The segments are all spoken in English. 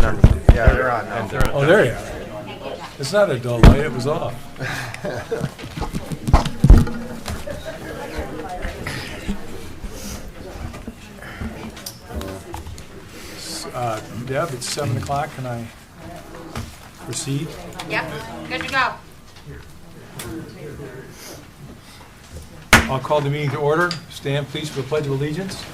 now. Yeah, they're on now. Oh, there you are. It's not a dull light, it was off. Deb, it's 7 o'clock. Can I proceed? Yep, good to go. I'll call the meeting to order. Stand, please, for the Pledge of Allegiance.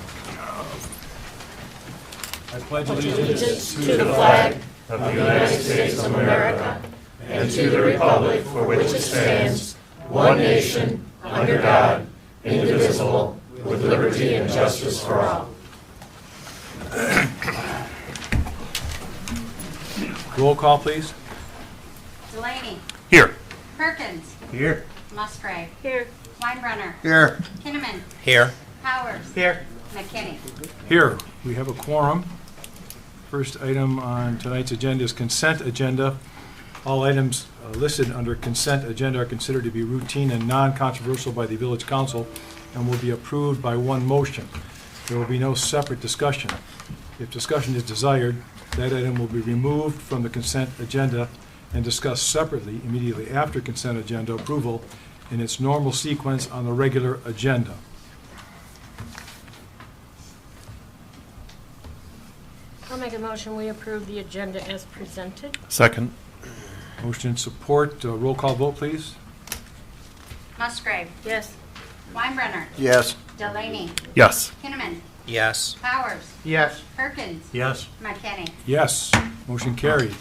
I pledge allegiance To the flag of the United States of America and to the republic for which it stands, one nation, under God, indivisible, with liberty and justice for all. Roll call, please. Delaney. Here. Perkins. Here. Musgrave. Here. Weinbrenner. Here. Kinnaman. Here. Powers. Here. McKinney. Here, we have a quorum. First item on tonight's agenda is consent agenda. All items listed under consent agenda are considered to be routine and non-controversial by the Village Council and will be approved by one motion. There will be no separate discussion. If discussion is desired, that item will be removed from the consent agenda and discussed separately immediately after consent agenda approval in its normal sequence on the regular agenda. I'll make a motion, we approve the agenda as presented. Second. Motion and support. Roll call vote, please. Musgrave. Yes. Weinbrenner. Yes. Delaney. Yes. Kinnaman. Yes. Powers. Yes. Perkins. Yes. McKinney. Yes, motion carried.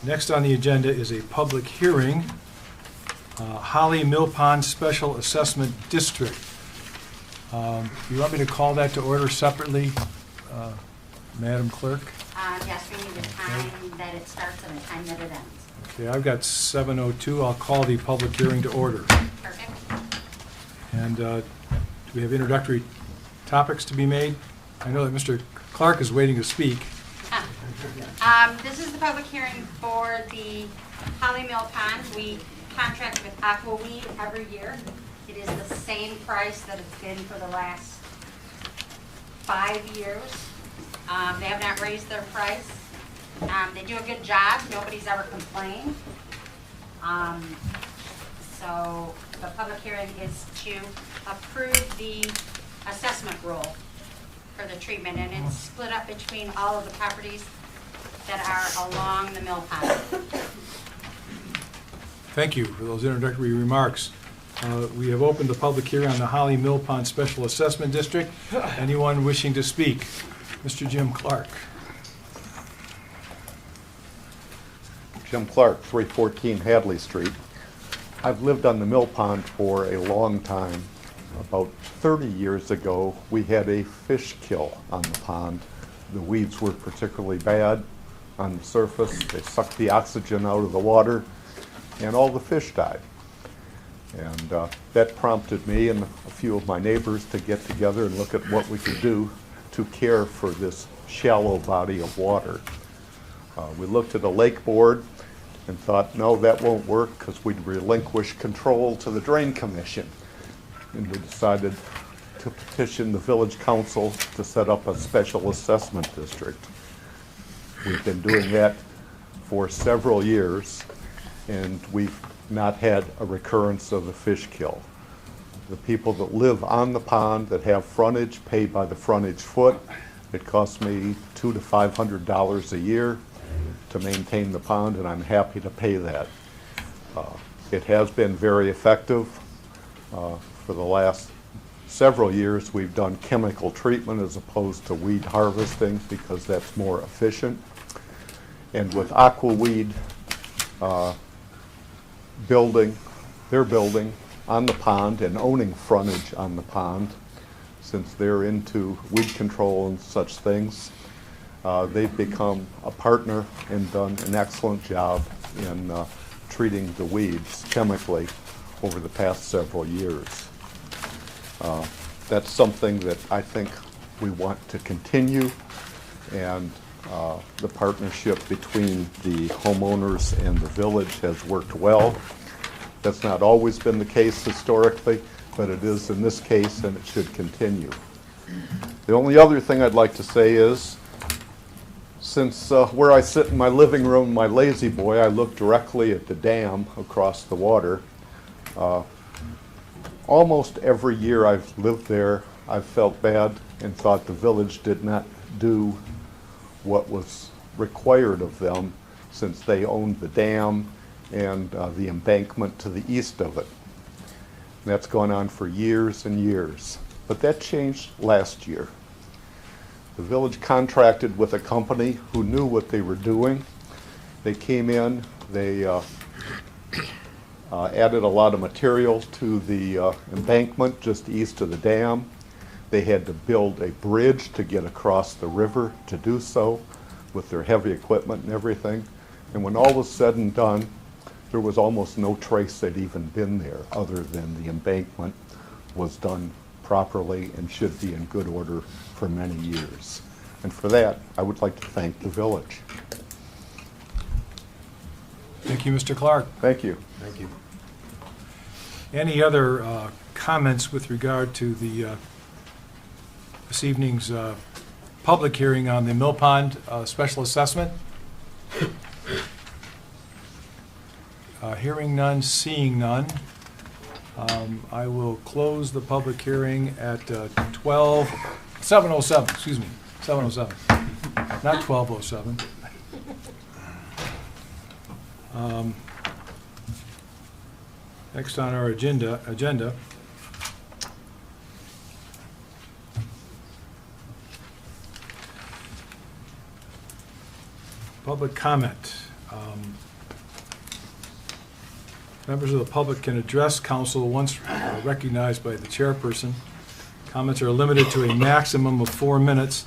Next on the agenda is a public hearing, Holly Mill Pond Special Assessment District. You want me to call that to order separately, Madam Clerk? Yes, we need a time that it starts and a time that it ends. Okay, I've got 7:02. I'll call the public hearing to order. Perfect. And do we have introductory topics to be made? I know that Mr. Clark is waiting to speak. This is the public hearing for the Holly Mill Pond. We contract with Aquaweed every year. It is the same price that it's been for the last 5 years. They have not raised their price. They do a good job. Nobody's ever complained. So the public hearing is to approve the assessment roll for the treatment, and it's split up between all of the properties that are along the mill pond. Thank you for those introductory remarks. We have opened the public hearing on the Holly Mill Pond Special Assessment District. Anyone wishing to speak? Mr. Jim Clark. Jim Clark, 314 Hadley Street. I've lived on the mill pond for a long time. About 30 years ago, we had a fish kill on the pond. The weeds were particularly bad on the surface. They sucked the oxygen out of the water, and all the fish died. And that prompted me and a few of my neighbors to get together and look at what we could do to care for this shallow body of water. We looked at a lake board and thought, no, that won't work because we'd relinquish control to the Drain Commission. And we decided to petition the Village Council to set up a special assessment district. We've been doing that for several years, and we've not had a recurrence of the fish kill. The people that live on the pond that have frontage pay by the frontage foot. It costs me $200 to $500 a year to maintain the pond, and I'm happy to pay that. It has been very effective. For the last several years, we've done chemical treatment as opposed to weed harvesting because that's more efficient. And with Aquaweed building on the pond and owning frontage on the pond, since they're into weed control and such things, they've become a partner and done an excellent job in treating the weeds chemically over the past several years. That's something that I think we want to continue, and the partnership between the homeowners and the village has worked well. That's not always been the case historically, but it is in this case, and it should continue. The only other thing I'd like to say is Since where I sit in my living room, my lazy boy, I look directly at the dam across the water. Almost every year I've lived there, I've felt bad and thought the village did not do what was required of them, since they owned the dam and the embankment to the east of it. And that's gone on for years and years. But that changed last year. The village contracted with a company who knew what they were doing. They came in, they added a lot of material to the embankment just east of the dam. They had to build a bridge to get across the river to do so with their heavy equipment and everything. And when all was said and done, there was almost no trace they'd even been there, other than the embankment was done properly and should be in good order for many years. And for that, I would like to thank the village. Thank you, Mr. Clark. Thank you. Thank you. Any other comments with regard to the this evening's public hearing on the Mill Pond special assessment? Hearing none, seeing none. I will close the public hearing at 7:07, excuse me, 7:07, not 12:07. Next on our agenda, public comment. Members of the public can address council once recognized by the chairperson. Comments are limited to a maximum of 4 minutes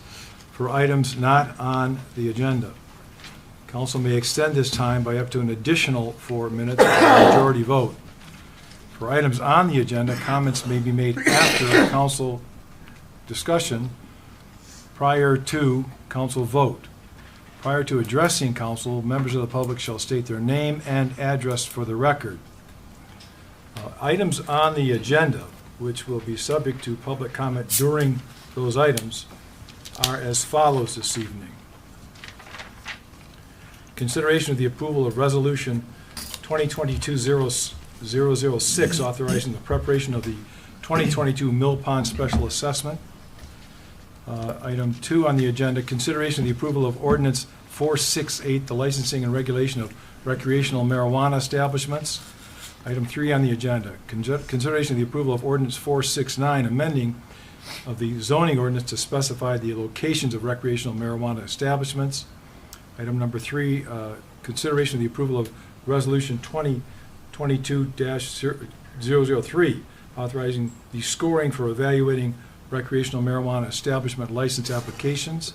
for items not on the agenda. Council may extend this time by up to an additional 4 minutes by a majority vote. For items on the agenda, comments may be made after a council discussion prior to council vote. Prior to addressing council, members of the public shall state their name and address for the record. Items on the agenda, which will be subject to public comment during those items, are as follows this evening. Consideration of the approval of Resolution 2022-006, authorizing the preparation of the 2022 Mill Pond Special Assessment. Item 2 on the agenda, consideration of the approval of Ordinance 468, the licensing and regulation of recreational marijuana establishments. Item 3 on the agenda, consideration of the approval of Ordinance 469, amending of the zoning ordinance to specify the locations of recreational marijuana establishments. Item number 3, consideration of the approval of Resolution 2022-003, authorizing the scoring for evaluating recreational marijuana establishment license applications.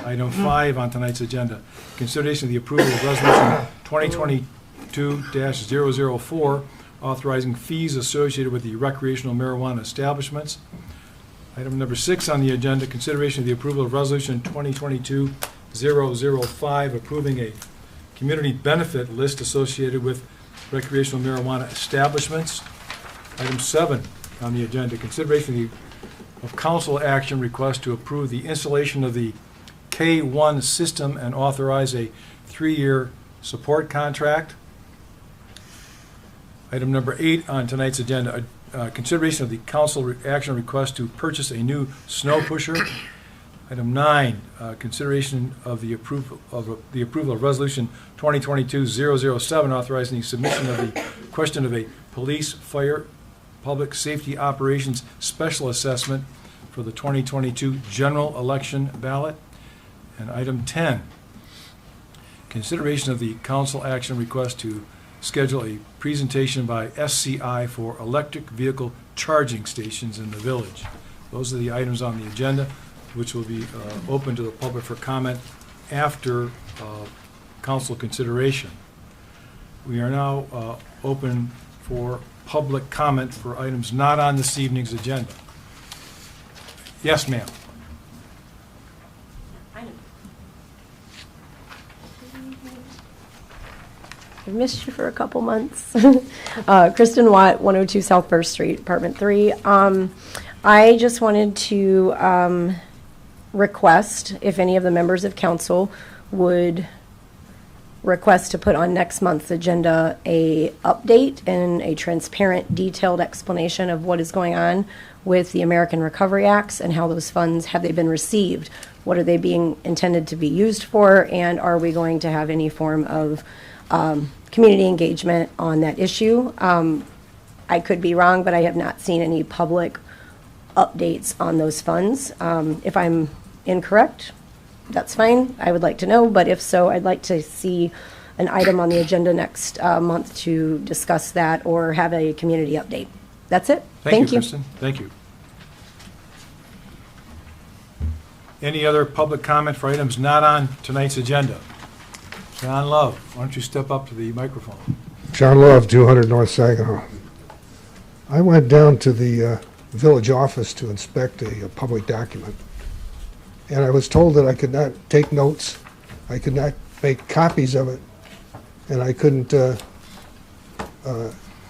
Item 5 on tonight's agenda, consideration of the approval of Resolution 2022-004, authorizing fees associated with the recreational marijuana establishments. Item number 6 on the agenda, consideration of the approval of Resolution 2022-005, approving a community benefit list associated with recreational marijuana establishments. Item 7 on the agenda, consideration of council action request to approve the installation of the K1 system and authorize a 3-year support contract. Item number 8 on tonight's agenda, consideration of the council action request to purchase a new snow pusher. Item 9, consideration of the approval of Resolution 2022-007, authorizing the submission of the question of a police, fire, public safety operations special assessment for the 2022 general election ballot. And item 10, consideration of the council action request to schedule a presentation by SCI for electric vehicle charging stations in the village. Those are the items on the agenda, which will be open to the public for comment after council consideration. We are now open for public comment for items not on this evening's agenda. Yes, ma'am. I've missed you for a couple months. Kristen Watt, 102 South First Street, Apartment 3. I just wanted to request if any of the members of council would request to put on next month's agenda a update and a transparent, detailed explanation of what is going on with the American Recovery Acts and how those funds, have they been received? What are they being intended to be used for? And are we going to have any form of community engagement on that issue? I could be wrong, but I have not seen any public updates on those funds. If I'm incorrect, that's fine. I would like to know, but if so, I'd like to see an item on the agenda next month to discuss that or have a community update. That's it. Thank you, Kristen. Thank you. Any other public comment for items not on tonight's agenda? John Love, why don't you step up to the microphone? John Love, 200 North Saginaw. I went down to the village office to inspect a public document, and I was told that I could not take notes, I could not make copies of it, and I couldn't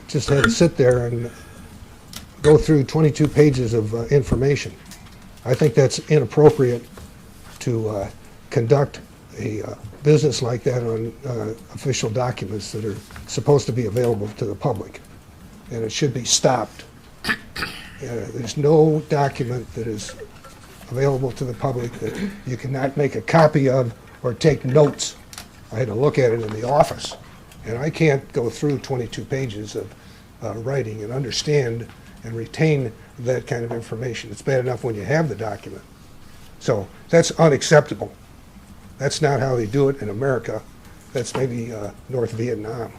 just had to sit there and go through 22 pages of information. I think that's inappropriate to conduct a business like that on official documents that are supposed to be available to the public, and it should be stopped. There's no document that is available to the public that you cannot make a copy of or take notes. I had to look at it in the office, and I can't go through 22 pages of writing and understand and retain that kind of information. It's bad enough when you have the document. So that's unacceptable. That's not how they do it in America. That's maybe North Vietnam.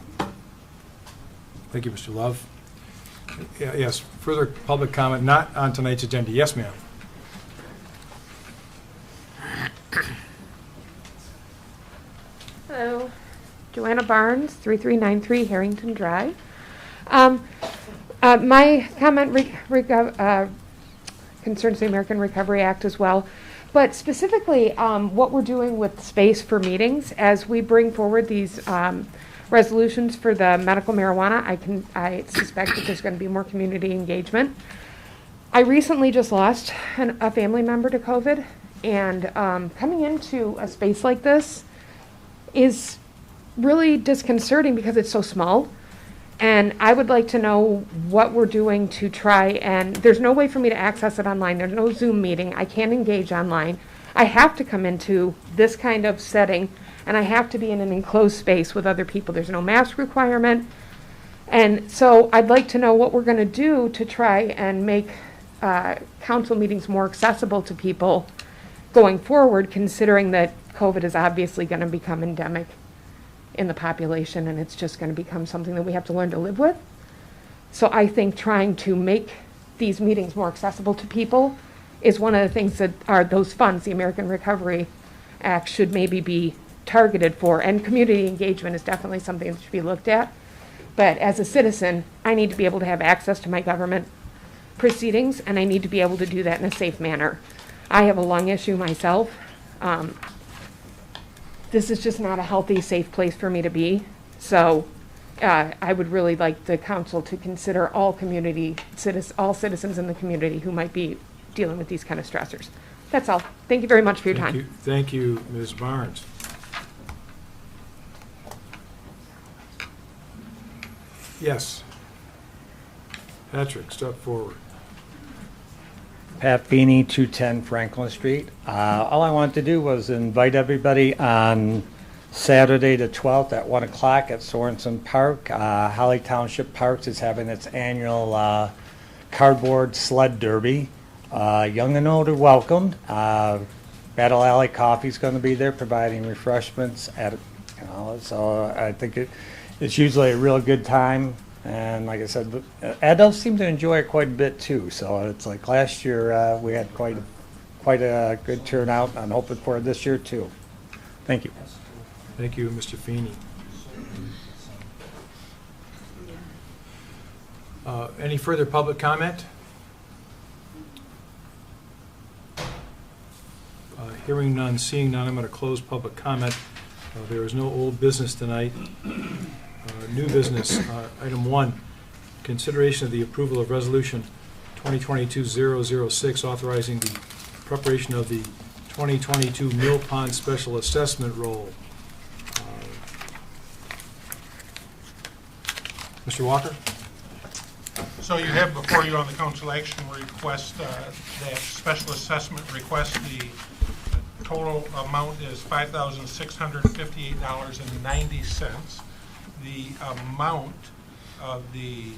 Thank you, Mr. Love. Yes, further public comment not on tonight's agenda. Yes, ma'am. Hello, Joanna Barnes, 3393 Harrington Drive. My comment concerns the American Recovery Act as well, but specifically what we're doing with space for meetings as we bring forward these resolutions for the medical marijuana. I suspect that there's going to be more community engagement. I recently just lost a family member to COVID, and coming into a space like this is really disconcerting because it's so small. And I would like to know what we're doing to try, and there's no way for me to access it online. There's no Zoom meeting. I can't engage online. I have to come into this kind of setting, and I have to be in an enclosed space with other people. There's no mask requirement. And so I'd like to know what we're going to do to try and make council meetings more accessible to people going forward, considering that COVID is obviously going to become endemic in the population, and it's just going to become something that we have to learn to live with. So I think trying to make these meetings more accessible to people is one of the things that are those funds, the American Recovery Act, should maybe be targeted for. And community engagement is definitely something that should be looked at. But as a citizen, I need to be able to have access to my government proceedings, and I need to be able to do that in a safe manner. I have a lung issue myself. This is just not a healthy, safe place for me to be. So I would really like the council to consider all citizens in the community who might be dealing with these kind of stressors. That's all. Thank you very much for your time. Thank you, Ms. Barnes. Yes. Patrick, step forward. Pat Feeney, 210 Franklin Street. All I wanted to do was invite everybody on Saturday the 12th at 1 o'clock at Sorensen Park. Holly Township Parks is having its annual cardboard sled derby. Young and old are welcomed. Battle Alley Coffee's going to be there providing refreshments. So I think it's usually a real good time. And like I said, adults seem to enjoy it quite a bit too. So it's like last year we had quite a good turnout. I'm hoping for it this year too. Thank you. Thank you, Mr. Feeney. Any further public comment? Hearing none, seeing none, I'm going to close public comment. There is no old business tonight. New business, item 1, consideration of the approval of resolution 2022-006 authorizing the preparation of the 2022 Mill Pond Special Assessment Roll. Mr. Walker? So you have before you on the council action request, that special assessment request. The total amount is $5,658.90. The amount of the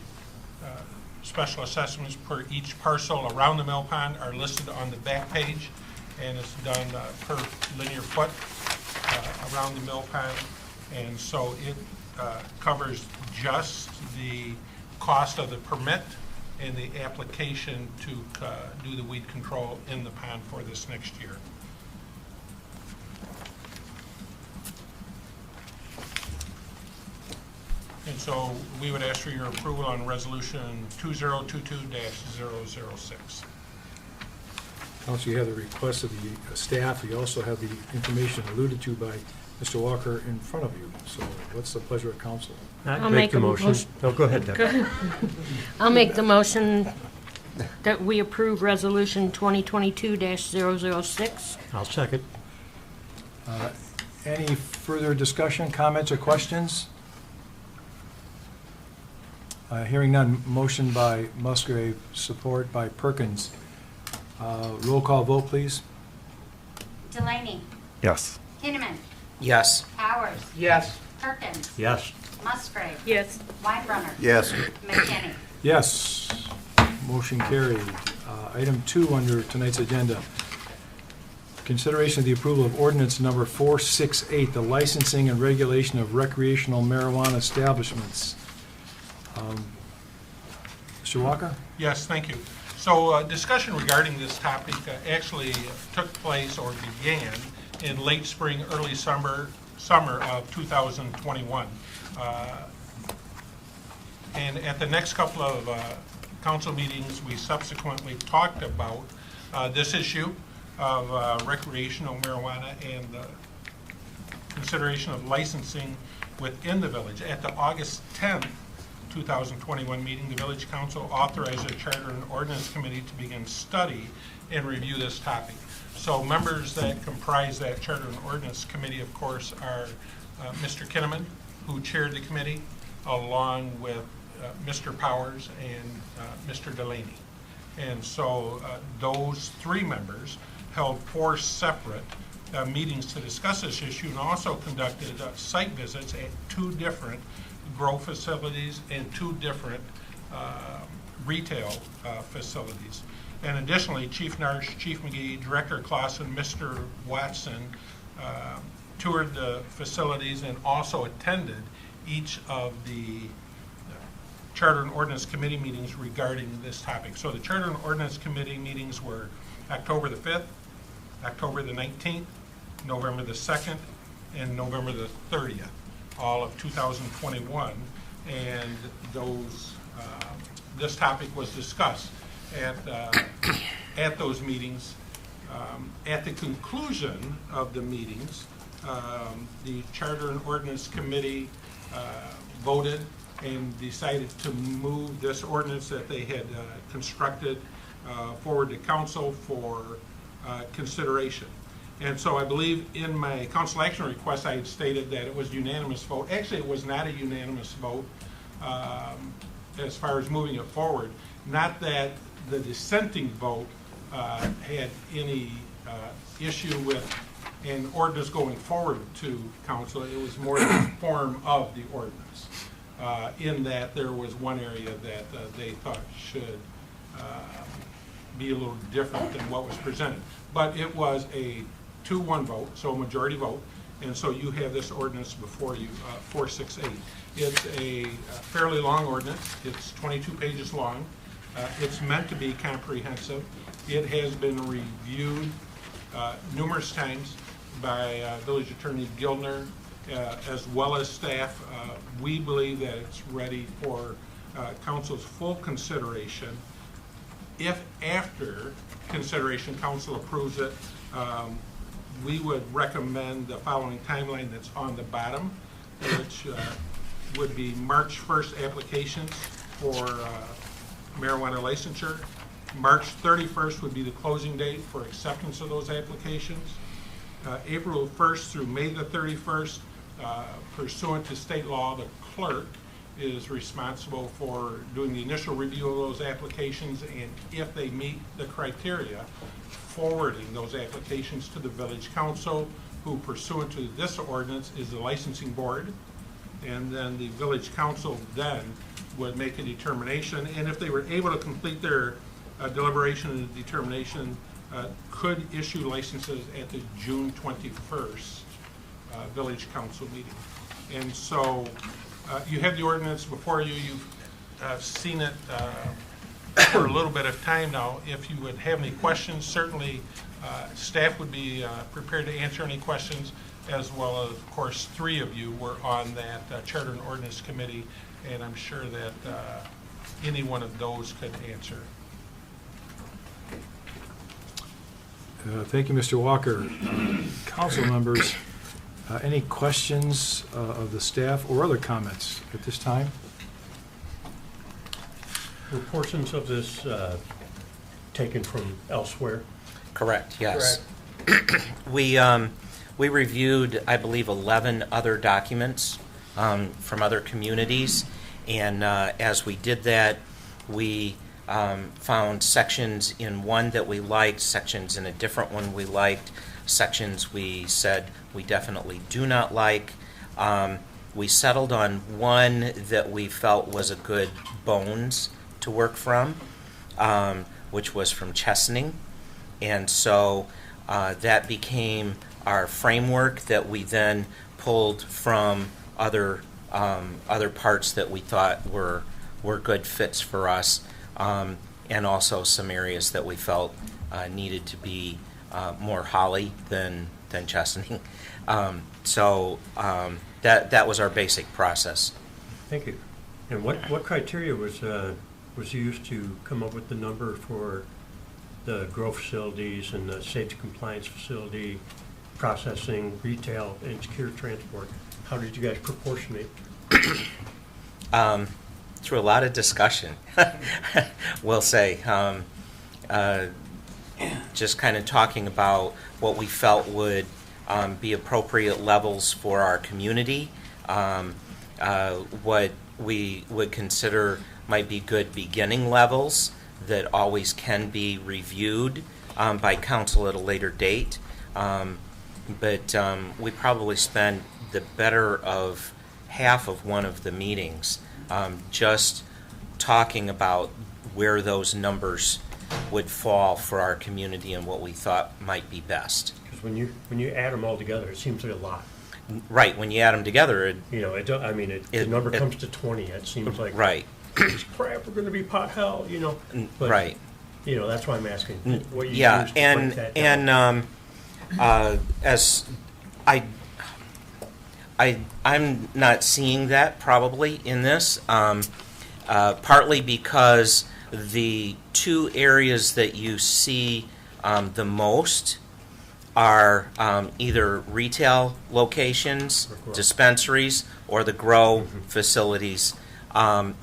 special assessments per each parcel around the mill pond are listed on the back page, and it's done per linear foot around the mill pond. And so it covers just the cost of the permit and the application to do the weed control in the pond for this next year. And so we would ask for your approval on resolution 2022-006. Council, you have the request of the staff. You also have the information alluded to by Mr. Walker in front of you. So what's the pleasure of council? I'll make the motion. No, go ahead, Deb. I'll make the motion that we approve Resolution 2022-006. I'll second. Any further discussion, comments, or questions? Hearing none, motion by Musgrave, support by Perkins. Roll call vote, please. Delaney. Yes. Kinnaman. Yes. Powers. Yes. Perkins. Yes. Musgrave. Yes. Weinbrenner. Yes. McKinney. Yes. Motion carried. Item 2 under tonight's agenda. Consideration of the approval of ordinance number 468, the licensing and regulation of recreational marijuana establishments. Mr. Walker? Yes, thank you. So discussion regarding this topic actually took place or began in late spring, early summer of 2021. And at the next couple of council meetings, we subsequently talked about this issue of recreational marijuana and the consideration of licensing within the village. At the August 10th, 2021 meeting, the Village Council authorized a Charter and Ordinance Committee to begin study and review this topic. So members that comprise that Charter and Ordinance Committee, of course, are Mr. Kinnaman, who chaired the committee, along with Mr. Powers and Mr. Delaney. And so those three members held 4 separate meetings to discuss this issue, and also conducted site visits at 2 different grow facilities and 2 different retail facilities. And additionally, Chief Narsh, Chief McGee, Director Clausen, Mr. Watson toured the facilities and also attended each of the Charter and Ordinance Committee meetings regarding this topic. So the Charter and Ordinance Committee meetings were October the 5th, October the 19th, November the 2nd, and November the 30th, all of 2021. And those, this topic was discussed at those meetings. At the conclusion of the meetings, the Charter and Ordinance Committee voted and decided to move this ordinance that they had constructed forward to council for consideration. And so I believe in my council action request, I had stated that it was unanimous vote. Actually, it was not a unanimous vote as far as moving it forward. Not that the dissenting vote had any issue with an ordinance going forward to council. It was more the form of the ordinance, in that there was one area that they thought should be a little different than what was presented. But it was a 2-1 vote, so a majority vote, and so you have this ordinance before you, 468. It's a fairly long ordinance. It's 22 pages long. It's meant to be comprehensive. It has been reviewed numerous times by Village Attorney Gildner, as well as staff. We believe that it's ready for council's full consideration. If after consideration council approves it, we would recommend the following timeline that's on the bottom, which would be March 1st applications for marijuana licensure, March 31st would be the closing date for acceptance of those applications. April 1st through May the 31st, pursuant to state law, the clerk is responsible for doing the initial review of those applications, and if they meet the criteria, forwarding those applications to the village council, who pursuant to this ordinance is the licensing board. And then the village council then would make a determination, and if they were able to complete their deliberation and determination, could issue licenses at the June 21st village council meeting. And so you have the ordinance before you. You've seen it for a little bit of time now. If you would have any questions, certainly staff would be prepared to answer any questions, as well as, of course, 3 of you were on that Charter and Ordinance Committee, and I'm sure that any one of those could answer. Thank you, Mr. Walker. Council members, any questions of the staff or other comments at this time? Were portions of this taken from elsewhere? Correct, yes. We reviewed, I believe, 11 other documents from other communities, and as we did that, we found sections in one that we liked, sections in a different one we liked, sections we said we definitely do not like. We settled on one that we felt was a good bones to work from, which was from Chesaning. And so that became our framework that we then pulled from other parts that we thought were good fits for us, and also some areas that we felt needed to be more Holly than Chesaning. So that was our basic process. Thank you. And what criteria was used to come up with the number for the grow facilities and the safety compliance facility, processing, retail, and secure transport? How did you guys proportionate? Through a lot of discussion, we'll say. Just kind of talking about what we felt would be appropriate levels for our community, what we would consider might be good beginning levels that always can be reviewed by council at a later date. But we probably spent the better of half of one of the meetings just talking about where those numbers would fall for our community and what we thought might be best. Because when you add them all together, it seems like a lot. Right, when you add them together, the number comes to 20. It seems like right. Crap, we're going to be pot hell, But, right. That's why I'm asking what you yeah, used to break that down. As I'm not seeing that probably in this, partly because the 2 areas that you see the most are either retail locations, dispensaries, or the grow facilities. And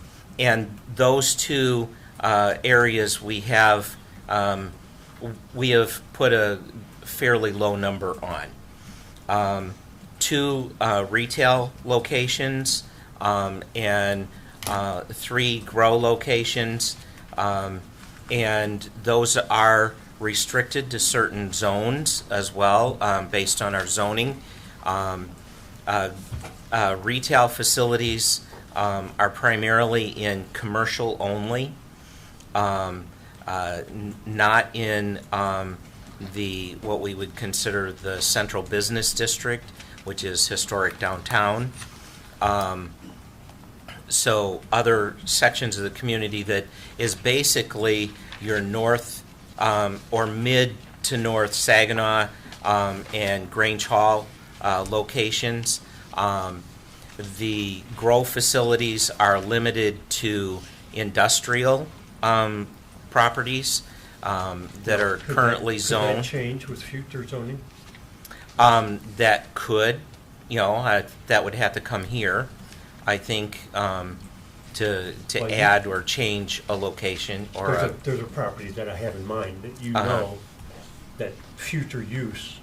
those 2 areas we have put a fairly low number on. 2 retail locations and 3 grow locations, and those are restricted to certain zones as well, based on our zoning. Retail facilities are primarily in commercial only, not in what we would consider the central business district, which is historic downtown. So other sections of the community that is basically your north or mid to north Saginaw and Grange Hall locations. The grow facilities are limited to industrial properties that are currently zoned. Could that change with future zoning? That could, that would have to come here, I think, to Well, add or change a location or There's a property that I have in mind that you Uh-huh. know that future use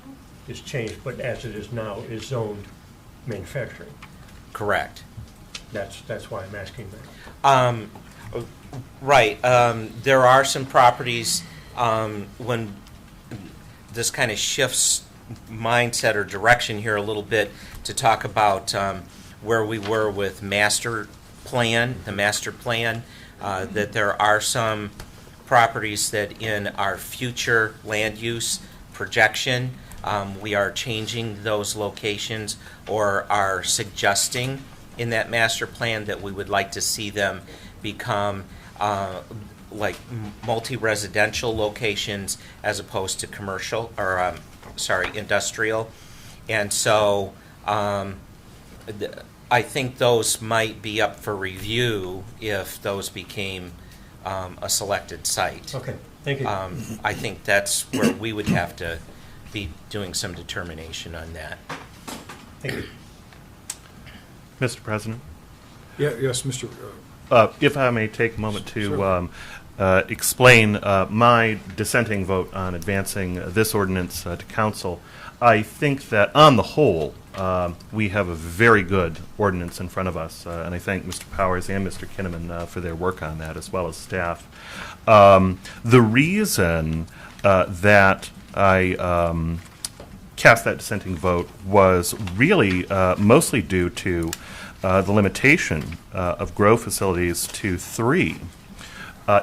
is changed, but as it is now, is zoned manufacturing. correct. That's why I'm asking that. Right. There are some properties when this kind of shifts mindset or direction here a little bit to talk about where we were with the master plan, that there are some properties that in our future land use projection, we are changing those locations or are suggesting in that master plan that we would like to see them become like multi-residential locations as opposed to commercial or industrial. And so I think those might be up for review if those became a selected site. Okay, thank you. I think that's where we would have to be doing some determination on that. Thank you. Mr. President, Yes, Mr. if I may take a moment to explain my dissenting vote on advancing this ordinance to council. I think that on the whole, we have a very good ordinance in front of us, and I thank Mr. Powers and Mr. Kinnaman for their work on that, as well as staff. The reason that I cast that dissenting vote was really mostly due to the limitation of grow facilities to 3.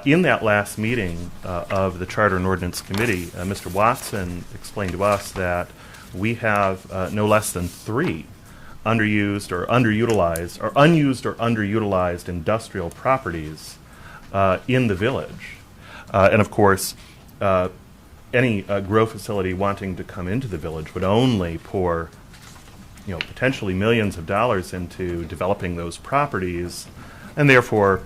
In that last meeting of the Charter and Ordinance Committee, Mr. Watson explained to us that we have no less than 3 underused or underutilized, or unused or underutilized industrial properties in the village. And of course, any grow facility wanting to come into the village would only pour, potentially millions of dollars into developing those properties, and therefore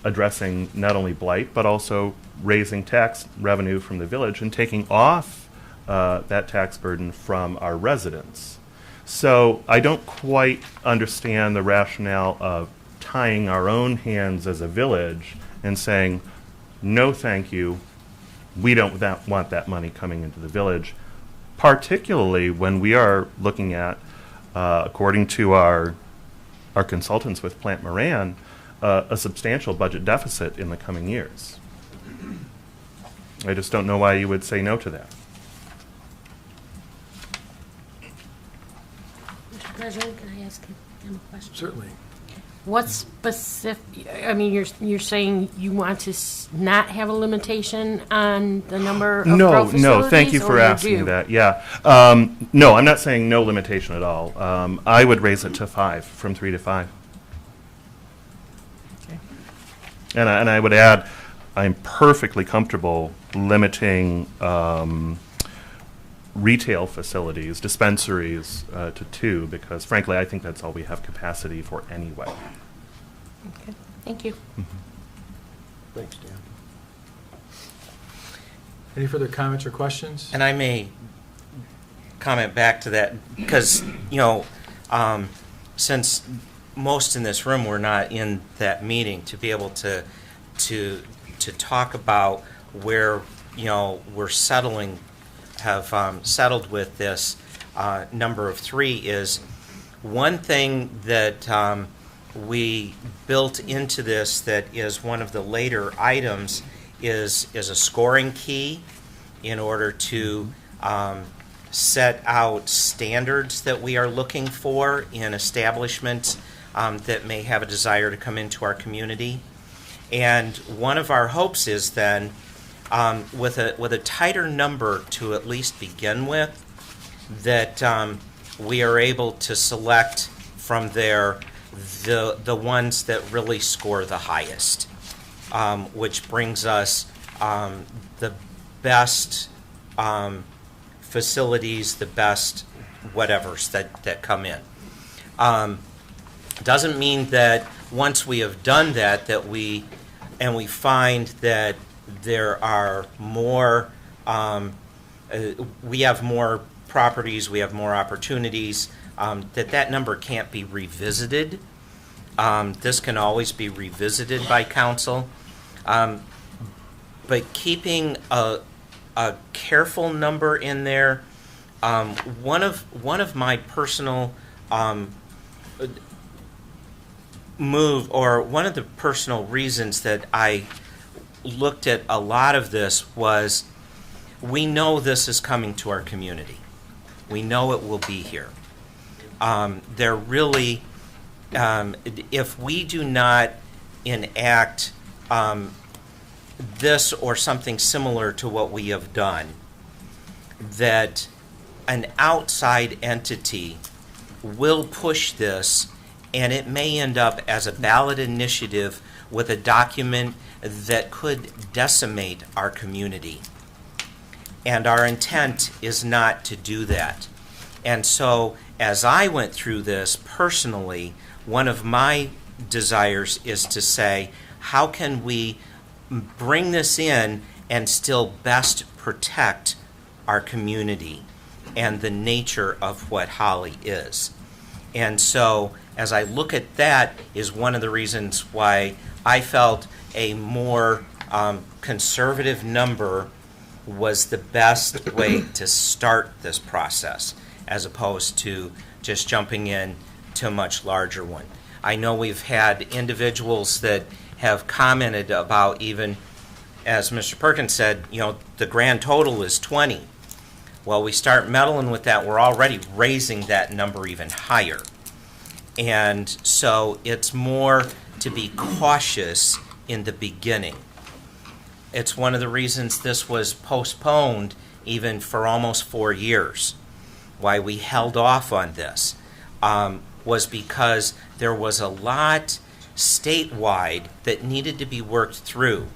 addressing not only blight, but also raising tax revenue from the village and taking off that tax burden from our residents. So I don't quite understand the rationale of tying our own hands as a village and saying, no, thank you, we don't want that money coming into the village, particularly when we are looking at, according to our consultants with Plant Moran, a substantial budget deficit in the coming years. I just don't know why you would say no to that. Mr. President, can I ask him a question? Certainly. What specific, I mean, you're saying you want to not have a limitation on the number of grow facilities? No, thank you for asking that, yeah. No, I'm not saying no limitation at all. I would raise it to 5, from 3 to 5. Okay. And I would add, I'm perfectly comfortable limiting retail facilities, dispensaries, to 2, because frankly, I think that's all we have capacity for anyway. Okay, thank you. Thanks, Dan. Any further comments or questions? And I may comment back to that because, since most in this room were not in that meeting, to be able to talk about where, we're have settled with this number of 3 is one thing that we built into this that is one of the later items is a scoring key in order to set out standards that we are looking for in establishments that may have a desire to come into our community. And one of our hopes is then with a tighter number to at least begin with, that we are able to select from there the ones that really score the highest, which brings us the best facilities, the best whatevers that come in. Doesn't mean that once we have done that we find that there are more, we have more properties, we have more opportunities, that number can't be revisited. This can always be revisited by council. But keeping a careful number in there, one of my personal one of the personal reasons that I looked at a lot of this was, we know this is coming to our community. We know it will be here. They're really, if we do not enact this or something similar to what we have done, that an outside entity will push this, and it may end up as a ballot initiative with a document that could decimate our community. And our intent is not to do that. And so, as I went through this personally, one of my desires is to say, how can we bring this in and still best protect our community and the nature of what Holly is? And so, as I look at that, is one of the reasons why I felt a more conservative number was the best way to start this process, as opposed to just jumping in to a much larger one. I know we've had individuals that have commented about, even as Mr. Perkins said, the grand total is 20. Well, we start meddling with that, we're already raising that number even higher. And so it's more to be cautious in the beginning. It's one of the reasons this was postponed even for almost 4 years. Why we held off on this was because there was a lot statewide that needed to be worked through.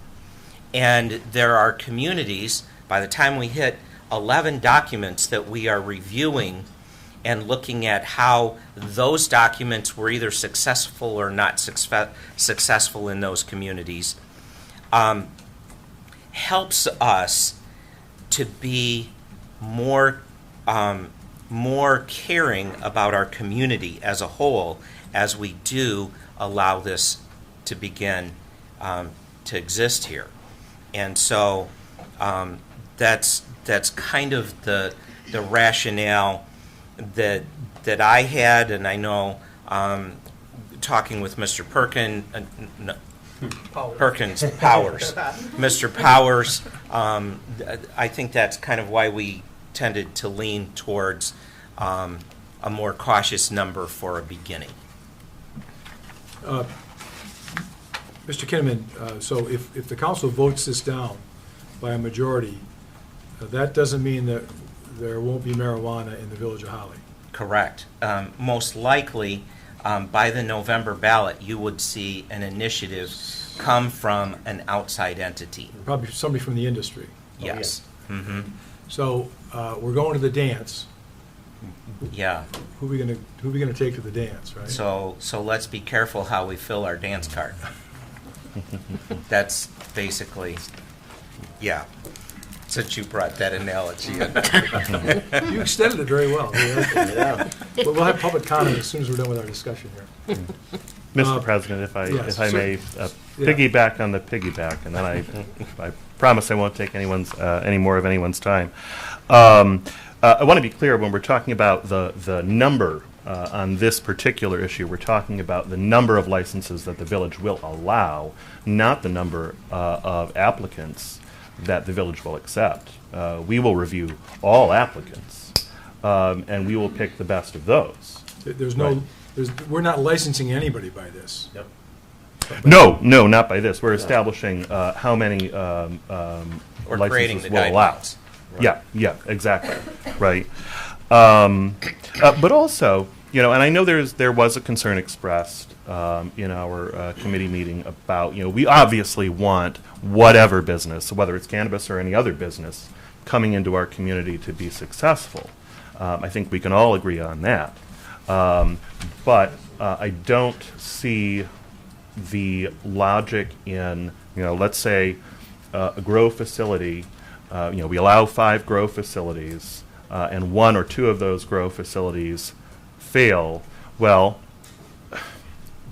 And there are communities, by the time we hit 11 documents that we are reviewing and looking at how those documents were either successful or not successful in those communities, helps us to be more caring about our community as a whole, as we do allow this to begin to exist here. And so that's kind of the rationale that I had, and I know talking with Mr. Powers, Mr. Powers, I think that's kind of why we tended to lean towards a more cautious number for a beginning. Mr. Kinnaman, so if the council votes this down by a majority, that doesn't mean that there won't be marijuana in the village of Holly. Correct. Most likely, by the November ballot, you would see an initiative come from an outside entity. Probably somebody from the industry. Yes. Mm-hmm. So we're going to the dance. Yeah. Who we gonna take to the dance, right? So let's be careful how we fill our dance card. That's basically, yeah. Since you brought that analogy in. You extended it very well. Yeah. But we'll have public comment as soon as we're done with our discussion here. Mr. President, if I may piggyback on the piggyback, and then I promise I won't take any more of anyone's time. I want to be clear, when we're talking about the number on this particular issue, we're talking about the number of licenses that the village will allow, not the number of applicants that the village will accept. We will review all applicants, and we will pick the best of those. We're not licensing anybody by this. Yep. No, not by this. We're establishing how many licenses we'll allow. Right. Yeah, exactly. Right. But also, and I know there was a concern expressed in our committee meeting about, we obviously want whatever business, whether it's cannabis or any other business, coming into our community to be successful. I think we can all agree on that. But I don't see the logic in, let's say a grow facility, we allow 5 grow facilities, and 1 or 2 of those grow facilities fail. Well,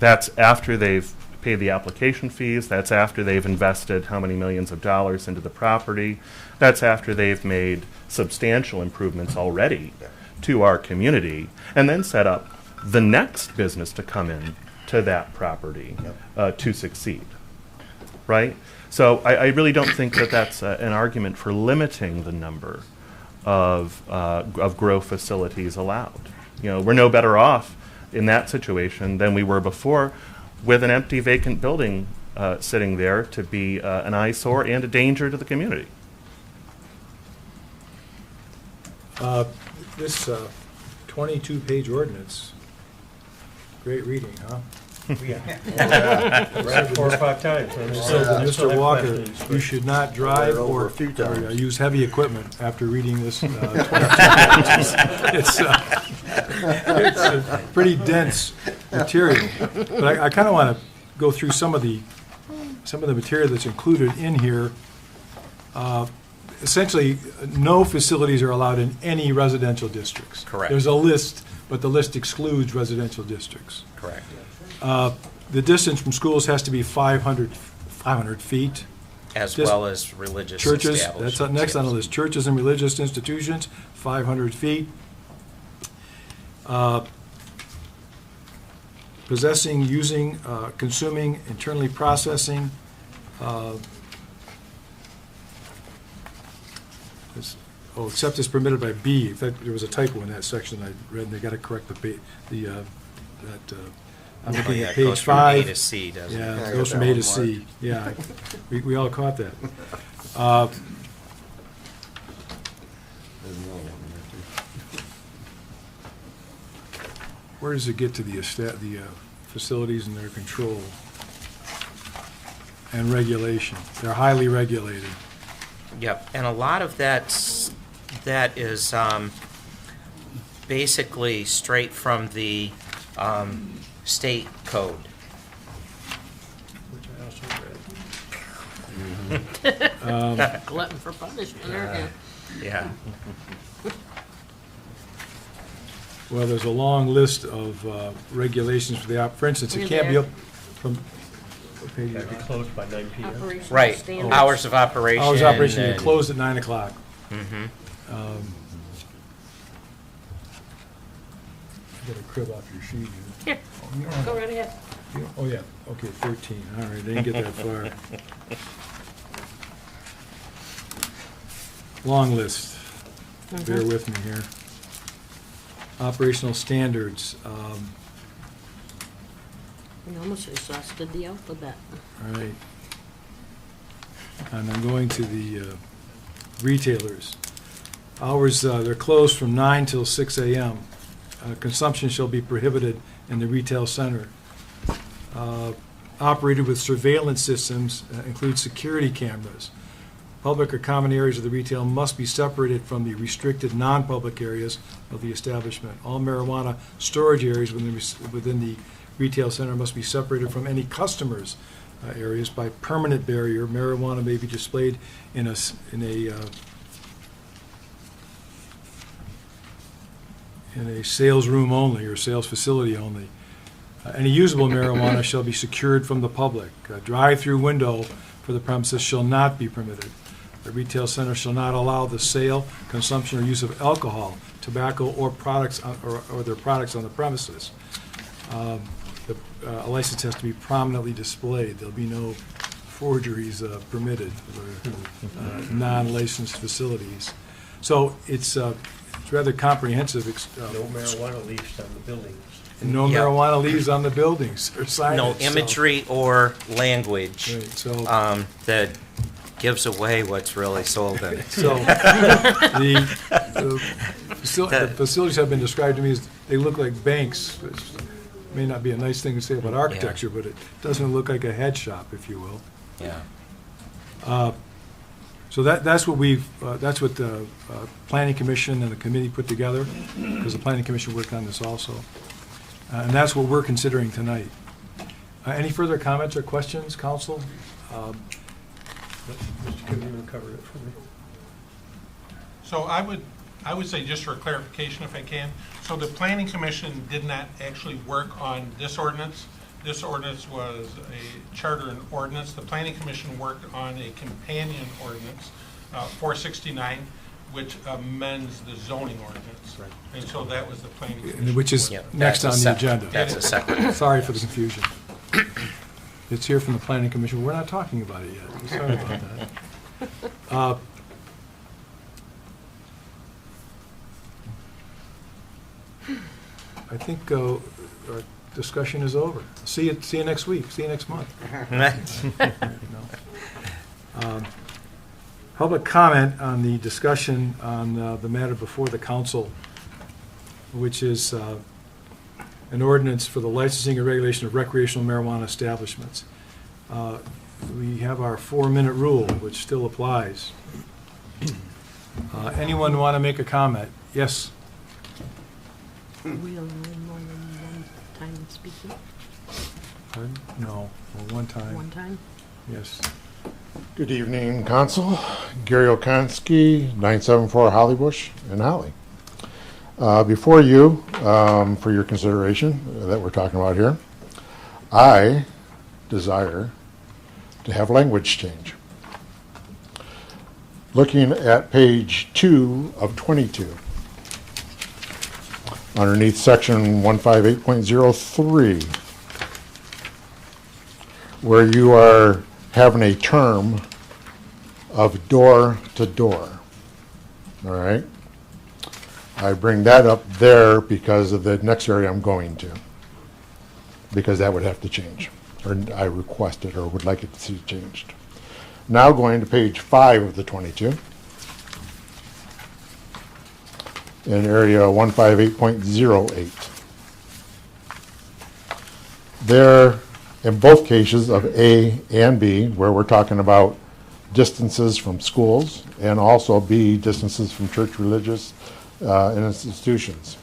That's after they've paid the application fees. That's after they've invested how many millions of dollars into the property. That's after they've made substantial improvements already to our community, and then set up the next business to come in to that property to succeed. Right? So I really don't think that that's an argument for limiting the number of grow facilities allowed. You know, we're no better off in that situation than we were before, with an empty vacant building sitting there to be an eyesore and a danger to the community. This 22-page ordinance, great reading, huh? Read 4 or 5 times. So, Mr. Walker, you should not drive or use heavy equipment after reading this 22 pages. It's a pretty dense material. But I kind of want to go through some of the material that's included in here. Essentially, no facilities are allowed in any residential districts. Correct. There's a list, but the list excludes residential districts. Correct. The distance from schools has to be 500 feet. As well as religious Churches, establishments. that's next on the list. Churches and religious institutions, 500 feet. Possessing, using, consuming, internally processing. Except as permitted by B. In fact, there was a typo in that section I read, and they got to correct I'm looking at page 5. Goes from A to C, doesn't it? Yeah, it goes from A to C. Yeah, we all caught that. Where does it get to the facilities and their control and regulation? They're highly regulated. Yep, and a lot of that is basically straight from the state code. Which I also read. Glutton for punishment, aren't you? Yeah. Well, there's a long list of regulations for for instance, it can't be up from, what page is Gotta be it? closed by 9 p.m. Operational Right, standards. hours of operation. Hours of operation, and- you closed at 9 o'clock. Mhm. I got a crib off your sheet here. Here, go right ahead. Oh, yeah, okay, 13, all right, they didn't get that far. Long list, bear with me here. Operational standards, We almost exhausted the alphabet. all right. And I'm going to the retailers. Hours, they're closed from 9 till 6 a.m. Consumption shall be prohibited in the retail center. Operated with surveillance systems, include security cameras. Public or common areas of the retail must be separated from the restricted non-public areas of the establishment. All marijuana storage areas within the retail center must be separated from any customers' areas by permanent barrier. Marijuana may be displayed in a sales room only or sales facility only. Any usable marijuana shall be secured from the public. A drive-through window for the premises shall not be permitted. The retail center shall not allow the sale, consumption, or use of alcohol, tobacco, or products or their products on the premises. A license has to be prominently displayed. There'll be no forgeries permitted for non-licensed facilities. So it's rather comprehensive. No marijuana leaves on the buildings. No Yep. marijuana leaves on the buildings or signage. No so- imagery or language Right, so, that gives away what's really sold in it. so the facilities have been described to me as, they look like banks, which may not be a nice thing to say about architecture, but it doesn't look like a head shop, if you will. Yeah. So that's what the Planning Commission and the committee put together, because the Planning Commission worked on this also. And that's what we're considering tonight. Any further comments or questions, council? Mr. Kivner covered it for me. So I would say, just for clarification if I can, so the Planning Commission did not actually work on this ordinance. This ordinance was a charter and ordinance. The Planning Commission worked on a companion ordinance, 469, which amends the zoning ordinance. Right. And so that was the Planning Commission. Which is Yep, next that's on a the separate- agenda. That's a separate. Sorry for the confusion. It's here from the Planning Commission. We're not talking about it yet. Sorry about that. I think our discussion is over. See you next week. See you next month. Public comment on the discussion on the matter before the council, which is an ordinance for the licensing and regulation of recreational marijuana establishments. We have our 4-minute rule, which still applies. Anyone want to make a comment? Yes? We allow more than one time speaking, Pardon? No, well, one time. one time? Yes. Good evening, Council. Gary Okonski, 974 Hollybush in Holly. Before you, for your consideration that we're talking about here, I desire to have language change. Looking at page 2 of 22, underneath section 158.03, where you are having a term of door to door. All right? I bring that up there because of the next area I'm going to, because that would have to change, or I request it or would like it to see changed. Now going to page 5 of the 22, in area 158.08. There, in both cases of A and B, where we're talking about distances from schools, and also B, distances from church, religious, and institutions.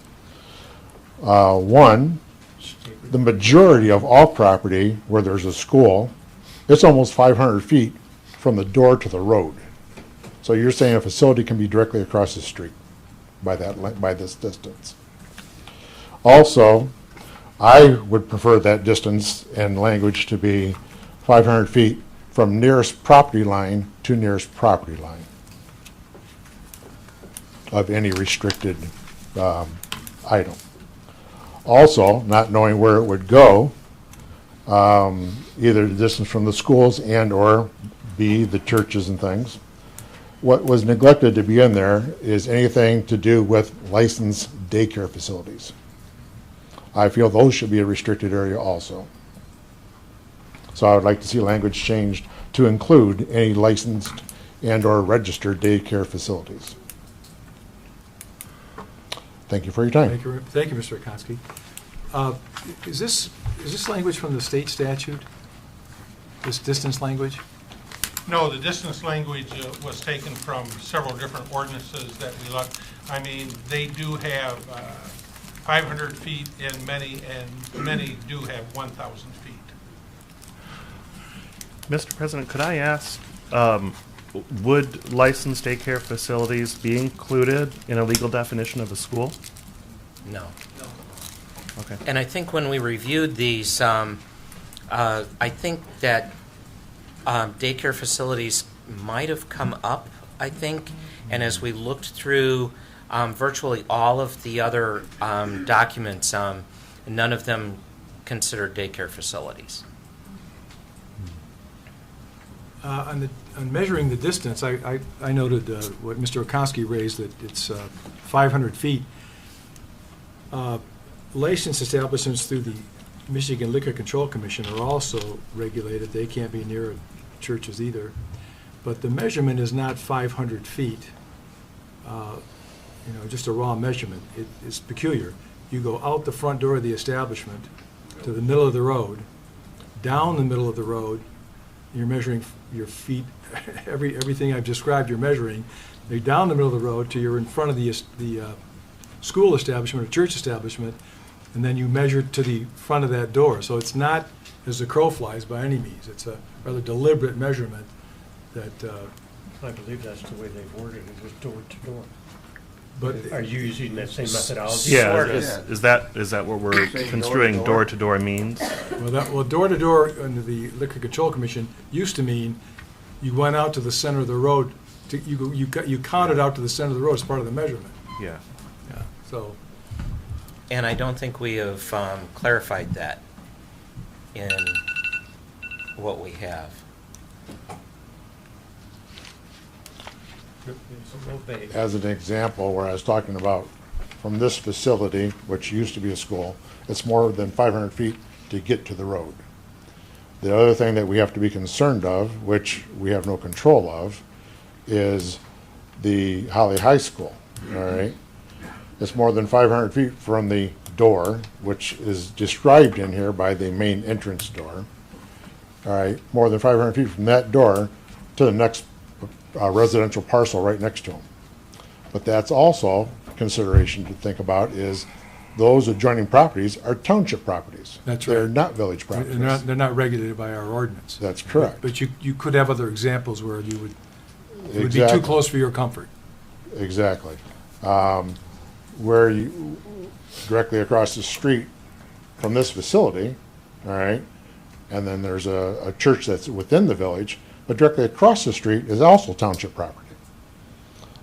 One, the majority of all property where there's a school, it's almost 500 feet from the door to the road. So you're saying a facility can be directly across the street by this distance. Also, I would prefer that distance and language to be 500 feet from nearest property line to nearest property line of any restricted item. Also, not knowing where it would go, either the distance from the schools and or B, the churches and things. What was neglected to be in there is anything to do with licensed daycare facilities. I feel those should be a restricted area also. So I would like to see language changed to include any licensed and or registered daycare facilities. Thank you for your time. Thank you, Mr. Okonski. Is this language from the state statute? This distance language? No, the distance language was taken from several different ordinances that we looked. I mean, they do have 500 feet and many do have 1,000 feet. Mr. President, could I ask, would licensed daycare facilities be included in a legal definition of a school? No. Okay. And I think when we reviewed these, I think that daycare facilities might have come up, I think, and as we looked through virtually all of the other documents, none of them considered daycare facilities. On measuring the distance, I noted what Mr. Okonski raised, that it's 500 feet. Licensed establishments through the Michigan Liquor Control Commission are also regulated. They can't be near churches either. But the measurement is not 500 feet, just a raw measurement. It's peculiar. You go out the front door of the establishment to the middle of the road, down the middle of the road, you're measuring your feet, everything I've described you're measuring. You're down the middle of the road till you're in front of the school establishment or church establishment, and then you measure to the front of that door. So it's not as the crow flies by any means. It's a rather deliberate measurement that... I believe that's the way they've worded it, is door to door. But Are you using that same methodology? Yeah, Sort of. is that what we're construing door-to-door means? well, door-to-door under the Liquor Control Commission used to mean you went out to the center of the road, you counted out to the center of the road as part of the measurement. Yeah. Yeah. So, And I don't think we have clarified that in what we have. It's a little vague. As an example, where I was talking about from this facility, which used to be a school, it's more than 500 feet to get to the road. The other thing that we have to be concerned of, which we have no control of, is the Holly High School, all right? It's more than 500 feet from the door, which is described in here by the main entrance door. All right, more than 500 feet from that door to the next residential parcel right next to them. But that's also consideration to think about is those adjoining properties are township properties. That's right. They're not village properties. they're not regulated by our ordinance. That's correct. But you could have other examples where it would be Exactly. too close for your comfort. Exactly. Where you, directly across the street from this facility, all right, and then there's a church that's within the village, but directly across the street is also township property.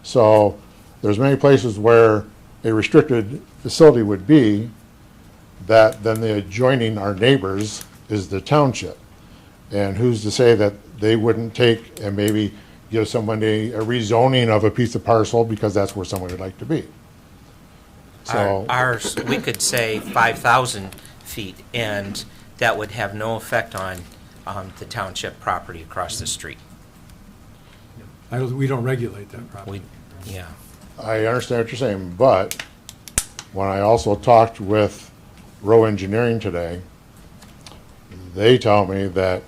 So there's many places where a restricted facility would be that then the adjoining our neighbors is the township. And who's to say that they wouldn't take and maybe give somebody a rezoning of a piece of parcel because that's where someone would like to be. So Ours, we could say 5,000 feet, and that would have no effect on the township property across the street. We don't regulate that property. Yeah. I understand what you're saying, but when I also talked with Row Engineering today, they tell me that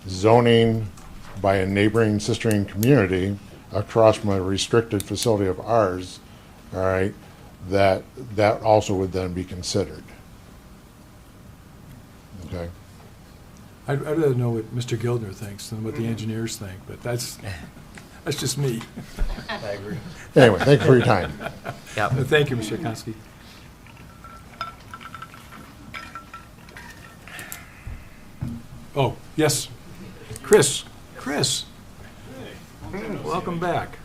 zoning by a neighboring sistering community across from a restricted facility of ours, all right, that also would then be considered. Okay? I'd rather know what Mr. Gildner thinks than what the engineers think, but that's just me. I agree. Anyway, thank you for your time. Yep. Thank you, Mr. Konski. Oh, yes. Chris. Welcome back.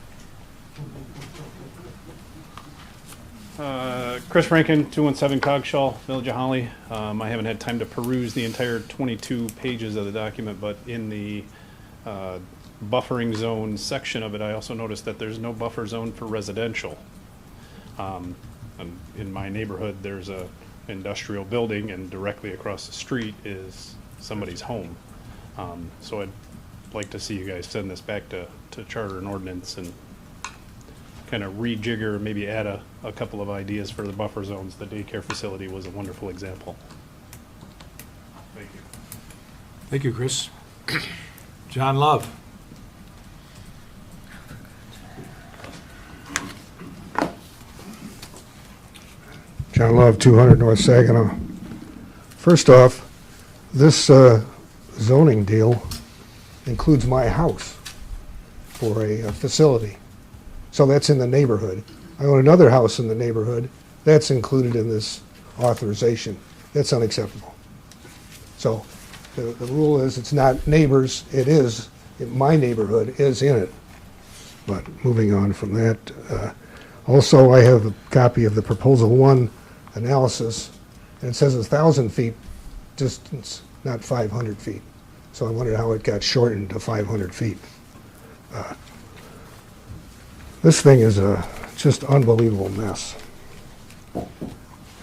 Chris Rankin, 217 Coggeshall, Village of Holly. I haven't had time to peruse the entire 22 pages of the document, but in the buffering zone section of it, I also noticed that there's no buffer zone for residential. And in my neighborhood, there's a industrial building, and directly across the street is somebody's home. So I'd like to see you guys send this back to Charter and Ordinance and kind of rejigger, maybe add a couple of ideas for the buffer zones. The daycare facility was a wonderful example. Thank you. Thank you, Chris. John Love. John Love, 200 North Saginaw. First off, this zoning deal includes my house for a facility. So that's in the neighborhood. I own another house in the neighborhood. That's included in this authorization. That's unacceptable. So the rule is it's not neighbors, it is, my neighborhood is in it. But moving on from that, also I have a copy of the Proposal 1 analysis, and it says 1,000 feet distance, not 500 feet. So I wondered how it got shortened to 500 feet. This thing is a just unbelievable mess.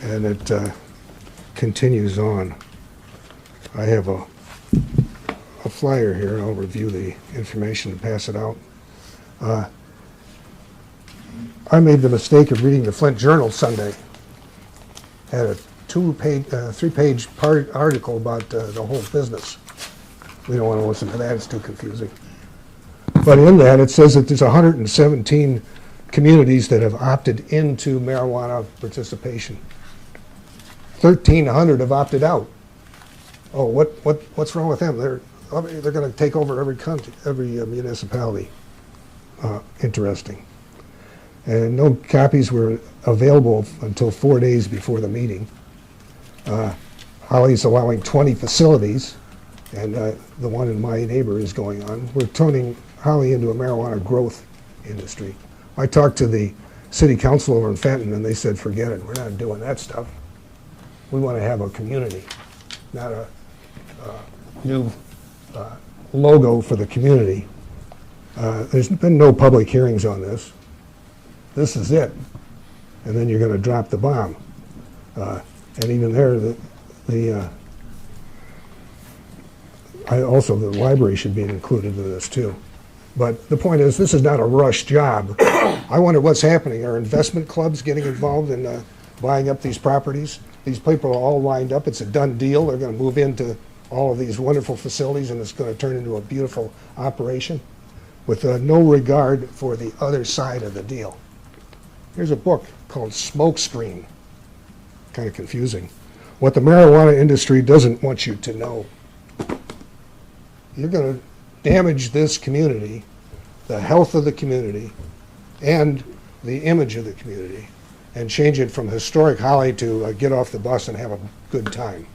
And it continues on. I have a flyer here. I'll review the information and pass it out. I made the mistake of reading the Flint Journal Sunday. Had a three-page article about the whole business. We don't want to listen to that. It's too confusing. But in that, it says that there's 117 communities that have opted into marijuana participation. 1,300 have opted out. Oh, what's wrong with them? They're going to take over every country, every municipality. Interesting. and no copies were available until 4 days before the meeting. Holly's allowing 20 facilities, and the one in my neighbor is going on. We're turning Holly into a marijuana growth industry. I talked to the city council over in Fenton, and they said, forget it, we're not doing that stuff. We want to have a community, not a new logo for the community. There's been no public hearings on this. This is it. And then you're going to drop the bomb. And even there, the library should be included in this too. But the point is, this is not a rush job. I wonder what's happening. Are investment clubs getting involved in buying up these properties? These people are all lined up. It's a done deal. They're going to move into all of these wonderful facilities, and it's going to turn into a beautiful operation with no regard for the other side of the deal. Here's a book called Smokescreen. Kind of confusing. What the marijuana industry doesn't want you to know. You're going to damage this community, the health of the community, and the image of the community, and change it from historic Holly to get off the bus and have a good time.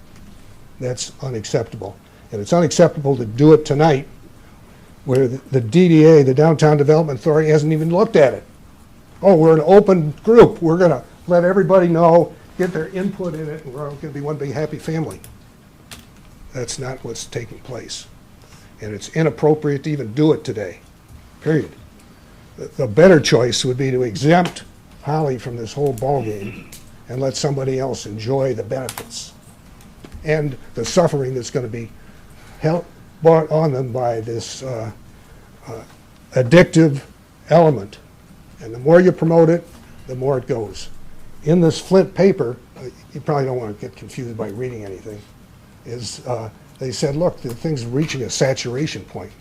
That's unacceptable. And it's unacceptable to do it tonight where the DDA, the Downtown Development Authority, hasn't even looked at it. Oh, we're an open group. We're going to let everybody know, get their input in it, and we're all going to be one big happy family. That's not what's taking place. And it's inappropriate to even do it today, period. The better choice would be to exempt Holly from this whole ballgame and let somebody else enjoy the benefits and the suffering that's going to be brought on them by this addictive element. And the more you promote it, the more it goes. In this Flint paper, you probably don't want to get confused by reading anything, is they said, look, the thing's reaching a saturation point.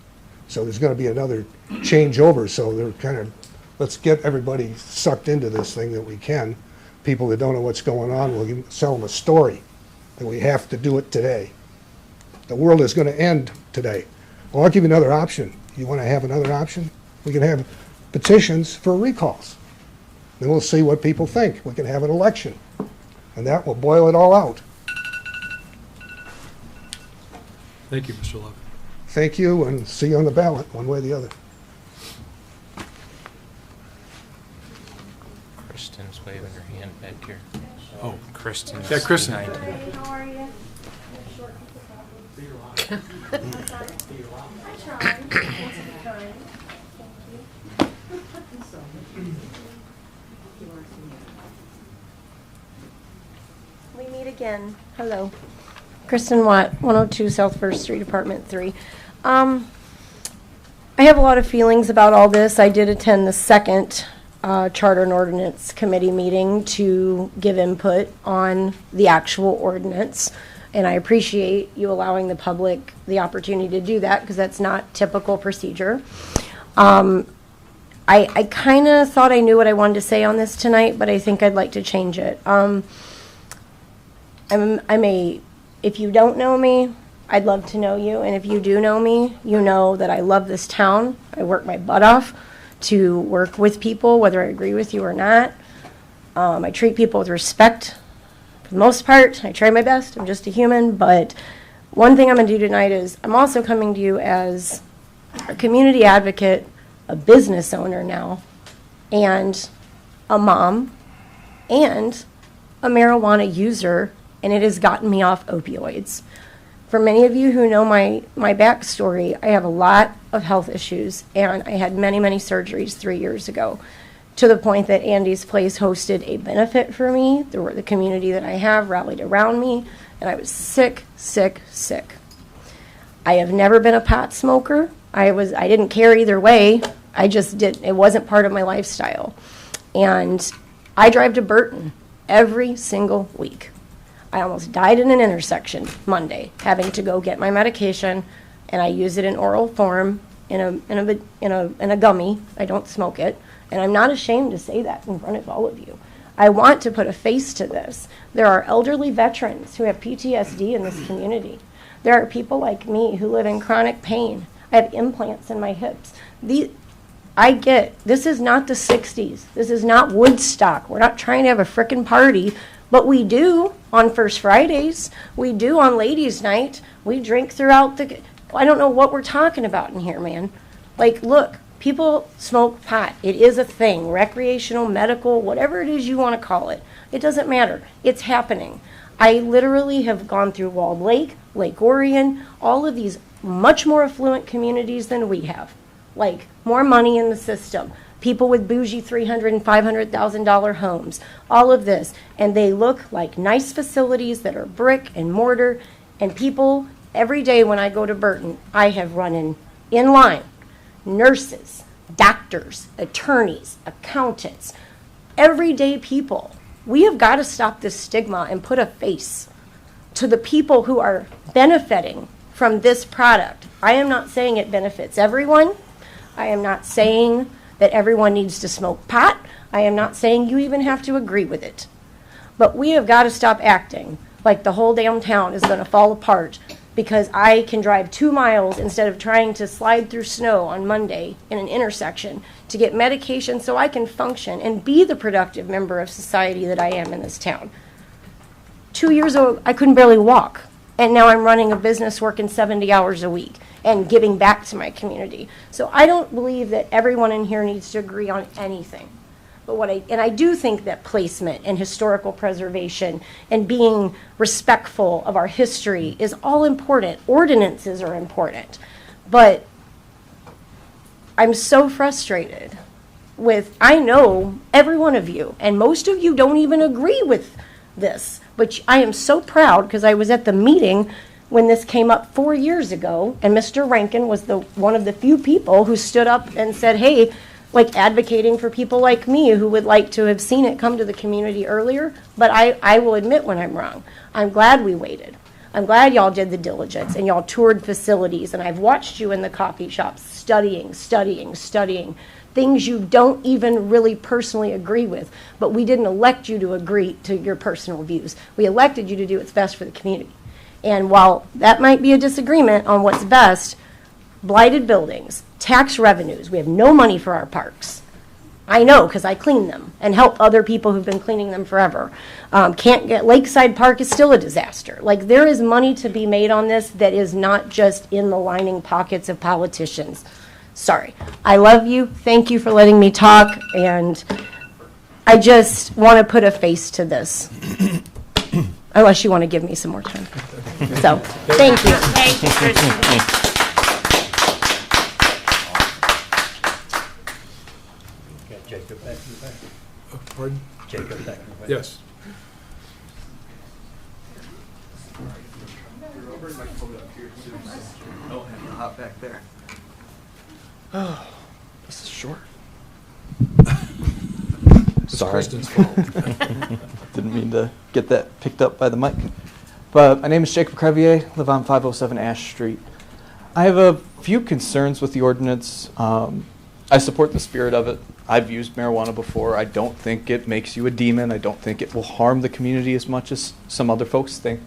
So there's going to be another changeover. So they're kind of, let's get everybody sucked into this thing that we can. People that don't know what's going on, we'll sell them a story that we have to do it today. The world is going to end today. Well, I'll give you another option. You want to have another option? We can have petitions for recalls. Then we'll see what people think. We can have an election, and that will boil it all out. Thank you, Mr. Love. Thank you, and see you on the ballot, one way or the other. Kristen's waving her hand back here. Oh, Kristen's yeah, Kristen. behind him. Hey, how are you? I tried. We meet again. Hello. Kristen Watt, 102 South First Street, Apartment 3. I have a lot of feelings about all this. I did attend the second Charter and Ordinance Committee meeting to give input on the actual ordinance, and I appreciate you allowing the public the opportunity to do that because that's not typical procedure. I kind of thought I knew what I wanted to say on this tonight, but I think I'd like to change it. If you don't know me, I'd love to know you, and if you do know me, you know that I love this town. I work my butt off to work with people, whether I agree with you or not. I treat people with respect for the most part. I try my best. I'm just a human, but one thing I'm going to do tonight is I'm also coming to you as a community advocate, a business owner now, and a mom, and a marijuana user, and it has gotten me off opioids. For many of you who know my backstory, I have a lot of health issues, and I had many, many surgeries 3 years ago, to the point that Andy's Place hosted a benefit for me. The community that I have rallied around me, and I was sick, sick, sick. I have never been a pot smoker. I didn't care either way. It wasn't part of my lifestyle. And I drive to Burton every single week. I almost died in an intersection Monday, having to go get my medication, and I use it in oral form in a gummy. I don't smoke it, and I'm not ashamed to say that in front of all of you. I want to put a face to this. There are elderly veterans who have PTSD in this community. There are people like me who live in chronic pain. I have implants in my hips. I get, this is not the 60s. This is not Woodstock. We're not trying to have a frickin' party, but we do on First Fridays. We do on Ladies' Night. We drink throughout the, I don't know what we're talking about in here, man. Like, look, people smoke pot. It is a thing. Recreational, medical, whatever it is you want to call it. It doesn't matter. It's happening. I literally have gone through Walled Lake, Lake Orion, all of these much more affluent communities than we have. Like, more money in the system. People with bougie $300,000 and $500,000 homes. All of this. And they look like nice facilities that are brick and mortar. And people, every day when I go to Burton, I have run in line. Nurses, doctors, attorneys, accountants, everyday people. We have got to stop this stigma and put a face to the people who are benefiting from this product. I am not saying it benefits everyone. I am not saying that everyone needs to smoke pot. I am not saying you even have to agree with it. But we have got to stop acting like the whole damn town is going to fall apart because I can drive 2 miles instead of trying to slide through snow on Monday in an intersection to get medication so I can function and be the productive member of society that I am in this town. 2 years ago, I couldn't barely walk. And now I'm running a business working 70 hours a week and giving back to my community. So I don't believe that everyone in here needs to agree on anything. But I do think that placement and historical preservation and being respectful of our history is all important. Ordinances are important. But I'm so frustrated with, I know every one of you, and most of you don't even agree with this, but I am so proud because I was at the meeting when this came up 4 years ago, and Mr. Rankin was one of the few people who stood up and said, hey, like advocating for people like me who would like to have seen it come to the community earlier, but I will admit when I'm wrong. I'm glad we waited. I'm glad y'all did the diligence and y'all toured facilities, and I've watched you in the coffee shops studying things you don't even really personally agree with, but we didn't elect you to agree to your personal views. We elected you to do what's best for the community. And while that might be a disagreement on what's best, blighted buildings, tax revenues, we have no money for our parks. I know because I clean them and help other people who've been cleaning them forever. Lakeside Park is still a disaster. Like, there is money to be made on this that is not just in the lining pockets of politicians. Sorry. I love you. Thank you for letting me talk. And I just want to put a face to this. Unless you want to give me some more time. So, thank you. Thank you, Kristen. Jacob back in the back. Pardon? Jacob back in the back. Yes. Hop back there. Oh, this is short. Sorry. Kristen's fault. Didn't mean to get that picked up by the mic. But my name is Jacob Crevier, live on 507 Ash Street. I have a few concerns with the ordinance. I support the spirit of it. I've used marijuana before. I don't think it makes you a demon. I don't think it will harm the community as much as some other folks think.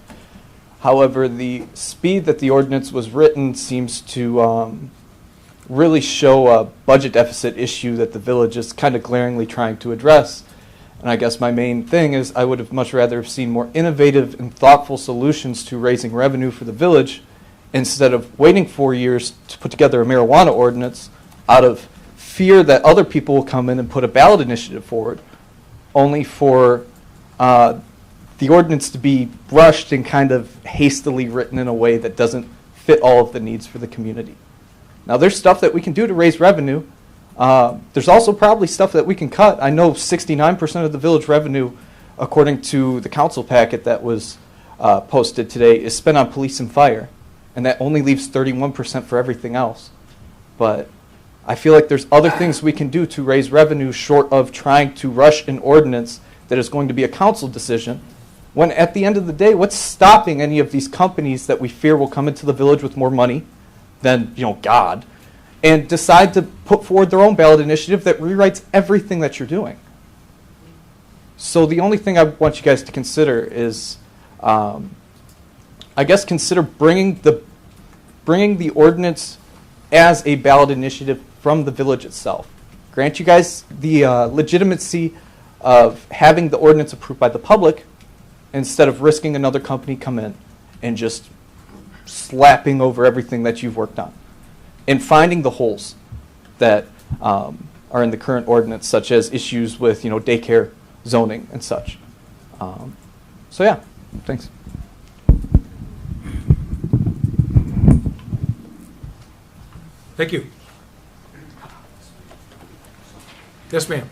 However, the speed that the ordinance was written seems to really show a budget deficit issue that the village is kind of glaringly trying to address. And I guess my main thing is I would have much rather have seen more innovative and thoughtful solutions to raising revenue for the village instead of waiting 4 years to put together a marijuana ordinance out of fear that other people will come in and put a ballot initiative forward, only for the ordinance to be rushed and kind of hastily written in a way that doesn't fit all of the needs for the community. Now, there's stuff that we can do to raise revenue. There's also probably stuff that we can cut. I know 69% of the village revenue, according to the council packet that was posted today, is spent on police and fire, and that only leaves 31% for everything else. But I feel like there's other things we can do to raise revenue short of trying to rush an ordinance that is going to be a council decision, when at the end of the day, what's stopping any of these companies that we fear will come into the village with more money than, God, and decide to put forward their own ballot initiative that rewrites everything that you're doing? So the only thing I want you guys to consider is, consider bringing the ordinance as a ballot initiative from the village itself. grant you guys the legitimacy of having the ordinance approved by the public instead of risking another company come in and just slapping over everything that you've worked on and finding the holes that are in the current ordinance, such as issues with, daycare zoning and such. So yeah, thanks. Thank you. Yes, ma'am.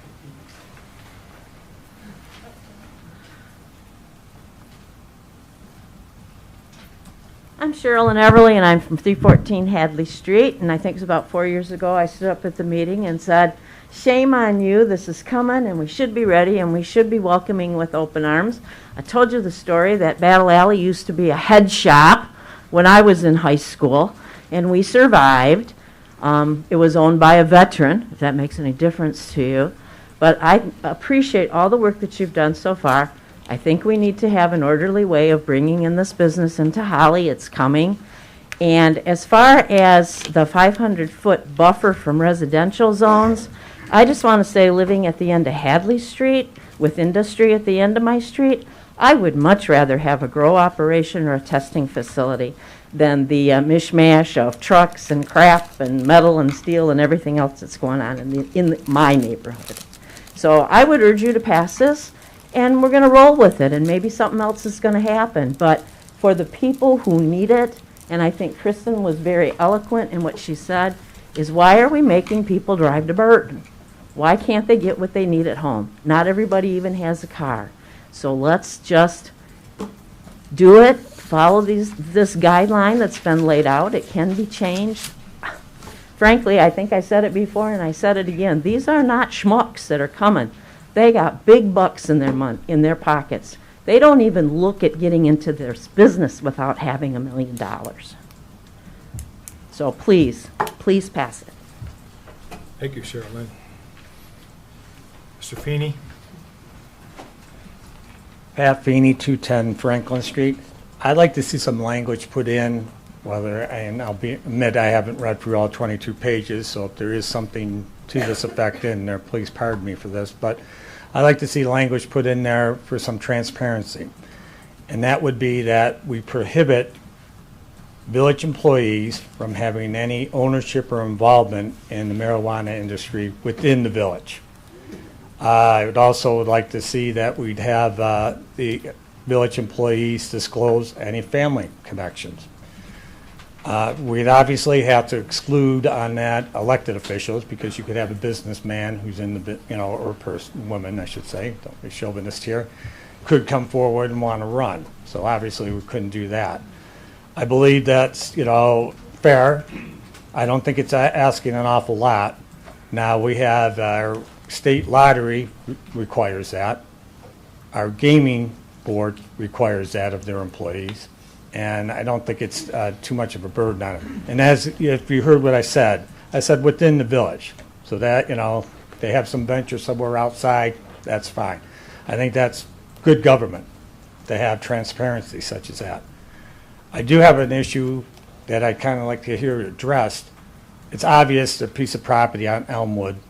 I'm Cheryl Everly, and I'm from 314 Hadley Street, and I think it was about 4 years ago I stood up at the meeting and said, shame on you, this is coming, and we should be ready, and we should be welcoming with open arms. I told you the story that Battle Alley used to be a head shop when I was in high school, and we survived. It was owned by a veteran, if that makes any difference to you. But I appreciate all the work that you've done so far. I think we need to have an orderly way of bringing in this business into Holly. It's coming. And as far as the 500-foot buffer from residential zones, I just want to say, living at the end of Hadley Street with industry at the end of my street, I would much rather have a grow operation or a testing facility than the mishmash of trucks and crap and metal and steel and everything else that's going on in my neighborhood. So I would urge you to pass this, and we're going to roll with it, and maybe something else is going to happen. But for the people who need it, and I think Kristen was very eloquent in what she said, is why are we making people drive to Burton? Why can't they get what they need at home? Not everybody even has a car. So let's just do it, follow this guideline that's been laid out. It can be changed. Frankly, I think I said it before and I said it again. These are not schmucks that are coming. They got big bucks in their pockets. They don't even look at getting into this business without having $1 million. So please pass it. Thank you, Cheryl Lynn. Mr. Feeney? Pat Feeney, 210 Franklin Street. I'd like to see some language put in, and I'll admit I haven't read through all 22 pages, so if there is something to this effect in there, please pardon me for this, but I'd like to see language put in there for some transparency. And that would be that we prohibit village employees from having any ownership or involvement in the marijuana industry within the village. I would also like to see that we'd have the village employees disclose any family connections. We'd obviously have to exclude on that elected officials, because you could have a businessman who's in the, or woman, I should say, don't be chauvinist here, could come forward and want to run. So obviously we couldn't do that. I believe that's, fair. I don't think it's asking an awful lot. Now we have our state lottery requires that. Our gaming board requires that of their employees. And I don't think it's too much of a burden on them. And if you heard what I said within the village. So that, they have some venture somewhere outside, that's fine. I think that's good government to have transparency such as that. I do have an issue that I'd kind of like to hear addressed. It's obvious a piece of property on Elm would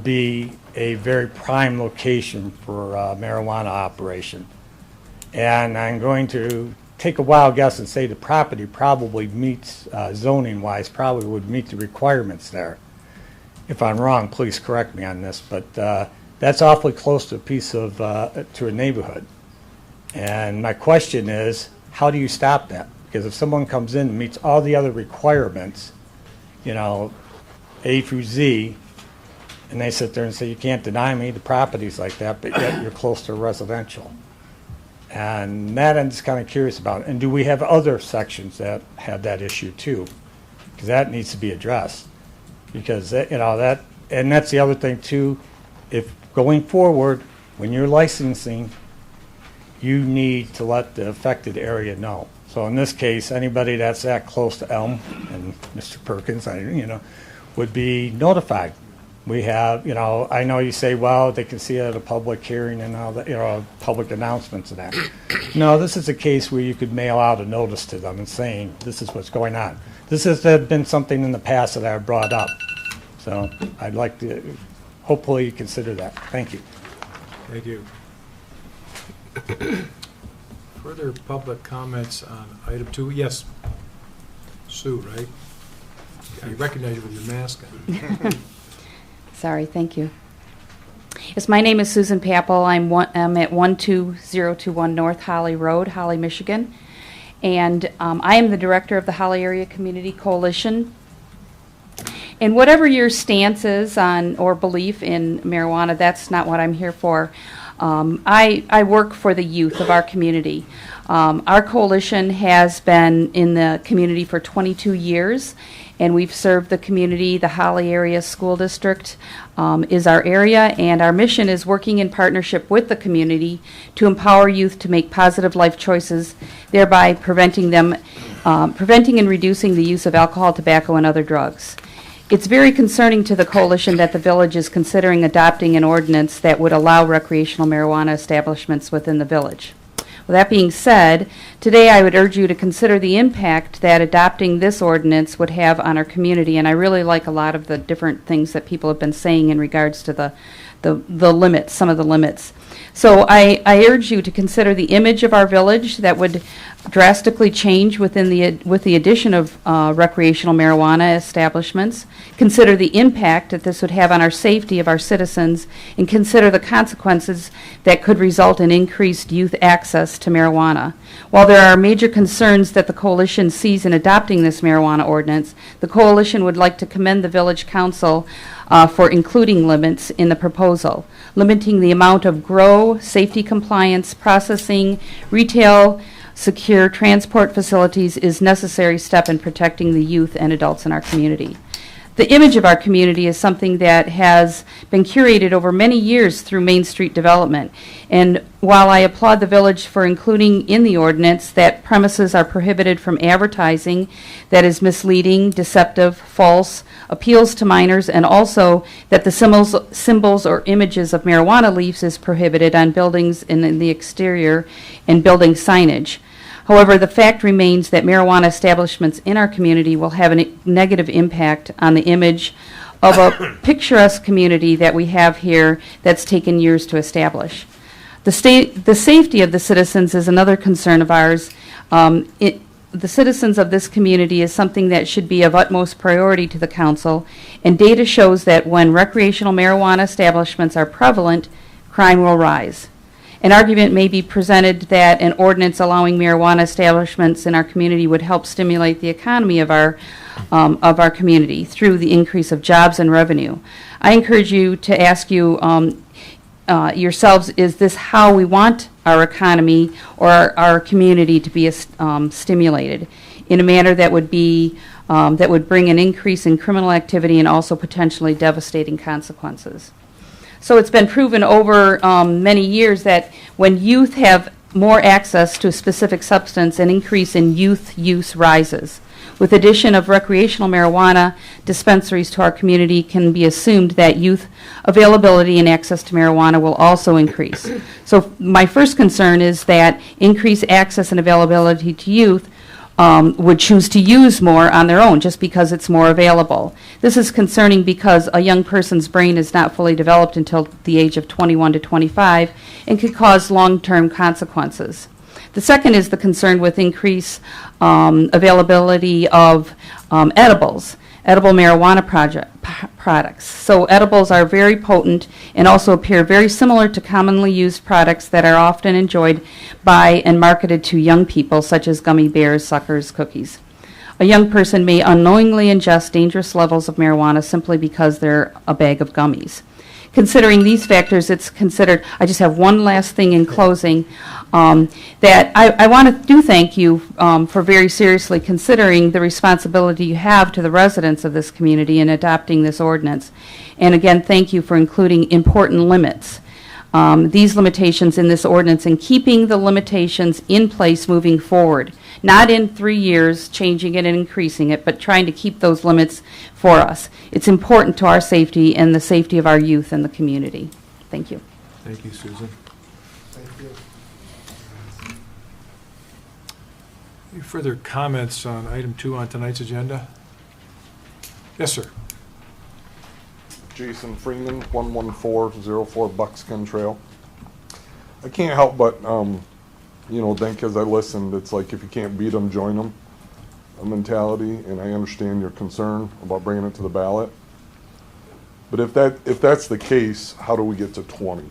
be a very prime location for a marijuana operation. And I'm going to take a wild guess and say the property probably meets, zoning-wise, probably would meet the requirements there. If I'm wrong, please correct me on this, but that's awfully close to a piece of, to a neighborhood. And my question is, how do you stop that? Because if someone comes in and meets all the other requirements, A through Z, and they sit there and say, you can't deny me the properties like that, but yet you're close to residential. And that I'm just kind of curious about. And do we have other sections that have that issue too? Because that needs to be addressed. Because, and that's the other thing too, if going forward, when you're licensing, you need to let the affected area know. So in this case, anybody that's that close to Elm, and Mr. Perkins, would be notified. We have, I know you say, well, they can see it at a public hearing and all that, public announcements and that. No, this is a case where you could mail out a notice to them and saying, this is what's going on. This has been something in the past that I've brought up. So I'd like to hopefully consider that. Thank you. Thank you. Further public comments on item 2? Yes. Sue, right? I recognize you with your mask on. Sorry, thank you. Yes, my name is Susan Papel. I'm at 12021 North Holly Road, Holly, Michigan. And I am the director of the Holly Area Community Coalition. And whatever your stance is on or belief in marijuana, that's not what I'm here for. I work for the youth of our community. Our coalition has been in the community for 22 years, and we've served the community. The Holly Area School District is our area, and our mission is working in partnership with the community to empower youth to make positive life choices, thereby preventing and reducing the use of alcohol, tobacco, and other drugs. It's very concerning to the coalition that the village is considering adopting an ordinance that would allow recreational marijuana establishments within the village. With that being said, today I would urge you to consider the impact that adopting this ordinance would have on our community, and I really like a lot of the different things that people have been saying in regards to the limits, some of the limits. So I urge you to consider the image of our village that would drastically change with the addition of recreational marijuana establishments. Consider the impact that this would have on our safety of our citizens, and consider the consequences that could result in increased youth access to marijuana. While there are major concerns that the coalition sees in adopting this marijuana ordinance, the coalition would like to commend the village council for including limits in the proposal. Limiting the amount of grow, safety compliance, processing, retail, secure transport facilities is necessary step in protecting the youth and adults in our community. The image of our community is something that has been curated over many years through Main Street development. And while I applaud the village for including in the ordinance that premises are prohibited from advertising that is misleading, deceptive, false, appeals to minors, and also that the symbols or images of marijuana leaves is prohibited on buildings and in the exterior and building signage. However, the fact remains that marijuana establishments in our community will have a negative impact on the image of a picturesque community that we have here that's taken years to establish. The safety of the citizens is another concern of ours. The citizens of this community is something that should be of utmost priority to the council, and data shows that when recreational marijuana establishments are prevalent, crime will rise. An argument may be presented that an ordinance allowing marijuana establishments in our community would help stimulate the economy of our community through the increase of jobs and revenue. I encourage you to ask yourselves, is this how we want our economy or our community to be stimulated in a manner that would bring an increase in criminal activity and also potentially devastating consequences? So it's been proven over many years that when youth have more access to a specific substance, an increase in youth use rises. With addition of recreational marijuana dispensaries to our community, can be assumed that youth availability and access to marijuana will also increase. So my first concern is that increased access and availability to youth would choose to use more on their own just because it's more available. This is concerning because a young person's brain is not fully developed until the age of 21 to 25 and could cause long-term consequences. The second is the concern with increased availability of edible marijuana products. So edibles are very potent and also appear very similar to commonly used products that are often enjoyed by and marketed to young people, such as gummy bears, suckers, cookies. A young person may unknowingly ingest dangerous levels of marijuana simply because they're a bag of gummies. Considering these factors, it's considered, I just have one last thing in closing, that I want to thank you for very seriously considering the responsibility you have to the residents of this community in adopting this ordinance. And again, thank you for including important limits. These limitations in this ordinance and keeping the limitations in place moving forward. Not in 3 years changing it and increasing it, but trying to keep those limits for us. It's important to our safety and the safety of our youth and the community. Thank you. Thank you, Susan. Thank you. Any further comments on item 2 on tonight's agenda? Yes, sir. Jason Freeman, 11404 Buckskin Trail. I can't help but, think as I listened, it's like if you can't beat them, join them, a mentality, and I understand your concern about bringing it to the ballot. But if that's the case, how do we get to 20?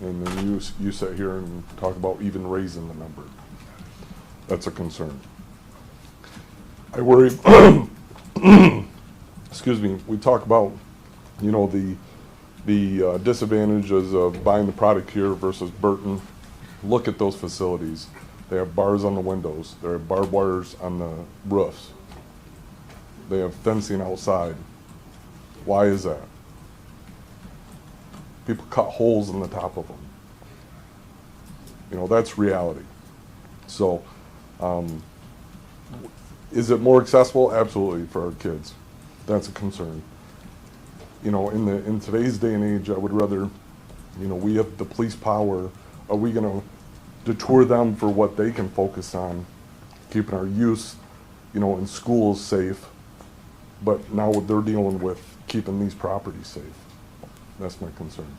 And then you sit here and talk about even raising the number. That's a concern. I worry, excuse me, we talk about, the disadvantages of buying the product here versus Burton. Look at those facilities. They have bars on the windows. There are barbed wires on the roofs. They have fencing outside. Why is that? People cut holes in the top of them. That's reality. So, is it more accessible? Absolutely, for our kids. That's a concern. In today's day and age, I would rather, we have the police power. Are we going to detour them for what they can focus on, keeping our youth, in schools safe? But now they're dealing with keeping these properties safe. That's my concern.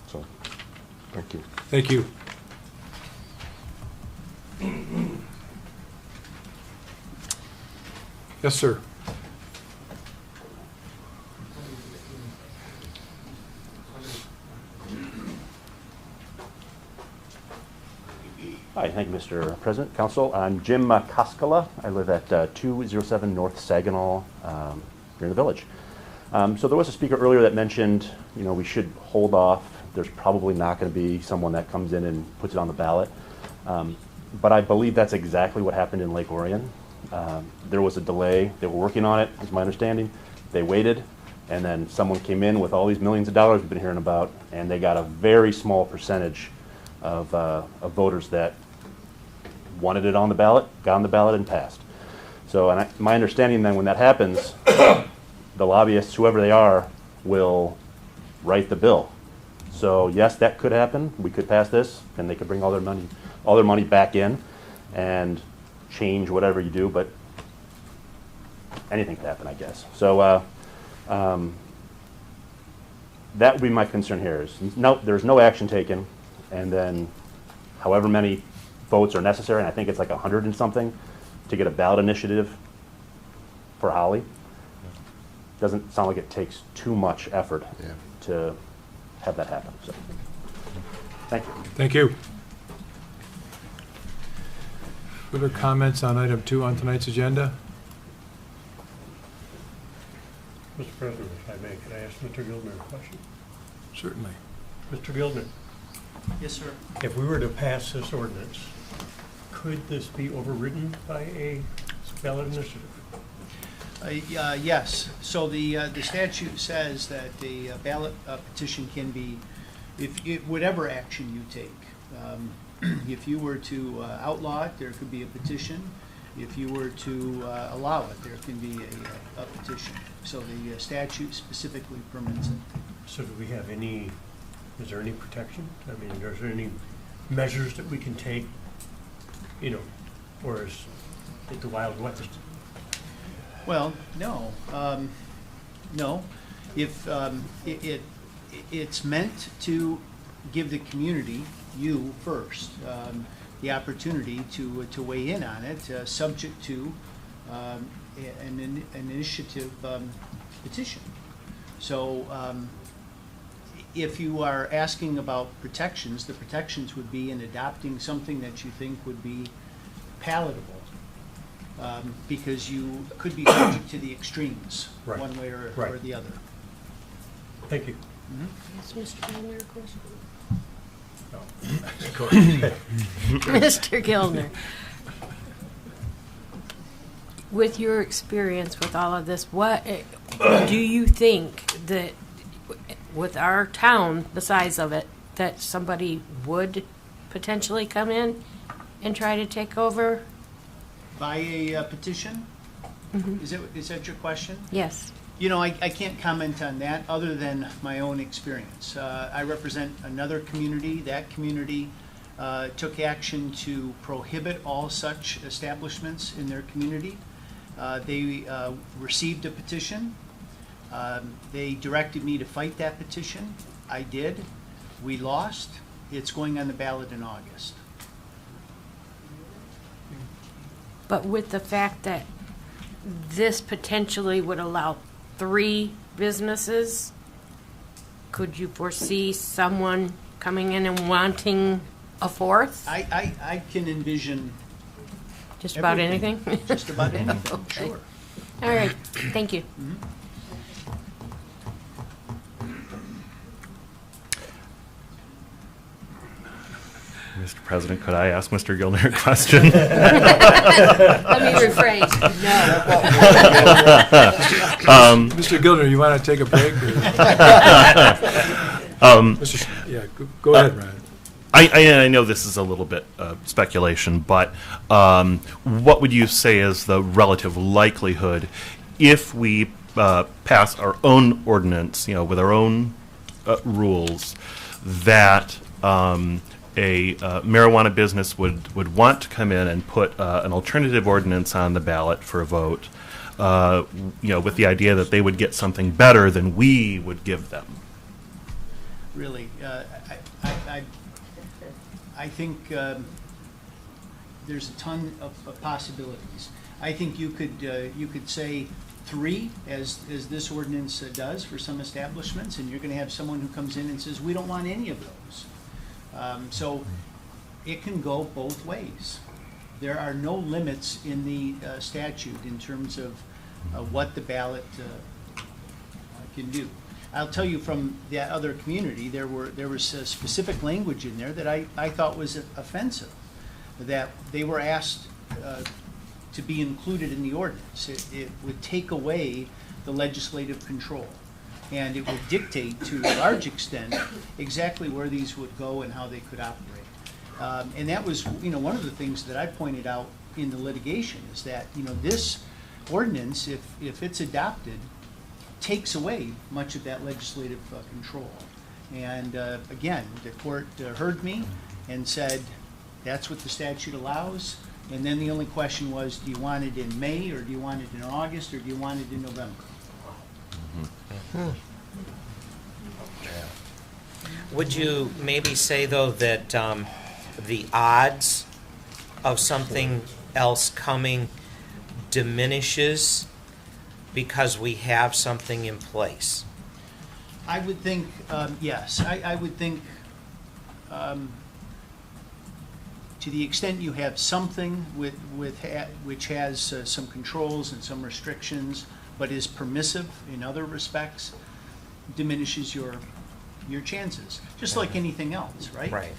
So, thank you. Thank you. Yes, sir. Hi, thank you, Mr. President, Council. I'm Jim Koskala. I live at 207 North Saginaw here in the village. So there was a speaker earlier that mentioned, we should hold off. There's probably not going to be someone that comes in and puts it on the ballot. But I believe that's exactly what happened in Lake Orion. There was a delay. They were working on it, is my understanding. They waited, and then someone came in with all these millions of dollars we've been hearing about, and they got a very small percentage of voters that wanted it on the ballot, got on the ballot, and passed. So, my understanding then when that happens, the lobbyists, whoever they are, will write the bill. So yes, that could happen. We could pass this, and they could bring all their money back in and change whatever you do, but anything could happen, I guess. So that would be my concern here is there's no action taken, and then however many votes are necessary, and I think it's like 100 and something, to get a ballot initiative for Holly. Doesn't sound like it takes too much effort to have that happen. So, thank you. Thank you. Further comments on item 2 on tonight's agenda? Mr. President, if I may, could I ask Mr. Gildner a question? Certainly. Mr. Gildner. Yes, sir. If we were to pass this ordinance, could this be overridden by a ballot initiative? Yes. So the statute says that the ballot petition can be, whatever action you take. If you were to outlaw it, there could be a petition. If you were to allow it, there can be a petition. So the statute specifically permits it. So do we have is there any protection? I mean, is there any measures that we can take, or is it the Wild West? Well, no. No. If it's meant to give the community, you first, the opportunity to weigh in on it, subject to an initiative petition. So if you are asking about protections, the protections would be in adopting something that you think would be palatable. Because you could be subject to the extremes, right, one way or the other. Thank you. Mm-hmm. Is Mr. Gildner a question? No. Mr. Gildner, with your experience with all of this, what do you think that with our town, the size of it, that somebody would potentially come in and try to take over? By a petition? Mm-hmm. Is that your question? Yes. I can't comment on that other than my own experience. I represent another community. That community took action to prohibit all such establishments in their community. They received a petition They directed me to fight that petition. I did. We lost. It's going on the ballot in August. But with the fact that this potentially would allow 3 businesses, could you foresee someone coming in and wanting a 4th? I can envision Just about everything. anything? Just about anything, Okay. sure. All right, thank you. Mr. President, could I ask Mr. Gilner a question? Let me rephrase, no. Mr. Gilner, you want to take a break? Go ahead, Ryan. I know this is a little bit speculation, but what would you say is the relative likelihood if we pass our own ordinance, with our own rules, that a marijuana business would want to come in and put an alternative ordinance on the ballot for a vote, with the idea that they would get something better than we would give them? Really, I think there's a ton of possibilities. I think you could say 3, as this ordinance does for some establishments, and you're going to have someone who comes in and says, we don't want any of those. So it can go both ways. There are no limits in the statute in terms of what the ballot can do. I'll tell you from that other community, there was specific language in there that I thought was offensive, that they were asked to be included in the ordinance. It would take away the legislative control, and it would dictate to a large extent exactly where these would go and how they could operate. And that was, one of the things that I pointed out in the litigation is that, this ordinance, if it's adopted, takes away much of that legislative control. And again, the court heard me and said, that's what the statute allows. And then the only question was, do you want it in May, or do you want it in August, or do you want it in November? Would you maybe say, though, that the odds of something else coming diminishes because we have something in place? I would think, yes. I would think to the extent you have something which has some controls and some restrictions, but is permissive in other respects, diminishes your chances. Just like anything else, right? Right.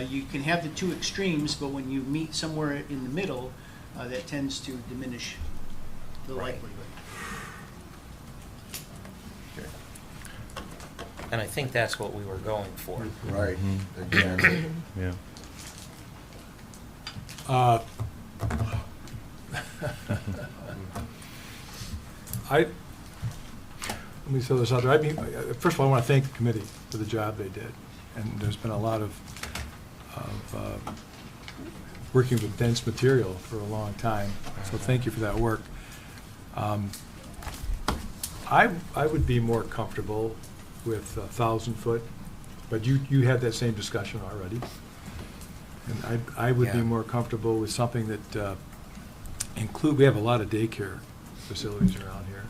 You can have the 2 extremes, but when you meet somewhere in the middle, that tends to diminish the likelihood. And I think that's what we were going for. Right, again. Yeah. Let me throw this out there. First of all, I want to thank the committee for the job they did. And there's been a lot of working with dense material for a long time. So thank you for that work. I would be more comfortable with 1,000 foot, but you had that same discussion already. And I would be more comfortable with something that we have a lot of daycare facilities around here.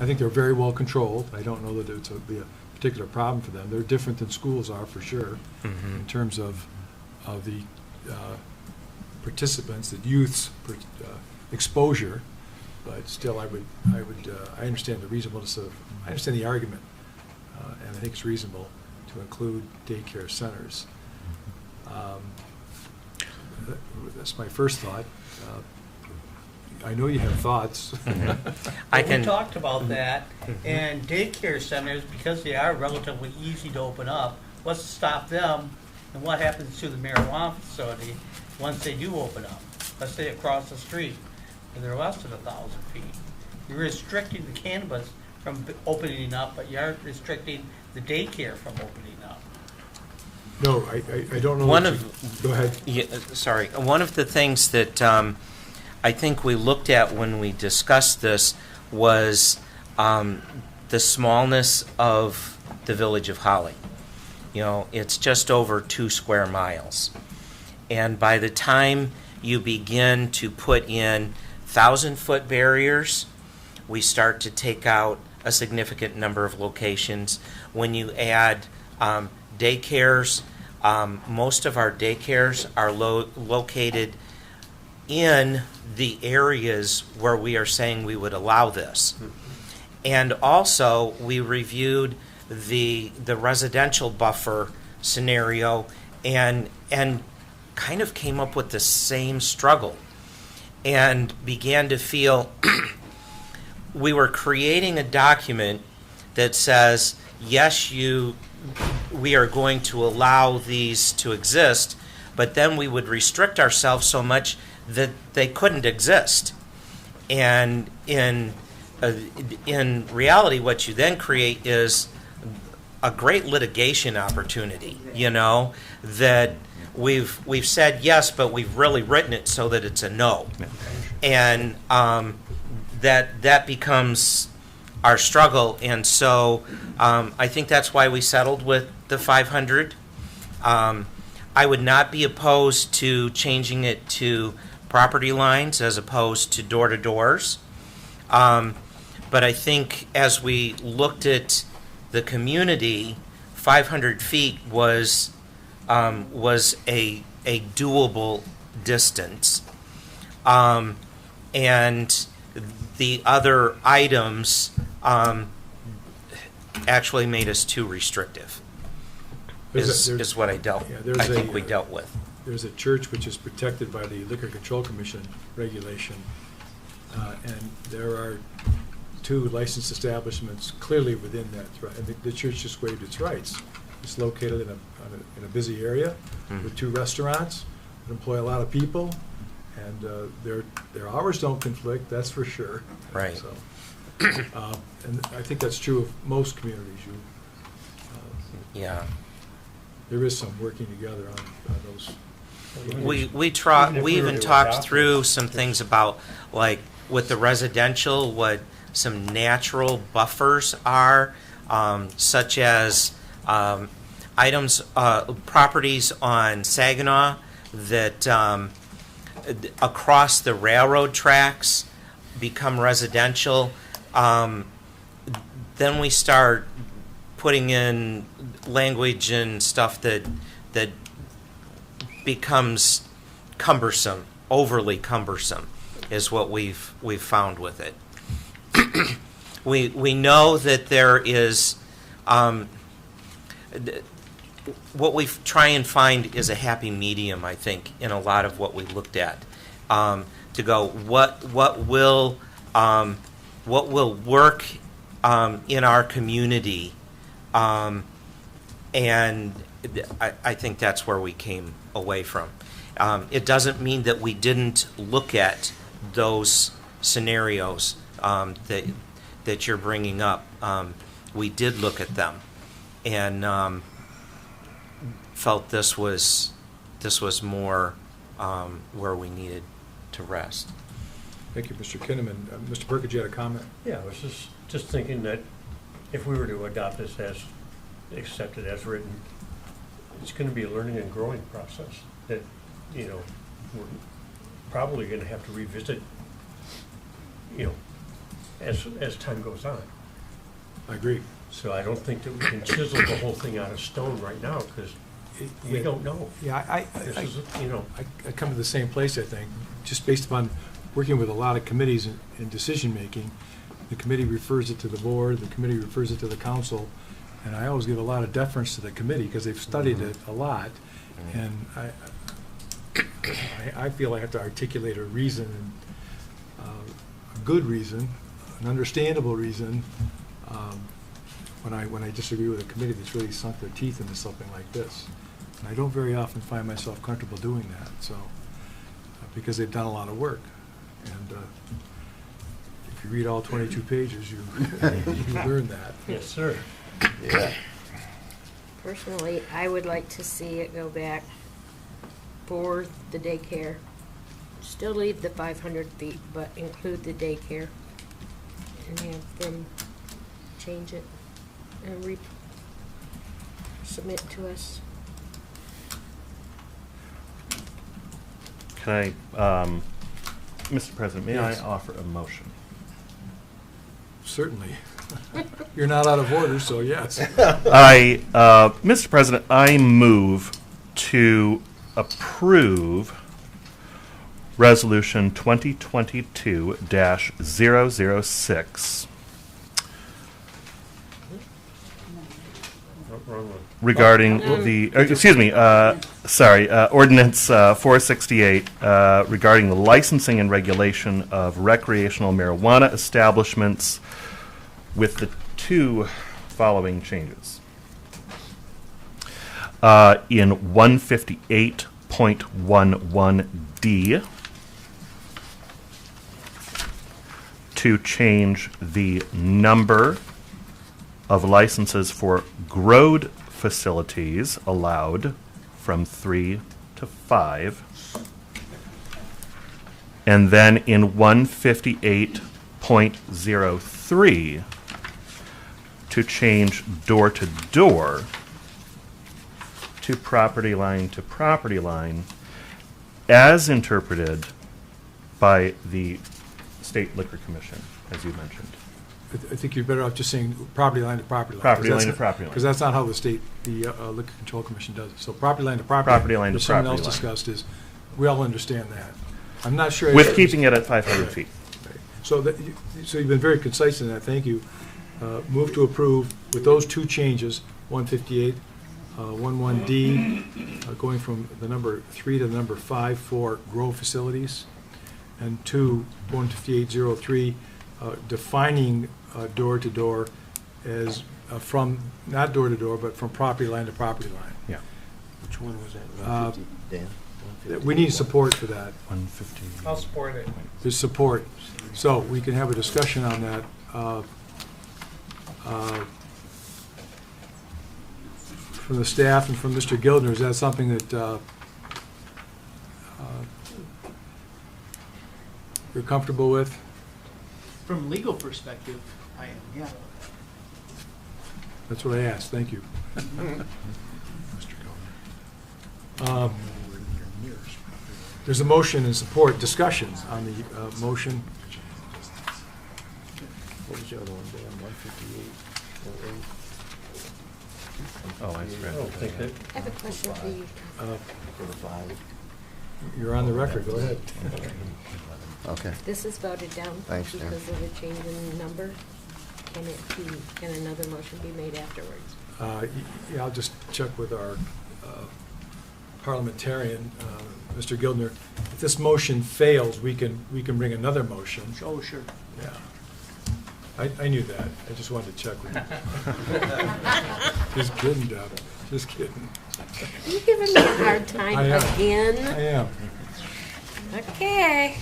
I think they're very well controlled. I don't know that it's be a particular problem for them. They're different than schools are, for sure, in terms of the participants, the youth's exposure. But still, I understand the reasonableness I understand the argument, and I think it's reasonable to include daycare centers. That's my first thought. I know you have thoughts. We talked about that, and daycare centers, because they are relatively easy to open up, what's to stop them, and what happens to the marijuana facility once they do open up? Let's say across the street, and they're less than 1,000 feet. You're restricting the cannabis from opening up, but you aren't restricting the daycare from opening up. No, I don't know. Go ahead. Yeah, sorry. One of the things that I think we looked at when we discussed this was the smallness of the village of Holly. You know, it's just over 2 square miles. And by the time you begin to put in 1,000-foot barriers, we start to take out a significant number of locations. When you add daycares, most of our daycares are located in the areas where we are saying we would allow this. And also, we reviewed the residential buffer scenario and kind of came up with the same struggle and began to feel we were creating a document that says, yes, we are going to allow these to exist, but then we would restrict ourselves so much that they couldn't exist. And in reality, what you then create is a great litigation opportunity, you know, that we've said yes, but we've really written it so that it's a no. And that becomes our struggle. And so I think that's why we settled with the 500. I would not be opposed to changing it to property lines as opposed to door-to-doors. But I think as we looked at the community, 500 feet was a doable distance. And the other items actually made us too restrictive, is what I think we dealt with. There's a church which is protected by the Liquor Control Commission regulation, and there are 2 licensed establishments clearly within that. And the church just waived its rights. It's located in a busy area with 2 restaurants that employ a lot of people, and their hours don't conflict, that's for sure. Right. So, and I think that's true of most communities. Yeah. There is some working together on those. We even talked through some things about, like, with the residential, what some natural buffers are, such as properties on Saginaw that across the railroad tracks become residential. Then we start putting in language and stuff that becomes cumbersome, overly cumbersome, is what we've found with it. We know that there is what we try and find is a happy medium, I think, in a lot of what we looked at, to go what will work in our community, and I think that's where we came away from. It doesn't mean that we didn't look at those scenarios that you're bringing up. We did look at them, and felt this was more where we needed to rest. Thank you, Mr. Kinnaman. Mr. Burkett, you had a comment? Yeah, I was just thinking that if we were to adopt this as accepted as written, it's going to be a learning and growing process that, you know, we're probably going to have to revisit, you know, as time goes on. I agree. So I don't think that we can chisel the whole thing out of stone right now, because we don't know. Yeah, I come to the same place, I think, just based upon working with a lot of committees in decision-making. The committee refers it to the board, the committee refers it to the council, and I always give a lot of deference to the committee because they've studied it a lot, and I feel I have to articulate a reason, a good reason, an understandable reason, when I disagree with a committee that's really sunk their teeth into something like this. And I don't very often find myself comfortable doing that, so, because they've done a lot of work. And if you read all 22 pages, you learn that. Yes, sir. Yeah. Personally, I would like to see it go back for the daycare. Still leave the 500 feet, but include the daycare. And have them change it and submit to us. Can I, Mr. President, may Yes. I offer a motion? Certainly. You're not out of order, so yes. Mr. President, I move to approve Resolution 2022-006 regarding Ordinance 468 regarding the licensing and regulation of recreational marijuana establishments with the two following changes. In 158.11D, to change the number of licenses for growed facilities allowed from 3 to 5. And then in 158.03, to change door to door to property line, as interpreted by the State Liquor Commission, as you mentioned. I think you're better off just saying property line to property line. Property line to property line. Because that's not how the Liquor Control Commission does it. So property line to property. Property line to What someone property else line. discussed is, we all understand that. I'm not sure. With keeping it at 500 feet. So you've been very concise in that, thank you. Move to approve with those two changes, 158, 11D, going from the number 3 to the number 5 for grow facilities, and 15803, defining door to door as from, not door to door, but from property line to property line. Yeah. Which one was that? Dan? We need support for that. 150. I'll support it. There's support. So we can have a discussion on that. From the staff and from Mr. Gildner, is that something that you're comfortable with? From a legal perspective, I am, yeah. That's what I asked, thank you. There's a motion and support, discussion on the motion. What was the other one, Dan? 158.08? Oh, I forgot. I have a question for you. For the 5. You're on the record, go ahead. Okay. This is voted down Thanks, Dan. because of the change in number. Can another motion be made afterwards? Yeah, I'll just check with our parliamentarian, Mr. Gildner. If this motion fails, we can bring another motion. Oh, sure. Yeah. I knew that. I just wanted to check with you. Just kidding, Deb. Just kidding. Are you giving me a hard time I am. again? I am. Okay.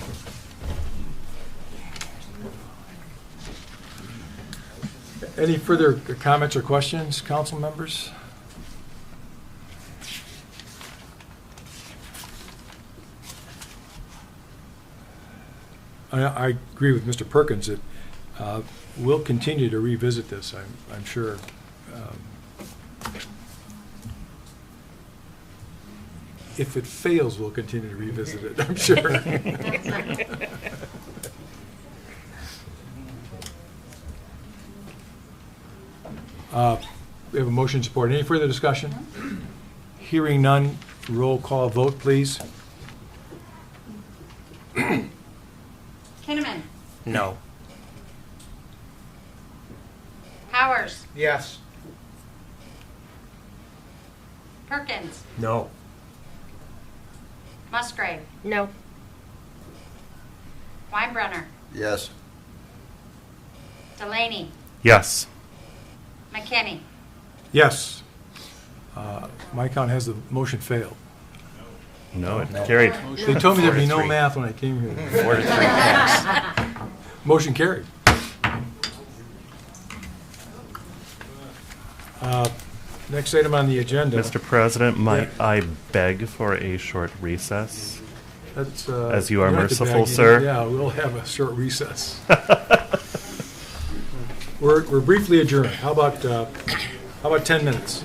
Any further comments or questions, council members? I agree with Mr. Perkins that we'll continue to revisit this, I'm sure. If it fails, we'll continue to revisit it, I'm sure. We have a motion support. Any further discussion? Hearing none, roll call vote, please. Kinnaman, No. Powers, Yes. Perkins, No. Musgrave, No. Weinbrenner, Yes. Delaney, Yes. McKinney. Yes. My count has the motion failed. No, it carried. They told me there'd be 4 to no 3. math when I came here. 4 to 3 pass. Motion carried. Next item on the agenda. Mr. President, might I beg for a short recess? That's, As you are don't have to merciful, beg, sir. Yeah, we'll have a short recess. We're we're briefly adjourned. How about 10 minutes?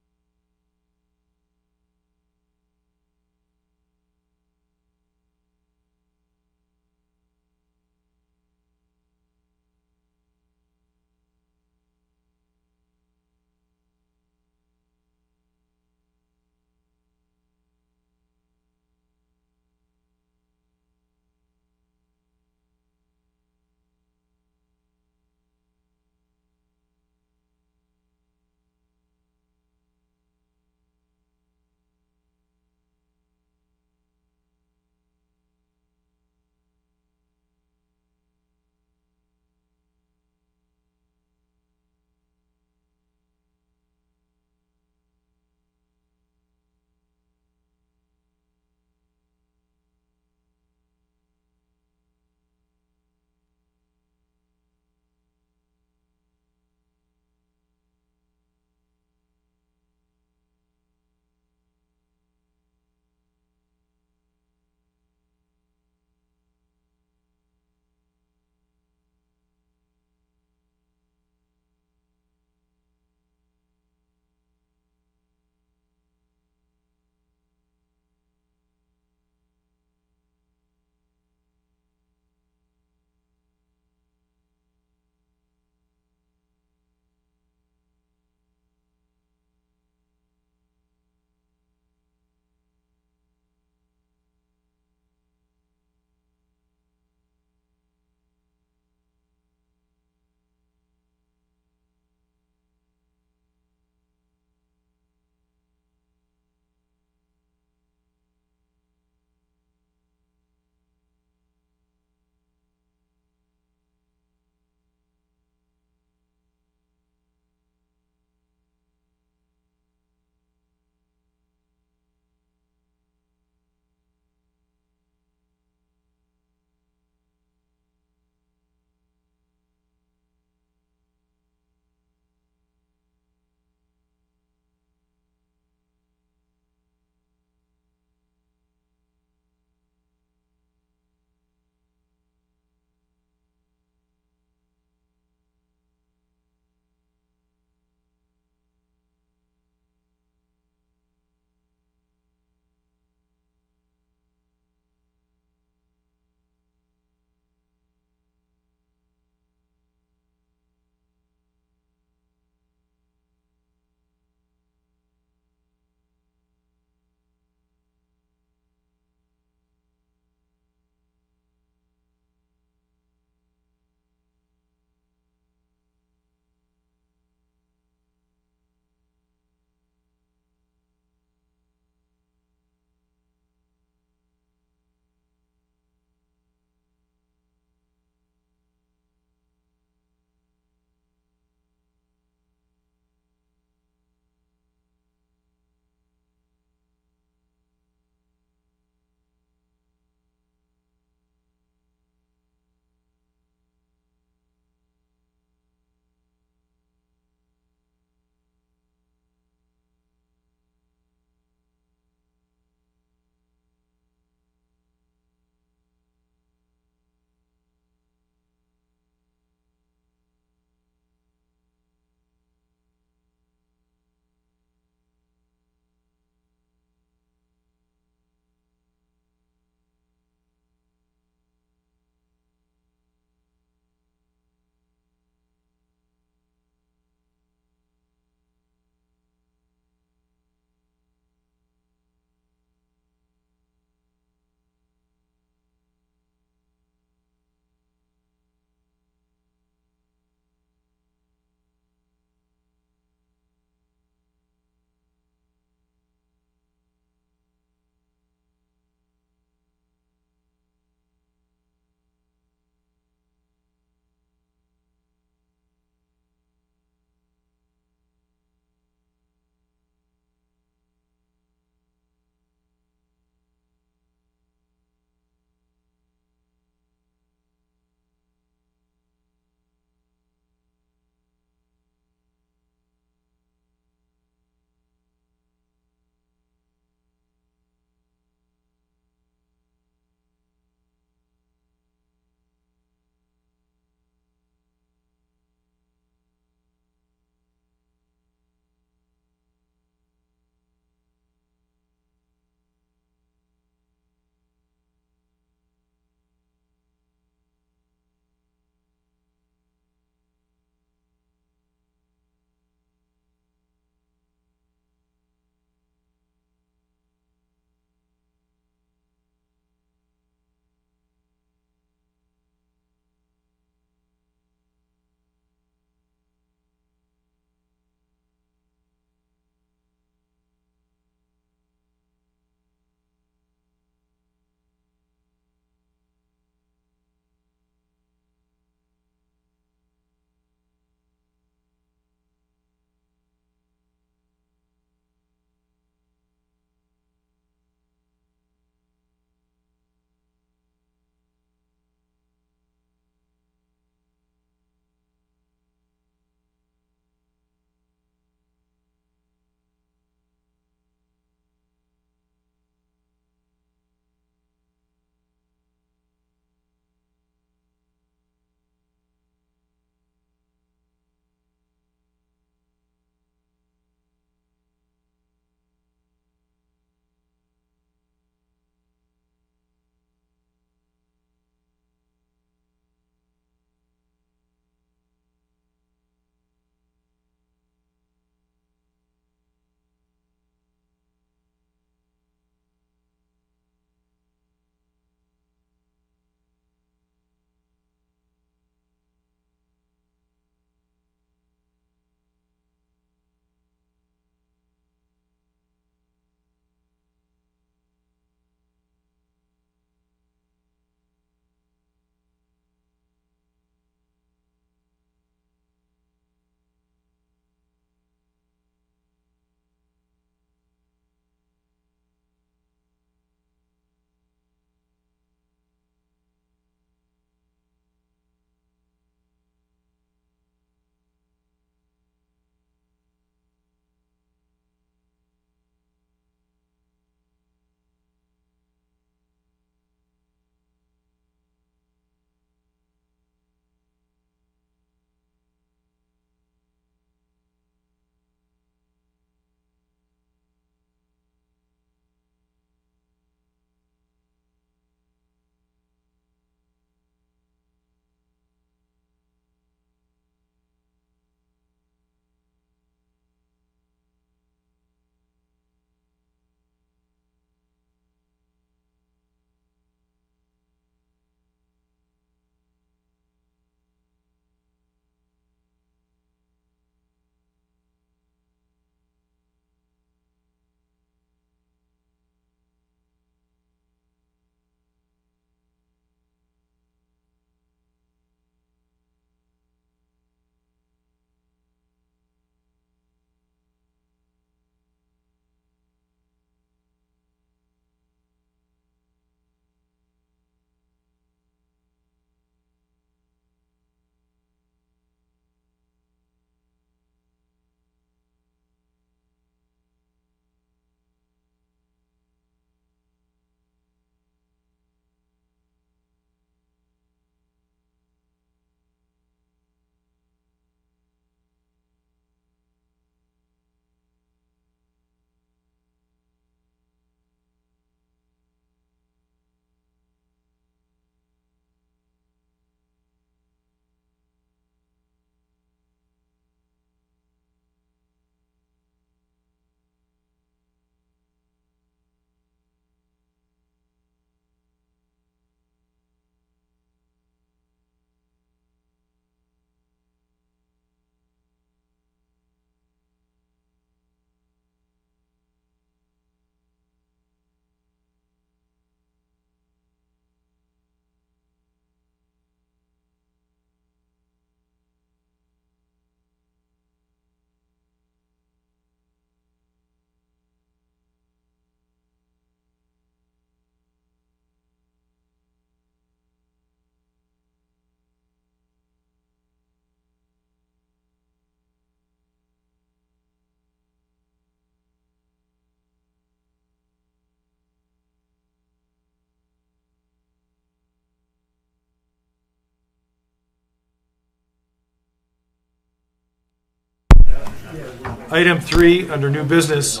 Item 3, under new business,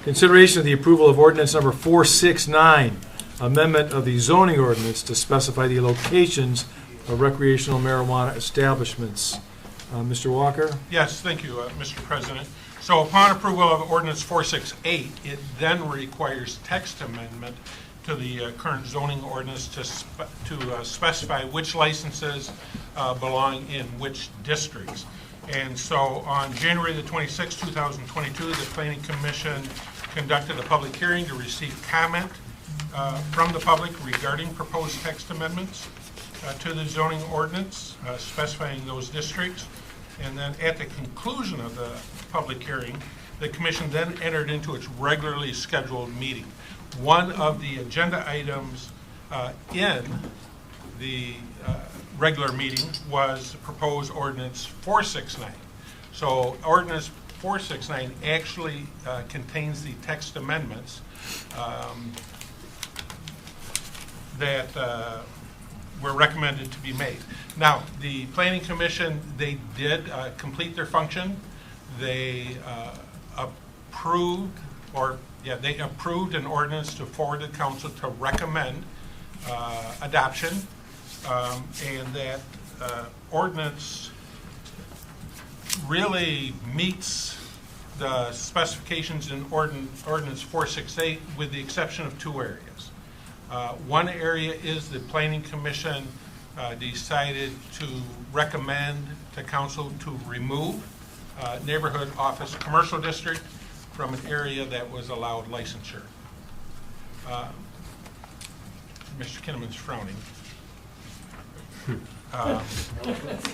consideration of the approval of ordinance number 469, amendment of the zoning ordinance to specify the locations of recreational marijuana establishments. Mr. Walker? Yes, thank you, Mr. President. So upon approval of ordinance 468, it then requires text amendment to the current zoning ordinance to specify which licenses belong in which districts. And so on January the 26th, 2022, the Planning Commission conducted a public hearing to receive comment from the public regarding proposed text amendments to the zoning ordinance specifying those districts. And then at the conclusion of the public hearing, the commission then entered into its regularly scheduled meeting. One of the agenda items in the regular meeting was proposed ordinance 469. So ordinance 469 actually contains the text amendments that were recommended to be made. Now, the Planning Commission, they did complete their function. They approved an ordinance to forward to council to recommend adoption, and that ordinance really meets the specifications in ordinance 468 with the exception of two areas. One area is the Planning Commission decided to recommend to council to remove neighborhood office commercial district from an area that was allowed licensure. Mr. Kinnaman's frowning.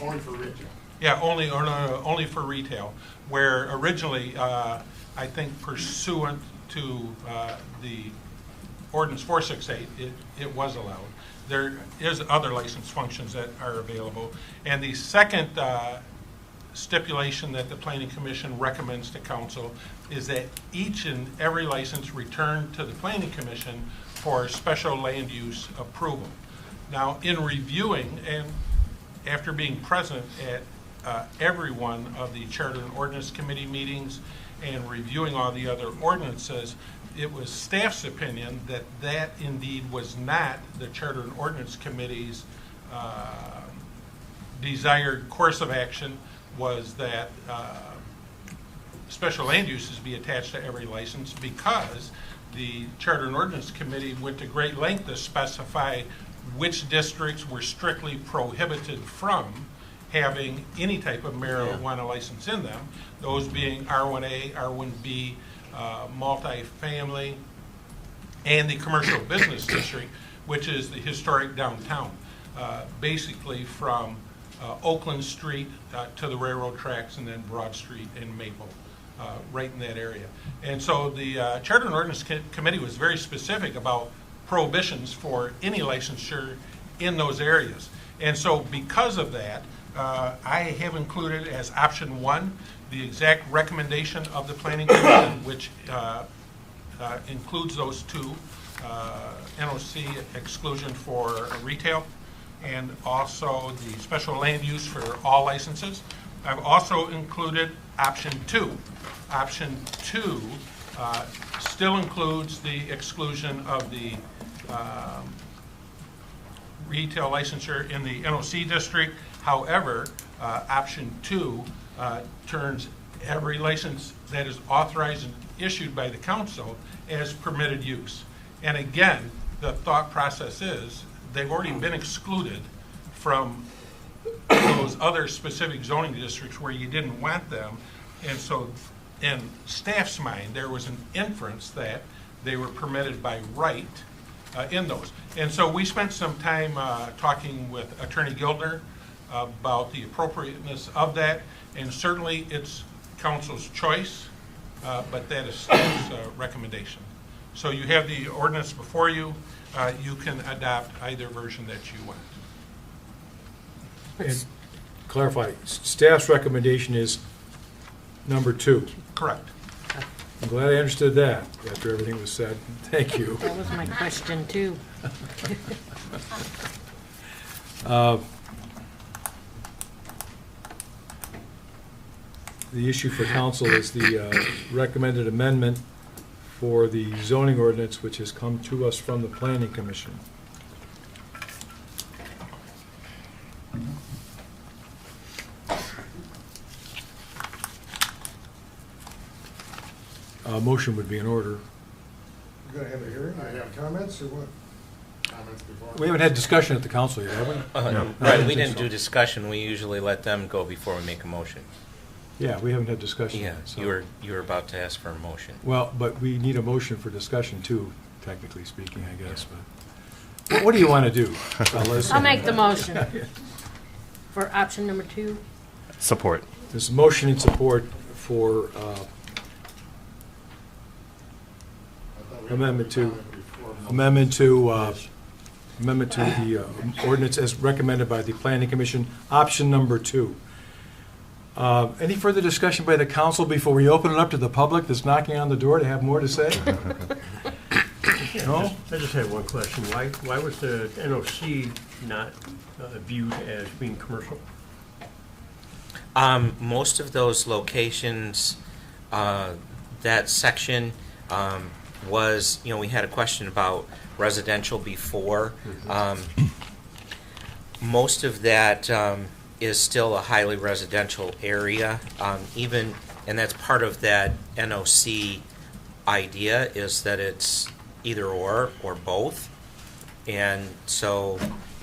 Only for retail. Yeah, only for retail, where originally, I think pursuant to the ordinance 468, it was allowed. There is other license functions that are available. And the second stipulation that the Planning Commission recommends to council is that each and every license return to the Planning Commission for special land use approval. Now, in reviewing and after being present at every one of the Charter and Ordinance Committee meetings and reviewing all the other ordinances, it was staff's opinion that that indeed was not the Charter and Ordinance Committee's desired course of action, was that special land uses be attached to every license, because the Charter and Ordinance Committee went to great length to specify which districts were strictly prohibited from having any type of marijuana license in them, those being R1A, R1B, multifamily, and the commercial business district, which is the historic downtown, basically from Oakland Street to the railroad tracks, and then Broad Street and Maple, right in that area. And so the Charter and Ordinance Committee was very specific about prohibitions for any licensure in those areas. And so because of that, I have included as option 1 the exact recommendation of the Planning Commission, which includes those two, NOC exclusion for retail, and also the special land use for all licenses. I've also included option 2. Option 2 still includes the exclusion of the retail licensure in the NOC district. However, option 2 turns every license that is authorized and issued by the council as permitted use. And again, the thought process is they've already been excluded from those other specific zoning districts where you didn't want them. And so in staff's mind, there was an inference that they were permitted by right in those. And so we spent some time talking with Attorney Gildner about the appropriateness of that, and certainly it's council's choice, but that is staff's recommendation. So you have the ordinance before you. You can adopt either version that you want. And clarify, staff's recommendation is number 2. Correct. I'm glad I understood that after everything was said. Thank you. That was my question, too. the issue for council is the recommended amendment for the zoning ordinance, which has come to us from the planning commission. Motion would be in order. We're going to have a hearing, I have comments, or what? We haven't had discussion at the council yet, have we? No. Right, we didn't do discussion, we usually let them go before we make a motion. Yeah, we haven't had discussion Yeah, yet. So. you were about to ask for a motion. Well, but we need a motion for discussion too, technically speaking, I guess. But what do you want to do, fellas? I'll make the motion for option number 2. Support. There's a motion in support for amendment to the ordinance as recommended by the planning commission, option number 2. Any further discussion by the council before we open it up to the public that's knocking on the door to have more to say? No? I just had one question. Why was the NOC not viewed as being commercial? Most of those locations, that section was, we had a question about residential before. Most of that is still a highly residential area, and that's part of that NOC idea, is that it's either or both. And so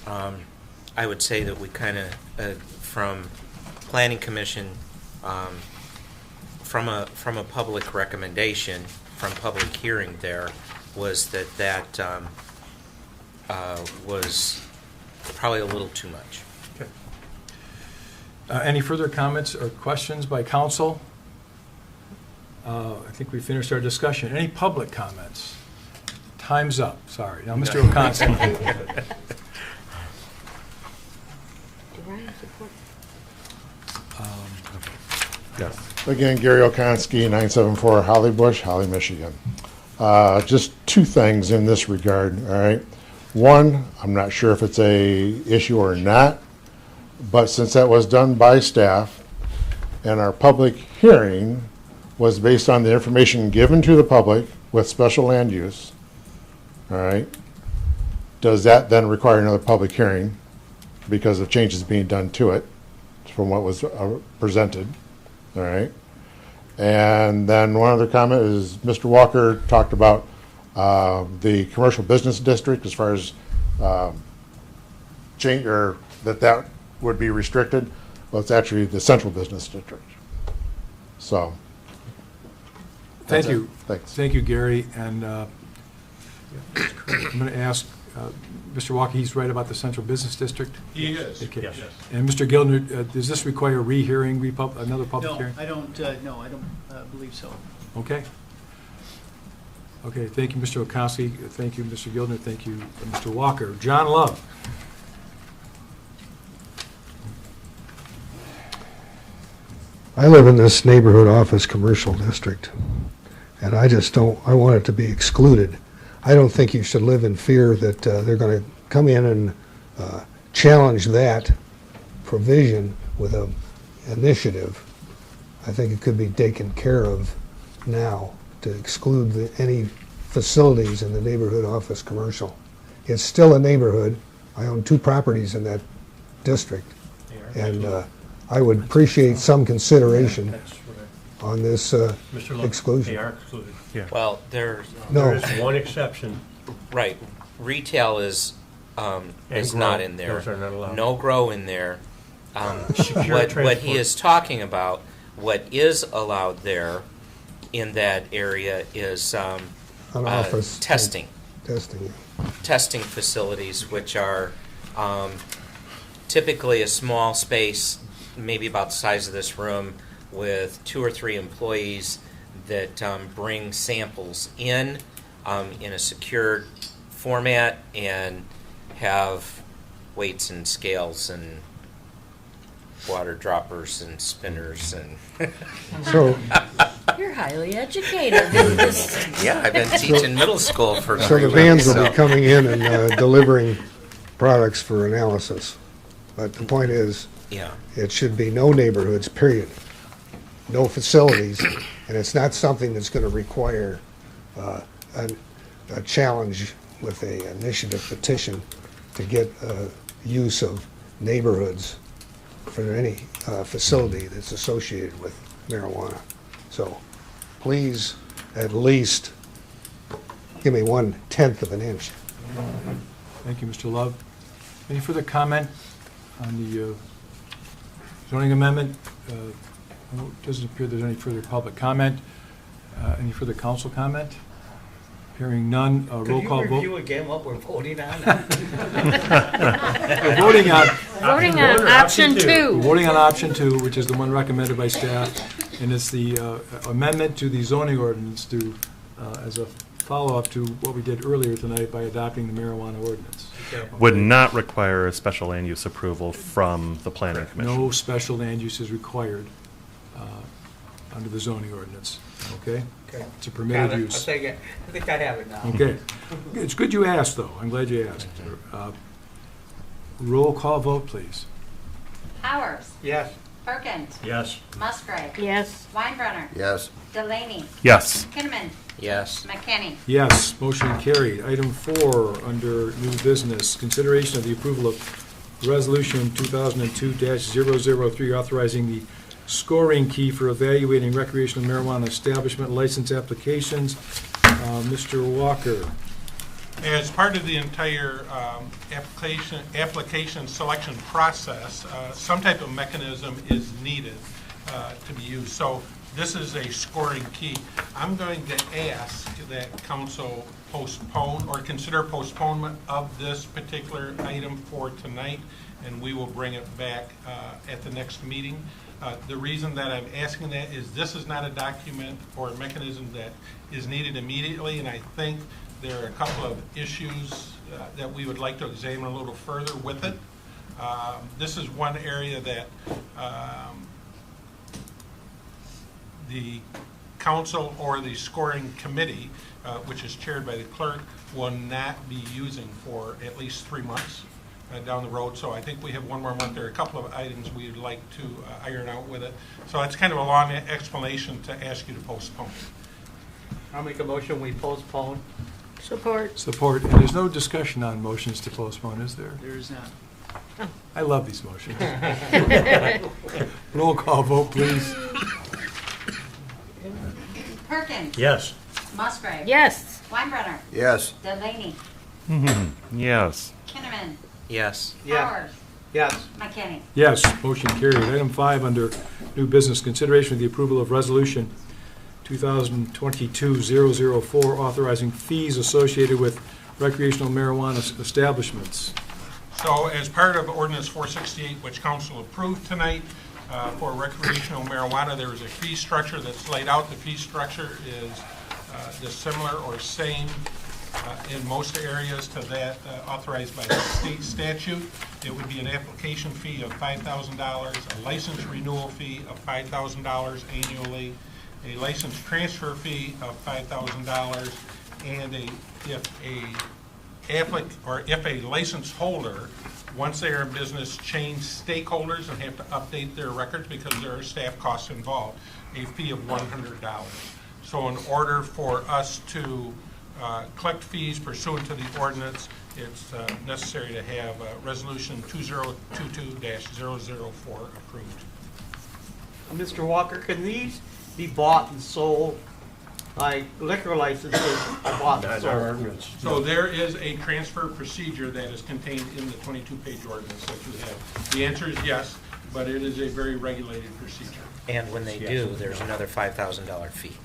I would say that we kind of, from Planning Commission, from a public recommendation, from public hearing there, was that was probably a little too much. Okay. Any further comments or questions by council? I think we finished our discussion. Any public comments? Time's up, sorry. Now, Mr. O'Connor. Yes. Again, Gary Okonski, 974 Holly Bush, Holly, Michigan. Just two things in this regard, all right? One, I'm not sure if it's a issue or not, but since that was done by staff and our public hearing was based on the information given to the public with special land use, all right, does that then require another public hearing because of changes being done to it from what was presented? All right. And then one other comment is Mr. Walker talked about the commercial business district as far as change, or that would be restricted. Well, it's actually the central business district. So. Thank you. Thanks. Thank you, Gary. And I'm going to ask Mr. Walker, he's right about the central business district? He is. Okay. Yes. And Mr. Gildner, does this require a rehearing, another public No, hearing? I don't believe so. Okay. Okay, thank you, Mr. Okonski. Thank you, Mr. Gildner. Thank you, Mr. Walker. John Love. I live in this neighborhood office commercial district, and I want it to be excluded. I don't think you should live in fear that they're going to come in and challenge that provision with an initiative. I think it could be taken care of now to exclude any facilities in the neighborhood office commercial. It's still a neighborhood. I own 2 properties in that district, and I would appreciate some consideration on this exclusion. They are excluded. Yeah. Well, there is one exception. Right. Retail is not in there. Those are not allowed. No grow in there. Secure What he is talking about, what is allowed there in that area is An office testing. Testing Facilities, which are typically a small space, maybe about the size of this room, with 2 or 3 employees that bring samples in a secured format and have weights and scales and water droppers and spinners and. So. You're highly educated in this. Yeah, I've been teaching middle school for 3 So the weeks, vans will be coming in and delivering products for analysis. But the point is, yeah, it should be no neighborhoods, period. no facilities, and it's not something that's going to require a challenge with a initiative petition to get use of neighborhoods for any facility that's associated with marijuana. So please, at least, give me 1/10 of an inch. Thank you, Mr. Love. Any further comment on the zoning amendment? It doesn't appear there's any further public comment. Any further council comment? Hearing none, roll call Could you vote. review again what we're voting on? We're voting on option 2. We're voting on option 2, which is the one recommended by staff, and it's the amendment to the zoning ordinance to, as a follow-up to what we did earlier tonight by adopting the marijuana ordinance. Would not require a special land use approval from the planning commission. No special land use is required under the zoning ordinance, okay? Okay. It's a permitted Got it. use. I think I have it now. Okay. It's good you asked, though. I'm glad you asked. Roll call vote, please. Powers. Yes. Perkins. Yes. Musgrave. Yes. Weinbrenner. Yes. Delaney. Yes. Kinnaman. Yes. McKinney. Yes, motion carried. Item 4, under new business, consideration of the approval of Resolution 2002-003, authorizing the scoring key for evaluating recreational marijuana establishment license applications. Mr. Walker. As part of the entire application selection process, some type of mechanism is needed to be used. So this is a scoring key. I'm going to ask that council postpone or consider postponement of this particular item for tonight, and we will bring it back at the next meeting. The reason that I'm asking that is this is not a document or a mechanism that is needed immediately, and I think there are a couple of issues that we would like to examine a little further with it. This is one area that the council or the scoring committee, which is chaired by the clerk, will not be using for at least 3 months down the road. So I think we have one more month. There are a couple of items we'd like to iron out with it. So it's kind of a long explanation to ask you to postpone. I'll make a motion, we postpone. Support. Support. And there's no discussion on motions to postpone, is there? There is not. I love these motions. Roll call vote, please. Perkins. Yes. Musgrave. Yes. Weinbrenner. Yes. Delaney. Yes. Kinnaman. Yes. Powers. Yes. McKinney. Yes, motion carried. Item 5 under new business, consideration of the approval of resolution 2022-004, authorizing fees associated with recreational marijuana establishments. So as part of Ordinance 468, which council approved tonight for recreational marijuana, there is a fee structure that's laid out. The fee structure is dissimilar or same in most areas to that authorized by the state statute. It would be an application fee of $5,000, a license renewal fee of $5,000 annually, a license transfer fee of $5,000, and if a license holder, once they are in business, change stakeholders and have to update their records because there are staff costs involved, a fee of $100. So in order for us to collect fees pursuant to the ordinance, it's necessary to have Resolution 2022-004 approved. Mr. Walker, can these be bought and sold, like liquor licenses are bought and That's our sold? ordinance. So there is a transfer procedure that is contained in the 22-page ordinance that you have. The answer is yes, but it is a very regulated procedure. And when they do, there's another $5,000 fee.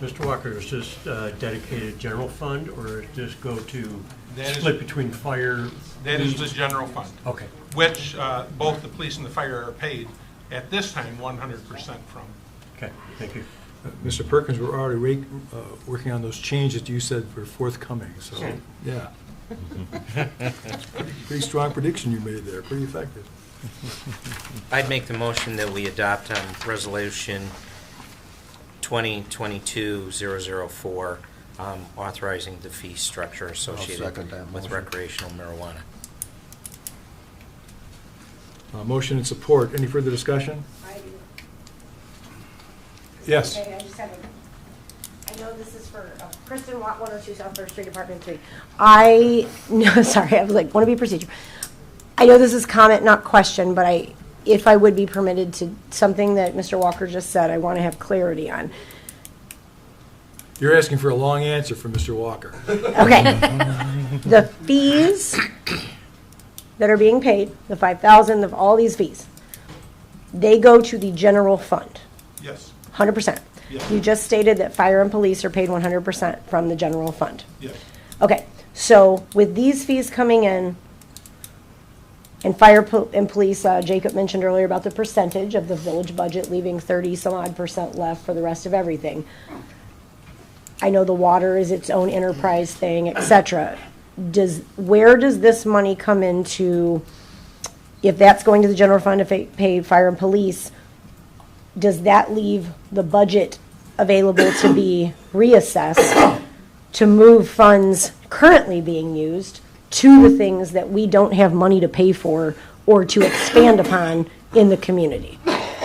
Mr. Walker, is this dedicated general fund, or does this go to That split is- between fire? That is the general fund. Okay. Which both the police and the fire are paid at this time 100% from. Okay, thank you. Mr. Perkins, we're already working on those changes you said were forthcoming, so, yeah. Pretty strong prediction you made there, pretty effective. I'd make the motion that we adopt on Resolution 2022-004, authorizing the fee structure associated second that with motion. recreational marijuana. Motion and support. Any further discussion? Yes. Okay, I know this is for Kristen Watt, 102 South First Street, Apartment 3. Sorry, I was like, want to be procedure. I know this is comment, not question, but if I would be permitted to, something that Mr. Walker just said, I want to have clarity on. You're asking for a long answer from Mr. Walker. Okay. The fees that are being paid, the 5,000, of all these fees, they go to the general fund, Yes, 100%. Yes. You just stated that fire and police are paid 100% from the general fund. yes. Okay, so with these fees coming in, and fire and police, Jacob mentioned earlier about the percentage of the village budget, leaving 30-some-odd% left for the rest of everything. I know the water is its own enterprise thing, et cetera. Where does this money come into, if that's going to the general fund to pay fire and police, does that leave the budget available to be reassessed to move funds currently being used to the things that we don't have money to pay for or to expand upon in the community?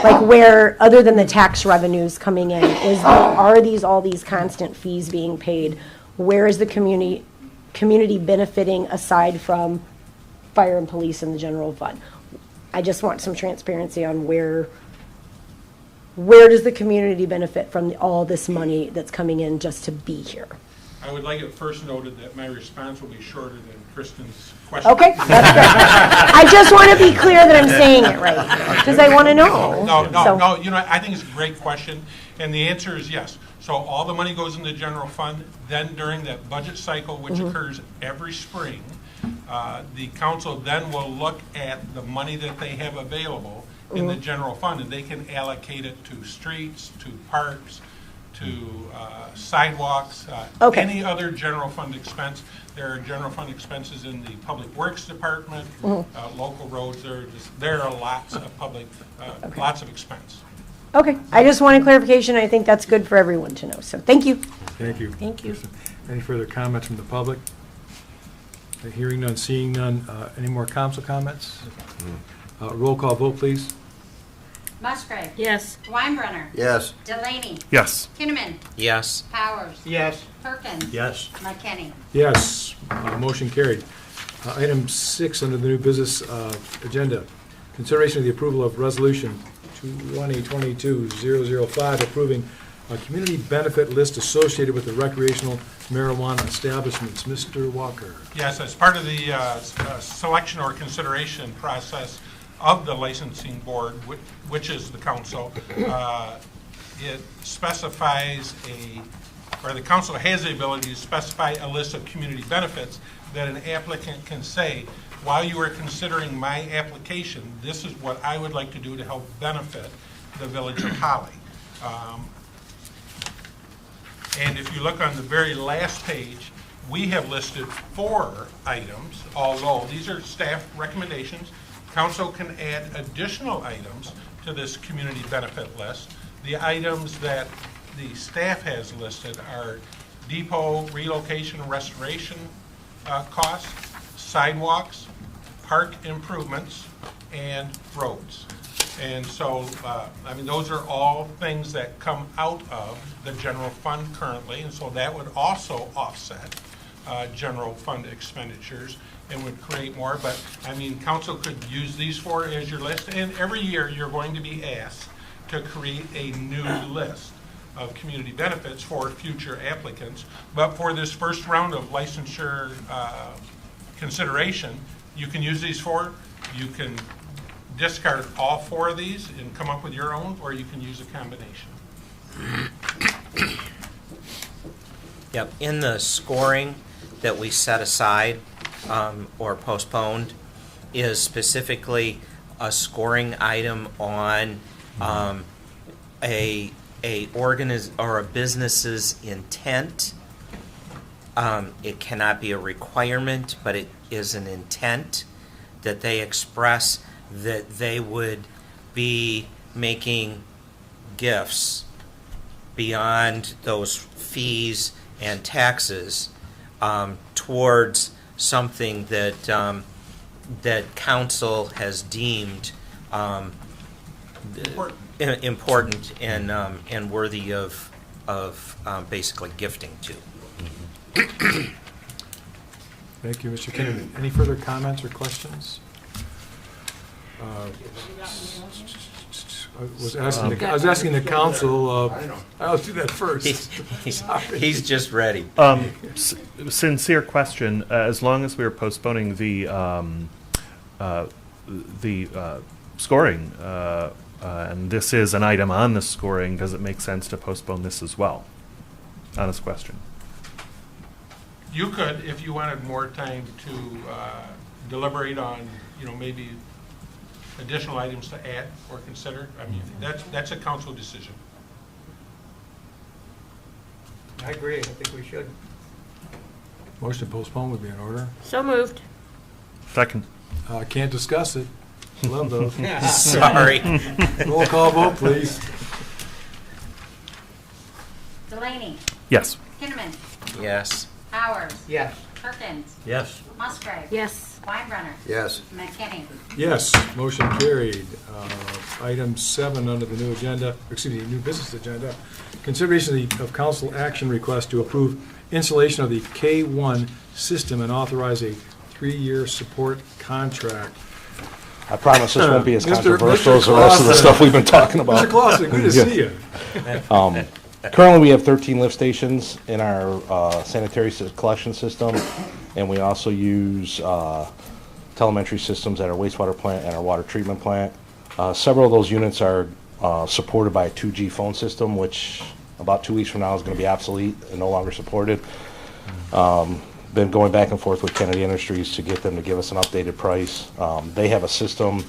Like where, other than the tax revenues coming in, are all these constant fees being paid? Where is the community benefiting aside from fire and police in the general fund? I just want some transparency on where does the community benefit from all this money that's coming in just to be here? I would like it first noted that my response will be shorter than Kristen's question. Okay, that's good. I just want to be clear that I'm saying it right, because I want to know. No, you know, I think it's a great question, and the answer is yes. So all the money goes in the general fund, then during that budget cycle, which occurs every spring, the council then will look at the money that they have available in the general fund, and they can allocate it to streets, to parks, to sidewalks, any other general fund expense. There are general fund expenses in the Public Works Department, local roads. There are lots of lots of expense. Okay, I just wanted clarification. I think that's good for everyone to know, so thank you. Thank you. Thank you. Any further comments from the public? Hearing none, seeing none. Any more council comments? Roll call vote, please. Musgrave. Yes. Weinbrenner. Yes. Delaney. Yes. Kinnaman. Yes. Powers. Yes. Perkins. Yes. McKinney. Yes, motion carried. Item 6 under the new business agenda, consideration of the approval of resolution 2022-005 approving a community benefit list associated with the recreational marijuana establishments. Mr. Walker. Yes, as part of the selection or consideration process of the licensing board, which is the council, it specifies the council has the ability to specify a list of community benefits that an applicant can say, while you are considering my application, this is what I would like to do to help benefit the village of Holly. And if you look on the very last page, we have listed 4 items, although these are staff recommendations. Council can add additional items to this community benefit list. The items that the staff has listed are depot relocation and restoration costs, sidewalks, park improvements, and roads. And so, I mean, those are all things that come out of the general fund currently, and so that would also offset general fund expenditures and would create more. But, I mean, council could use these 4 as your list, and every year you're going to be asked to create a new list of community benefits for future applicants. But for this first round of licensure consideration, you can use these 4. You can discard all 4 of these and come up with your own, or you can use a combination. Yep, in the scoring that we set aside or postponed is specifically a scoring item on a business's intent. It cannot be a requirement, but it is an intent that they express that they would be making gifts beyond those fees and taxes towards something that that council has deemed Important. important and worthy of basically gifting to. Thank you, Mr. Kinnaman. Any further comments or questions? I was asking the council, I'll do that first. He's just ready. Sincere question, as long as we are postponing the scoring, and this is an item on the scoring, does it make sense to postpone this as well? Honest question. You could, if you wanted more time to deliberate on, maybe additional items to add or consider. I mean, that's a council decision. I agree, I think we should. Motion to postpone would be in order. So moved. Second. Can't discuss it. Love those. Sorry. Roll call vote, please. Delaney. Yes. Kinnaman. Yes. Powers. Yes. Perkins. Yes. Musgrave. Yes. Weinbrenner. Yes. McKinney. Yes, motion carried. Item 7 under the new new business agenda. Consideration of council action request to approve installation of the K1 system and authorize a 3-year support contract. I promise this won't be as Mr. controversial as the rest of the stuff we've been talking about. Mr. Clausen, good to see you. Currently, we have 13 lift stations in our sanitary collection system, and we also use telemetry systems at our wastewater plant and our water treatment plant. Several of those units are supported by a 2G phone system, which about 2 weeks from now is going to be obsolete and no longer supported. Been going back and forth with Kennedy Industries to get them to give us an updated price. They have a system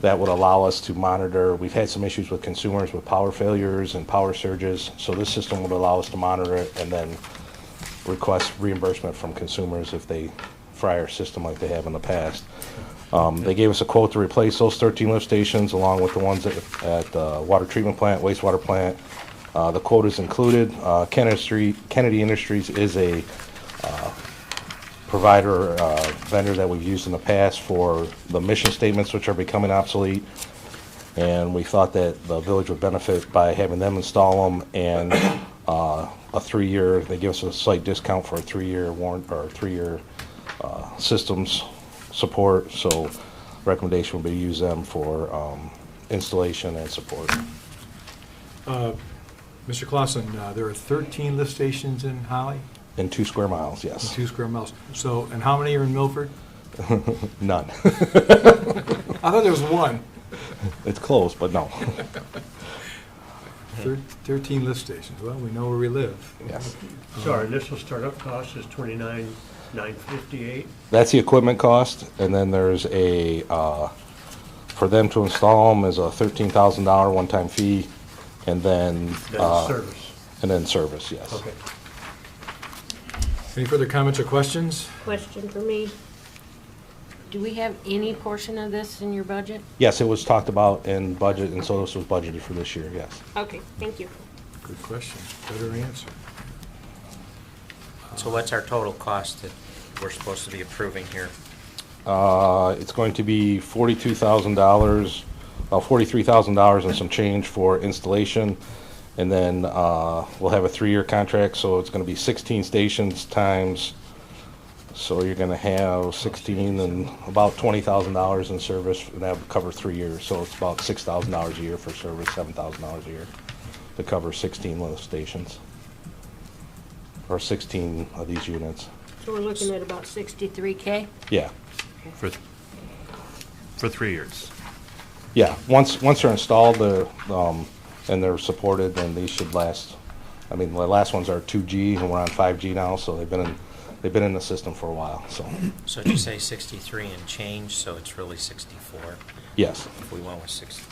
that would allow us to monitor. We've had some issues with consumers with power failures and power surges, so this system would allow us to monitor it and then request reimbursement from consumers if they fry our system like they have in the past. They gave us a quote to replace those 13 lift stations along with the ones at the water treatment plant, wastewater plant. The quote is included. Kennedy Industries is a provider, vendor that we've used in the past for the mission statements, which are becoming obsolete. And we thought that the village would benefit by having them install them and a 3-year, they give us a slight discount for a 3-year warrant or 3-year systems support. So recommendation would be to use them for installation and support. Mr. Clausen, there are 13 lift stations in Holly? In 2 square miles, yes. In 2 square miles. So, and how many are in Milford? None. I thought there was 1. It's close, but no. 13 lift stations. Well, we know where we live. Yes. So our initial startup cost is $29,958. That's the equipment cost, and then there's a, for them to install them is a $13,000 one-time fee, and then service. And then service, yes. Okay. Any further comments or questions? Question for me. Do we have any portion of this in your budget? Yes, it was talked about in budget, and so this was budgeted for this year, yes. Okay, thank you. Good question. Better answer. So what's our total cost that we're supposed to be approving here? It's going to be $42,000, $43,000 and some change for installation. And then we'll have a 3-year contract, so it's going to be 16 stations times. So you're going to have 16 and about $20,000 in service, and that would cover 3 years. So it's about $6,000 a year for service, $7,000 a year to cover 16 lift stations, or 16 of these units. So we're looking at about $63K? Yeah. For 3 years. Yeah. Once they're installed, and they're supported, and these should last. I mean, the last ones are 2G, and we're on 5G now, so they've been in the system for a while. So did you say 63 and change, so it's really 64? Yes. If we went with 60.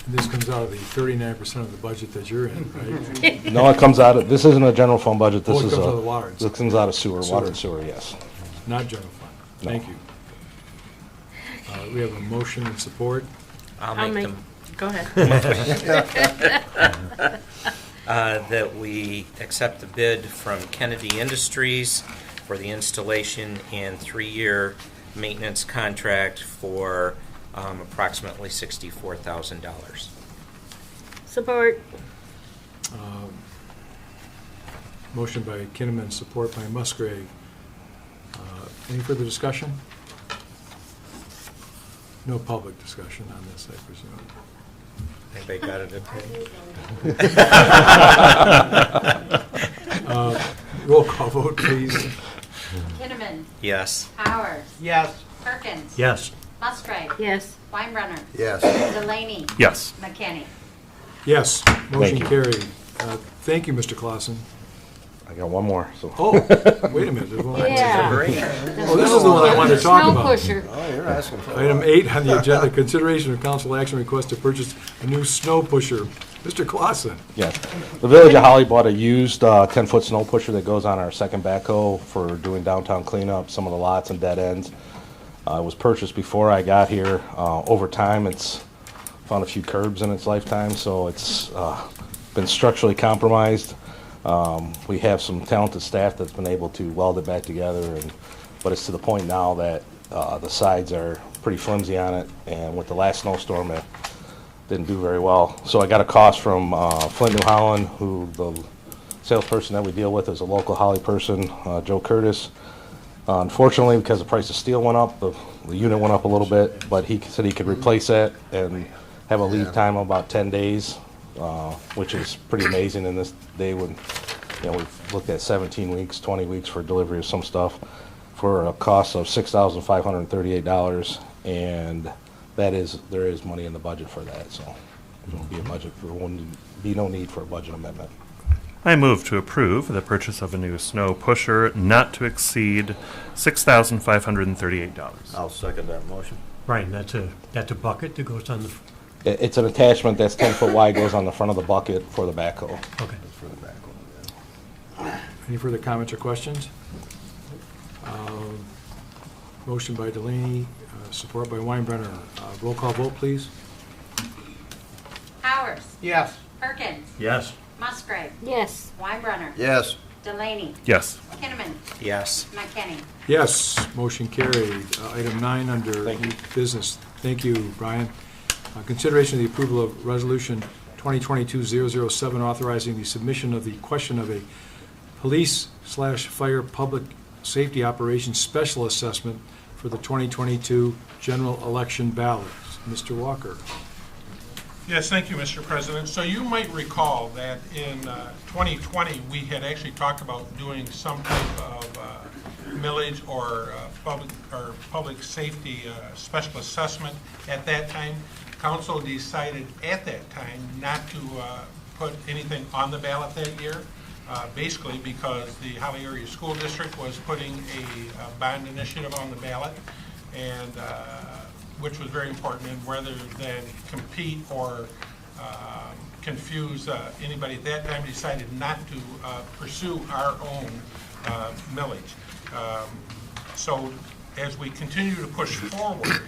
This comes out of the 39% of the budget that you're in, right? No, it comes out of, this isn't a general fund budget. This It is comes out of the water. This comes out of water and sewer, yes. Not general fund. No. Thank you. We have a motion and support. I'll make them. Go ahead. That we accept the bid from Kennedy Industries for the installation and 3-year maintenance contract for approximately $64,000. Support. Motion by Kinnaman, support by Musgrave. Any further discussion? No public discussion on this, I presume. Anybody got it okay? Roll call vote, please. Kinnaman. Yes. Powers. Yes. Perkins. Yes. Musgrave. Yes. Weinbrenner. Yes. Delaney. Yes. McKinney. Yes, motion you. carried. Thank you, Mr. Clausen. I got one more, so. Oh, wait a minute. There's one more. Yeah. Oh, this is the one I wanted to talk Snow about. pusher. Oh, you're asking for Item 8 on the agenda, consideration of council action request to purchase a new snow pusher. Mr. Clausen. Yes. The Village of Holly bought a used 10-foot snow pusher that goes on our second backhoe for doing downtown cleanup, some of the lots and dead ends. It was purchased before I got here. Over time, it's found a few curbs in its lifetime, so it's been structurally compromised. We have some talented staff that's been able to weld it back together, but it's to the point now that the sides are pretty flimsy on it, and with the last snowstorm, it didn't do very well. So I got a cost from Flint, New Holland, who the salesperson that we deal with is a local Holly person, Joe Curtis. Unfortunately, because the price of steel went up, the unit went up a little bit, but he said he could replace that and have a lead time of about 10 days, which is pretty amazing in this day when, we've looked at 17 weeks, 20 weeks for delivery of some stuff for a cost of $6,538, and there is money in the budget for that, so there won't be be no need for a budget amendment. I move to approve the purchase of a new snow pusher not to exceed $6,538. I'll second that motion. Brian, that's a bucket that goes on the, It's an attachment that's 10 foot wide, goes on the front of the bucket for the backhoe. okay. For the back one. Any further comments or questions? Motion by Delaney, support by Weinbrenner. Roll call vote, please. Powers. Yes. Perkins. Yes. Musgrave. Yes. Weinbrenner. Yes. Delaney. Yes. Kinnaman. Yes. McKinney. Yes, motion carried. Item 9 under new business. Thank you, Brian. Consideration of the approval of Resolution 2022-007 authorizing the submission of the question of a police/fire public safety operations special assessment for the 2022 general election ballots. Mr. Walker. Yes, thank you, Mr. President. So you might recall that in 2020, we had actually talked about doing some type of millage or public safety special assessment. At that time, council decided at that time not to put anything on the ballot that year, basically because the Holly Area School District was putting a bond initiative on the ballot, and which was very important, and rather than compete or confuse anybody at that time, decided not to pursue our own millage. So as we continue to push forward,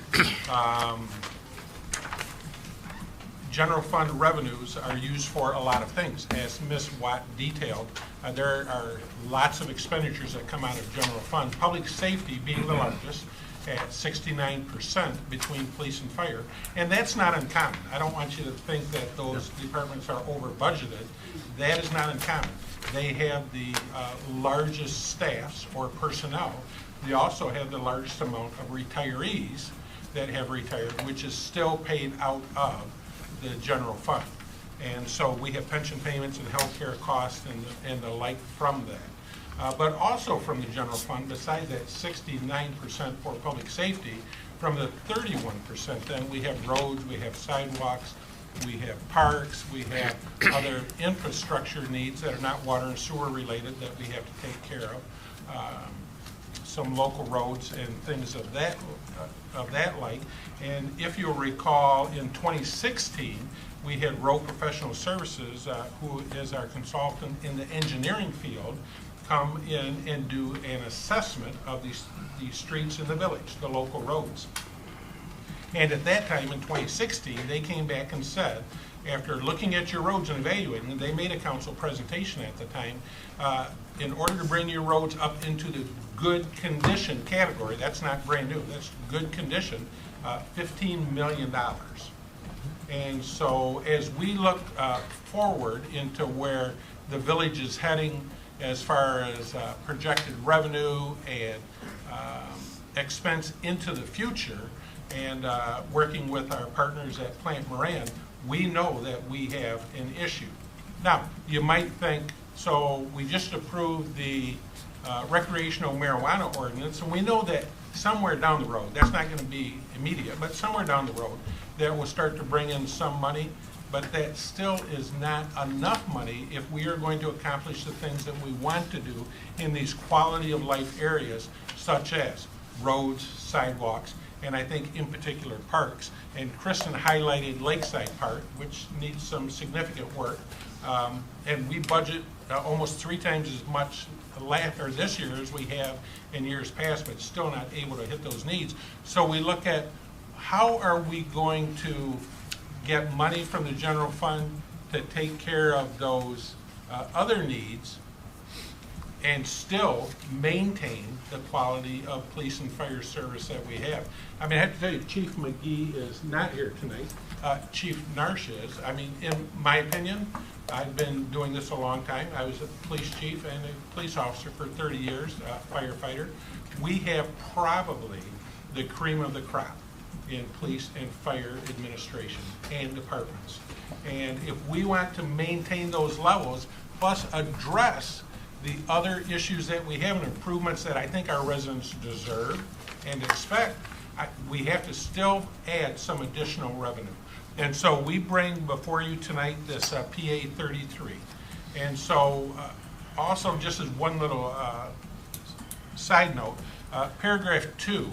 general fund revenues are used for a lot of things. As Ms. Watt detailed, there are lots of expenditures that come out of general fund, public safety being the largest, at 69% between police and fire, and that's not uncommon. I don't want you to think that those departments are over budgeted. That is not uncommon. They have the largest staffs or personnel. They also have the largest amount of retirees that have retired, which is still paid out of the general fund. And so we have pension payments and health care costs and the like from that. But also from the general fund, besides that 69% for public safety, from the 31%, then we have roads, we have sidewalks, we have parks, we have other infrastructure needs that are not water and sewer related that we have to take care of. Some local roads and things of that like. And if you'll recall, in 2016, we had Road Professional Services, who is our consultant in the engineering field, come in and do an assessment of these streets in the village, the local roads. And at that time, in 2016, they came back and said, after looking at your roads and evaluating them, they made a council presentation at the time, in order to bring your roads up into the good condition category, that's not brand new, that's good condition, $15 million. And so as we look forward into where the village is heading as far as projected revenue and expense into the future, and working with our partners at Plant Moran, we know that we have an issue. Now, you might think, so we just approved the recreational marijuana ordinance, and we know that somewhere down the road, that's not going to be immediate, but somewhere down the road, that will start to bring in some money, but that still is not enough money if we are going to accomplish the things that we want to do in these quality of life areas, such as roads, sidewalks, and I think in particular parks. And Kristen highlighted Lakeside Park, which needs some significant work. And we budget almost 3 times as much this year as we have in years past, but still not able to hit those needs. So we look at how are we going to get money from the general fund to take care of those other needs and still maintain the quality of police and fire service that we have. I mean, I have to tell you, Chief McGee is not here tonight. Chief Narsh is. I mean, in my opinion, I've been doing this a long time. I was a police chief and a police officer for 30 years, firefighter. We have probably the cream of the crop in police and fire administration and departments. And if we want to maintain those levels, plus address the other issues that we have and improvements that I think our residents deserve and expect, we have to still add some additional revenue. And so we bring before you tonight this PA 33. And so also just as one little side note, paragraph 2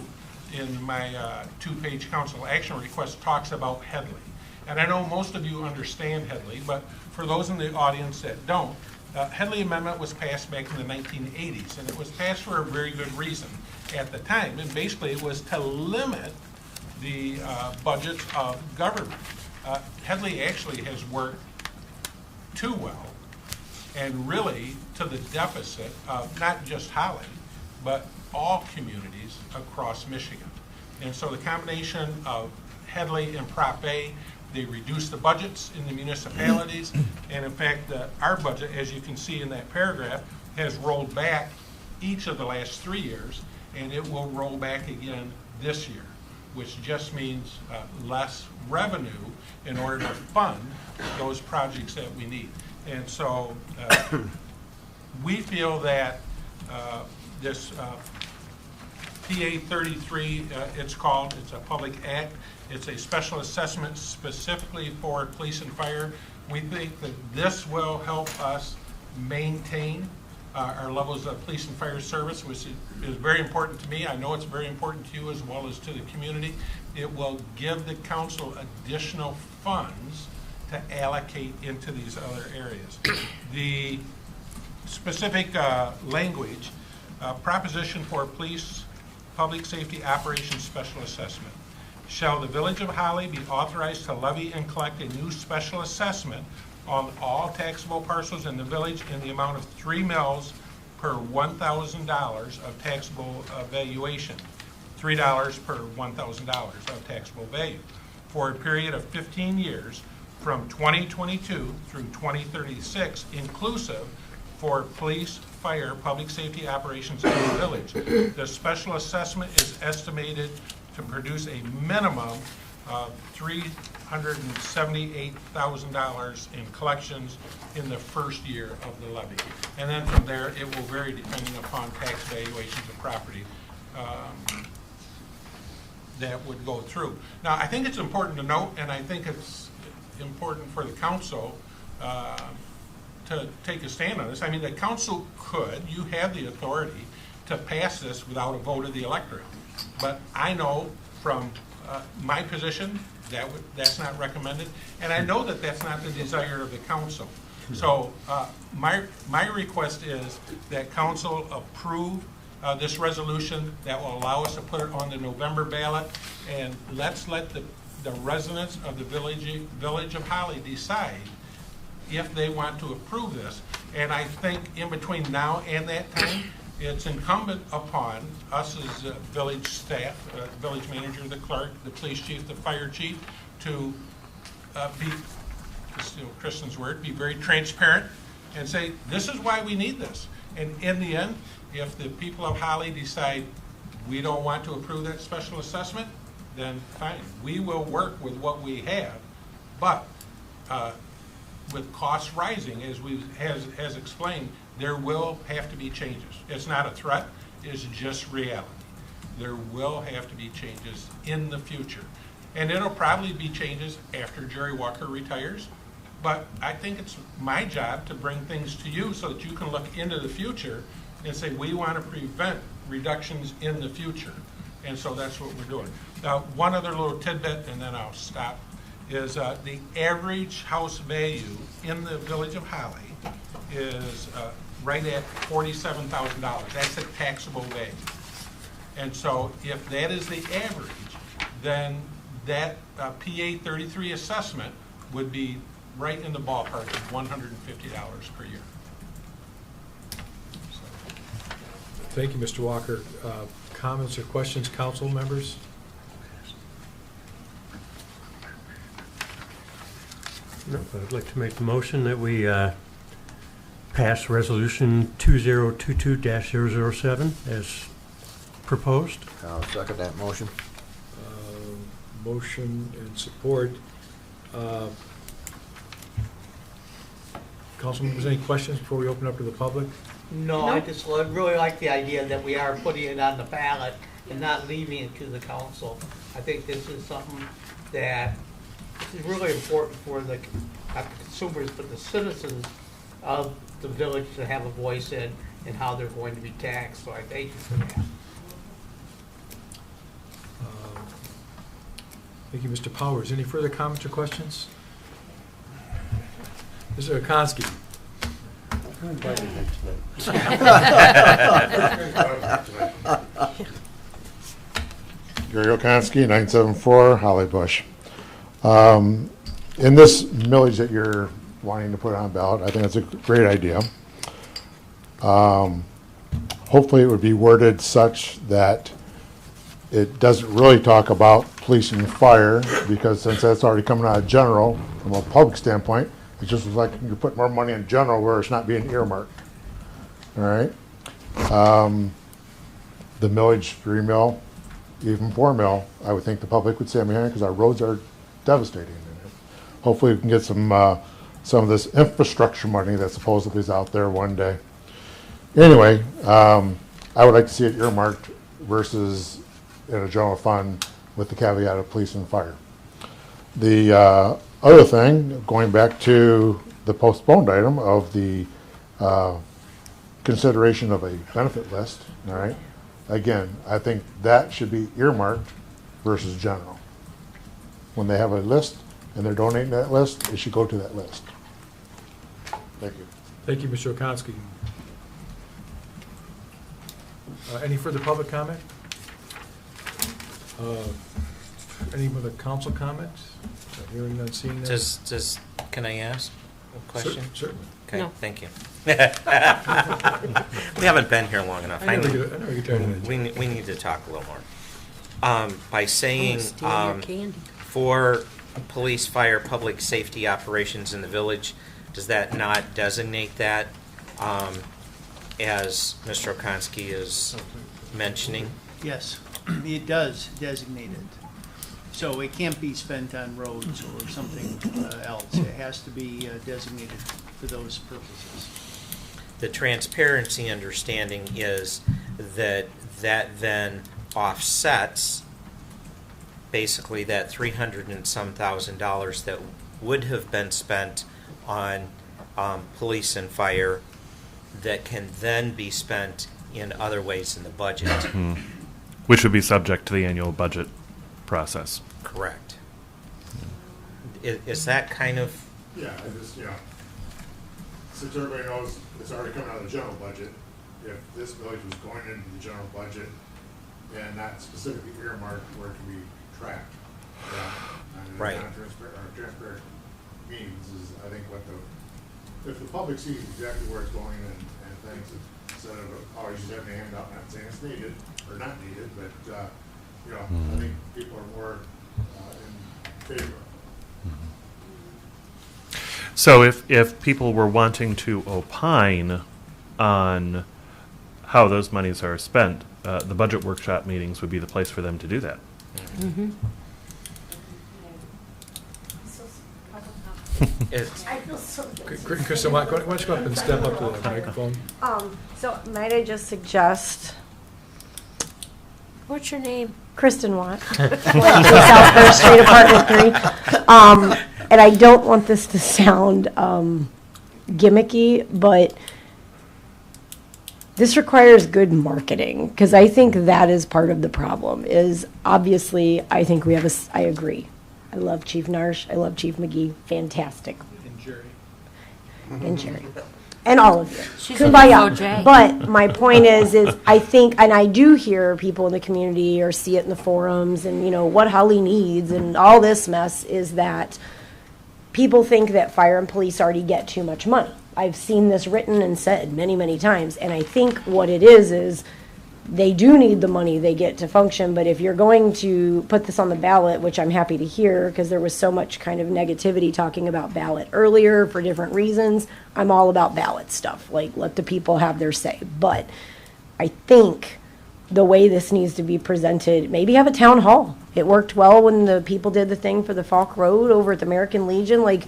in my 2-page council action request talks about Headley. And I know most of you understand Headley, but for those in the audience that don't, Headley Amendment was passed back in the 1980s, and it was passed for a very good reason at the time. And basically it was to limit the budgets of government. Headley actually has worked too well and really to the deficit of not just Holly, but all communities across Michigan. And so the combination of Headley and Prop A, they reduced the budgets in the municipalities, and in fact, our budget, as you can see in that paragraph, has rolled back each of the last 3 years, and it will roll back again this year, which just means less revenue in order to fund those projects that we need. And so we feel that this PA 33, it's a public act. It's a special assessment specifically for police and fire. We think that this will help us maintain our levels of police and fire service, which is very important to me. I know it's very important to you as well as to the community. It will give the council additional funds to allocate into these other areas. The specific language, proposition for police public safety operations special assessment. Shall the Village of Holly be authorized to levy and collect a new special assessment on all taxable parcels in the village in the amount of 3 mills per $1,000 of taxable valuation, $3 per $1,000 of taxable value, for a period of 15 years from 2022 through 2036, inclusive for police, fire, public safety operations in the village. The special assessment is estimated to produce a minimum of $378,000 in collections in the first year of the levy. And then from there, it will vary depending upon tax valuations of property that would go through. Now, I think it's important to note, and I think it's important for the council to take a stand on this. I mean, the council could, you have the authority to pass this without a vote of the electorate. But I know from my position that that's not recommended, and I know that that's not the desire of the council. So my request is that council approve this resolution that will allow us to put it on the November ballot, and let's let the residents of the village of Holly decide if they want to approve this. And I think in between now and that time, it's incumbent upon us as village staff, village manager, the clerk, the police chief, the fire chief, to be, to steal Kristen's word, be very transparent and say, this is why we need this. And in the end, if the people of Holly decide we don't want to approve that special assessment, then fine. We will work with what we have, but with costs rising, as explained, there will have to be changes. It's not a threat, it's just reality. There will have to be changes in the future. And it'll probably be changes after Jerry Walker retires, but I think it's my job to bring things to you so that you can look into the future and say, we want to prevent reductions in the future. And so that's what we're doing. Now, one other little tidbit, and then I'll stop, is the average house value in the village of Holly is right at $47,000. That's a taxable value. And so if that is the average, then that PA 33 assessment would be right in the ballpark of $150 per year. Thank you, Mr. Walker. Comments or questions, council members? No, I'd like to make the motion that we pass resolution 2022-007 as proposed. I'll second that motion. Motion and support. Council members, any questions before we open up to the public? No, I just really like the idea that we are putting it on the ballot and not leaving it to the council. I think this is something that is really important for the, not the consumers, but the citizens of the village to have a voice in how they're going to be taxed. So I thank you for that. Thank you, Mr. Powers. Any further comments or questions? Mr. Okonski. Gary Okonski, 974 Holly Bush. In this millage that you're wanting to put on ballot, I think it's a great idea. Hopefully it would be worded such that it doesn't really talk about police and fire, because since that's already coming out of general, from a public standpoint, it just looks like you put more money in general where it's not being earmarked. All right. The millage, 3 mil, even 4 mil, I would think the public would stand behind, because our roads are devastating in it. Hopefully we can get some of this infrastructure money that supposedly is out there one day. Anyway, I would like to see it earmarked versus in a general fund with the caveat of police and fire. The other thing, going back to the postponed item of the consideration of a benefit list, all right? Again, I think that should be earmarked versus general. When they have a list and they're donating that list, it should go to that list. Thank you. Thank you, Mr. Okonski. Any further public comment? Any other council comments? Hearing none, seeing none. Can I ask a question? Certainly. Okay, No. thank you. We haven't been here long enough. I know you're tired of it. We need to talk a little more. By saying Steal your candy. for police, fire, public safety operations in the village, does that not designate that as Mr. Okonski is mentioning? Yes, it does designate it. So it can't be spent on roads or something else. It has to be designated for those purposes. The transparency understanding is that then offsets basically that $300 and some thousand that would have been spent on police and fire that can then be spent in other ways in the budget. Which would be subject to the annual budget process. Correct. Is that kind of... Yeah, since everybody knows it's already coming out of the general budget, if this village was going into the general budget and not specifically earmarked where it can be tracked, and right. Transparent means is, I think, if the public sees exactly where it's going and things, instead of always having a handout, not saying it's needed or not needed, but, I think people are more in favor. So if people were wanting to opine on how those monies are spent, the budget workshop meetings would be the place for them to do that. Mm-hmm. I feel so Kristen, why don't you go up and step up to the microphone? So might I just suggest, What's your name? Kristen Watt, 22 South First Street, Apartment 3. And I don't want this to sound gimmicky, but this requires good marketing, because I think that is part of the problem, is obviously, I think we have I agree. I love Chief Narsh, I love Chief McGee, fantastic. And Jerry. And Jerry. And all of you. She's a Kumbaya. OJ. But my point is I think, and I do hear people in the community or see it in the forums and, what Holly needs and all this mess is that people think that fire and police already get too much money. I've seen this written and said many, many times. And I think what it is they do need the money they get to function, but if you're going to put this on the ballot, which I'm happy to hear, because there was so much kind of negativity talking about ballot earlier for different reasons, I'm all about ballot stuff, like let the people have their say. But I think the way this needs to be presented, maybe have a town hall. It worked well when the people did the thing for the Falk Road over at the American Legion, like,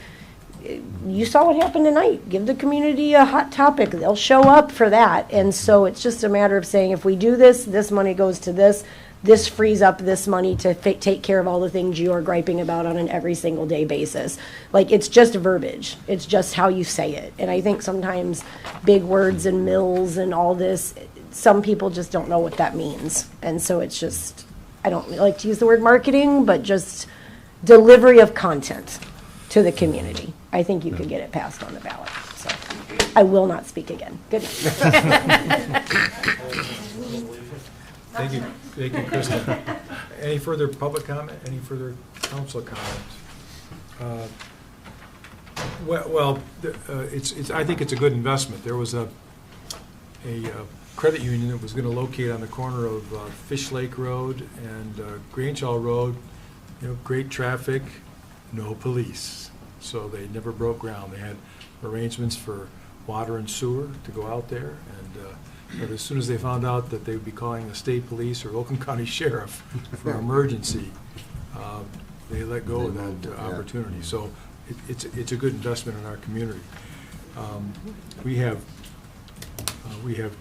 you saw what happened tonight. Give the community a hot topic. They'll show up for that. And so it's just a matter of saying, if we do this, this money goes to this. This frees up this money to take care of all the things you are griping about on an every single day basis. Like, it's just verbiage. It's just how you say it. And I think sometimes big words and mills and all this, some people just don't know what that means. And so it's just, I don't like to use the word marketing, but just delivery of content to the community. I think you could get it passed on the ballot. So I will not speak again. Good night. Thank you, Kristen. Any further public comment? Any further council comment? I think it's a good investment. There was a credit union that was going to locate on the corner of Fish Lake Road and Grange Hall Road. Great traffic, no police. So they never broke ground. They had arrangements for water and sewer to go out there. And but as soon as they found out that they would be calling the state police or Oakland County Sheriff for emergency, they let go of that opportunity. So it's a good investment in our community. We have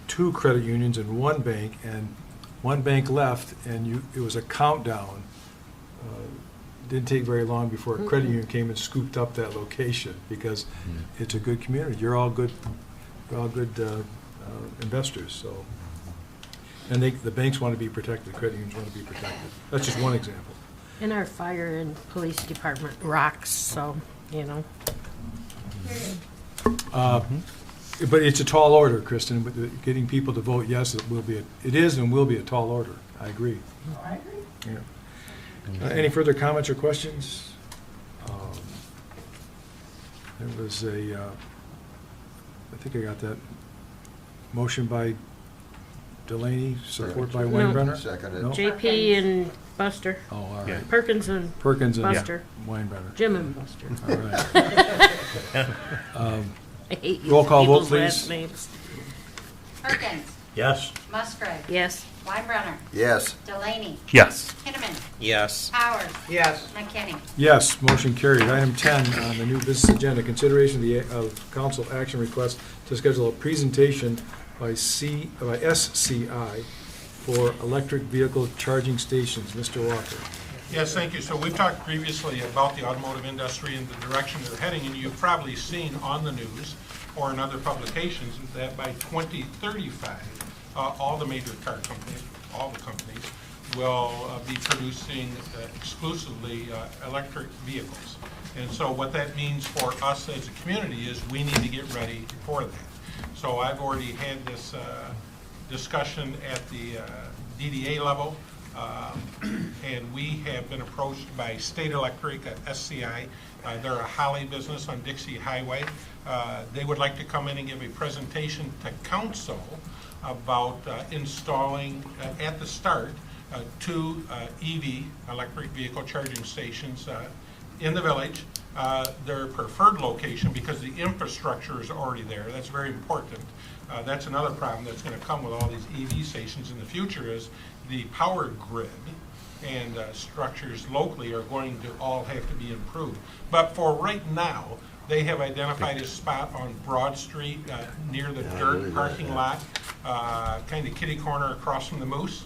2 credit unions and 1 bank, and 1 bank left, and it was a countdown. Didn't take very long before a credit union came and scooped up that location, because it's a good community. You're all good investors. So, and the banks want to be protected. The credit unions want to be protected. That's just one example. And our fire and police department rocks, so, But it's a tall order, Kristen. But getting people to vote yes, it is and will be a tall order. I agree. I agree. Yeah. Any further comments or questions? There was I think I got that. Motion by Delaney, support by Weinbrenner? Seconded. No? JP and Buster. Oh, all right. Perkins and Buster. Weinbrenner. Jim and Buster. All right. I hate Roll call vote, people's please. last names. Perkins. Yes. Musgrave. Yes. Weinbrenner. Yes. Delaney. Yes. Kinnaman. Yes. Powers. Yes. McKinney. Yes, motion carried. Item 10 on the new business agenda, consideration of council action request to schedule a presentation by SCI for electric vehicle charging stations. Mr. Walker. Yes, thank you. So we've talked previously about the automotive industry and the direction they're heading, and you've probably seen on the news or in other publications that by 2035, all the major car companies, all the companies, will be producing exclusively electric vehicles. And so what that means for us as a community is we need to get ready for that. So I've already had this discussion at the DDA level. And we have been approached by State Electric, SCI. They're a Holly business on Dixie Highway. They would like to come in and give a presentation to council about installing, at the start, 2 EV, electric vehicle charging stations in the village. Their preferred location, because the infrastructure is already there. That's very important. That's another problem that's going to come with all these EV stations in the future, is the power grid and structures locally are going to all have to be improved. But for right now, they have identified a spot on Broad Street near the dirt parking lot, kind of kitty corner across from the Moose,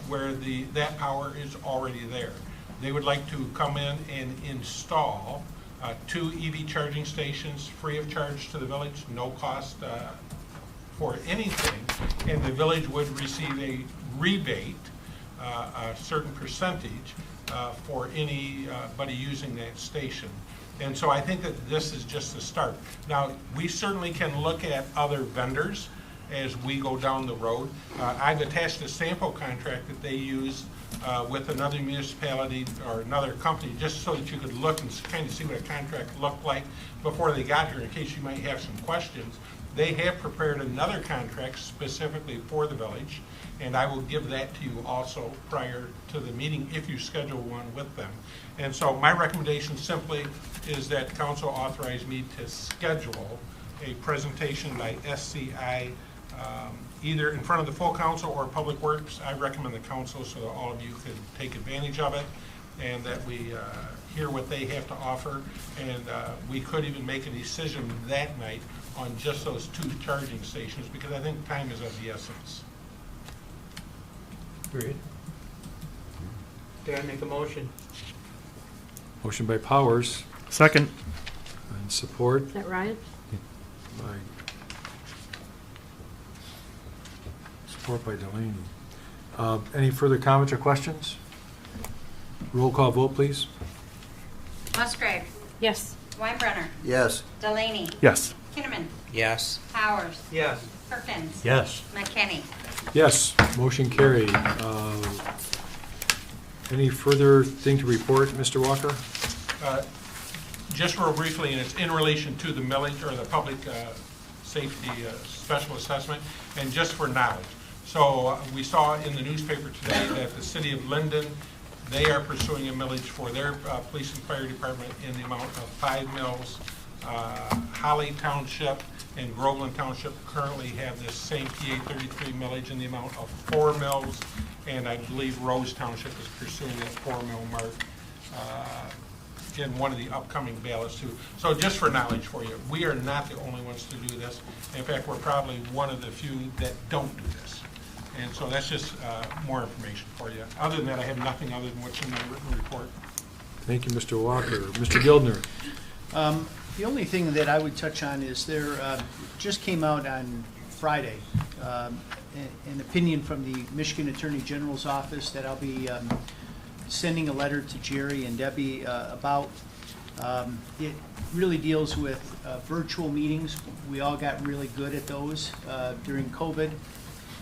where that power is already there. They would like to come in and install 2 EV charging stations free of charge to the village, no cost for anything, and the village would receive a rebate, a certain percentage for anybody using that station. And so I think that this is just the start. Now, we certainly can look at other vendors as we go down the road. I've attached a sample contract that they use with another municipality or another company, just so that you could look and kind of see what a contract looked like before they got here, in case you might have some questions. They have prepared another contract specifically for the village, and I will give that to you also prior to the meeting if you schedule one with them. And so my recommendation simply is that council authorize me to schedule a presentation by SCI, either in front of the full council or Public Works. I recommend the council so that all of you can take advantage of it, and that we hear what they have to offer. And we could even make a decision that night on just those 2 charging stations, because I think time is of the essence. Great. Did I make a motion? Motion by Powers. Second. And support Is that Ryan? by Delaney. Any further comments or questions? Roll call vote, please. Musgrave, Yes. Weinbrenner, Yes. Delaney, Yes. Kinnaman, Yes. Powers, Yes. Perkins, Yes. McKinney. Yes, motion carried. Any further thing to report, Mr. Walker? Just real briefly, and it's in relation to the millage or the public safety special assessment, and just for knowledge. So we saw in the newspaper today that the city of Linden, they are pursuing a millage for their police and fire department in the amount of 5 mills. Holly Township and Groveland Township currently have this same PA 33 millage in the amount of 4 mills, and I believe Rose Township is pursuing that 4 mill mark in one of the upcoming ballots too. So just for knowledge for you, we are not the only ones to do this. In fact, we're probably one of the few that don't do this. And so that's just more information for you. Other than that, I have nothing other than what's in my written report. Thank you, Mr. Walker. Mr. Gildner? The only thing that I would touch on is there just came out on Friday an opinion from the Michigan Attorney General's office that I'll be sending a letter to Jerry and Debbie about. It really deals with virtual meetings. We all got really good at those during COVID,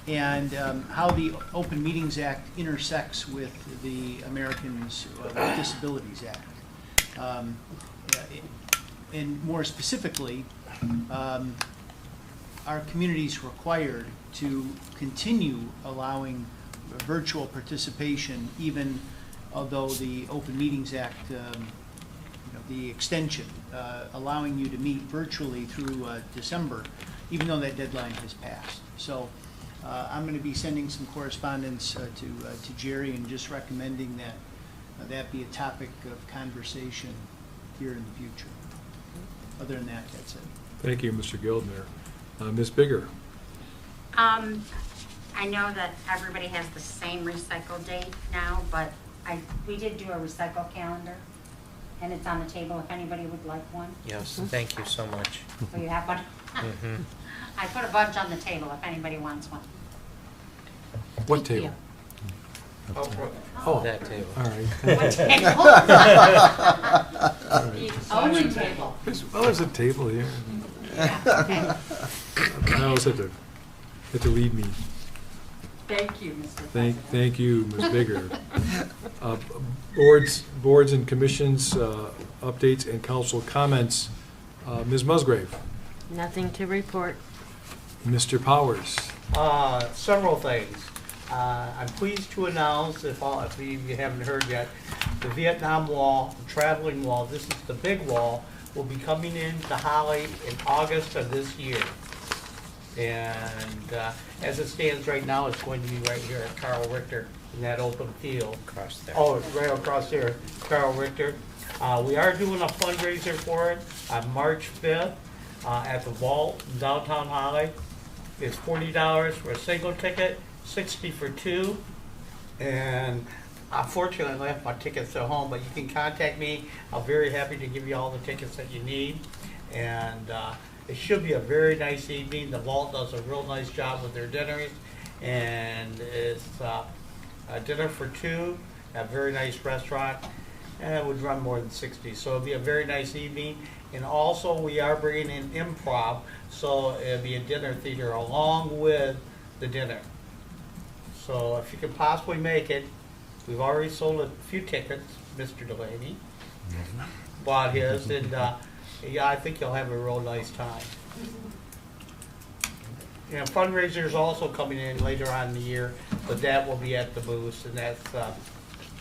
and how the Open Meetings Act intersects with the Americans with Disabilities Act. And more specifically, our community's required to continue allowing virtual participation, even although the Open Meetings Act, the extension, allowing you to meet virtually through December, even though that deadline has passed. So I'm going to be sending some correspondence to Jerry and just recommending that that be a topic of conversation here in the future. Other than that, that's it. Thank you, Mr. Gildner. Ms. Bigger? I know that everybody has the same recycle date now, but we did do a recycle calendar, and it's on the table if anybody would like one. Yes, thank you so much. So you have one? I put a bunch on the table if anybody wants one. What table? Oh, that table. All right. What table? Only table. Well, there's a table here. Yeah, okay. I always have to lead me. Thank you, Mr. President. Thank you, Ms. Bigger. Boards and commissions, updates and council comments. Ms. Musgrave, Nothing to report. Mr. Powers. Several things. I'm pleased to announce, if you haven't heard yet, the Vietnam Wall, the traveling wall, this is the big wall, will be coming into Holly in August of this year. And as it stands right now, it's going to be right here at Carl Richter in that open field. Across there. Oh, right across there, Carl Richter. We are doing a fundraiser for it on March 5th at the Vault in downtown Holly. It's $40 for a single ticket, $60 for two. And unfortunately, I left my tickets at home, but you can contact me. I'm very happy to give you all the tickets that you need. And it should be a very nice evening. The Vault does a real nice job with their dinners. And it's a dinner for two, a very nice restaurant, and it would run more than 60. So it'll be a very nice evening. And also we are bringing in improv, so it'll be a dinner theater along with the dinner. So if you can possibly make it, we've already sold a few tickets. Mr. Delaney bought his, and yeah, I think you'll have a real nice time. You know, fundraisers also coming in later on in the year, but that will be at the booth, and that's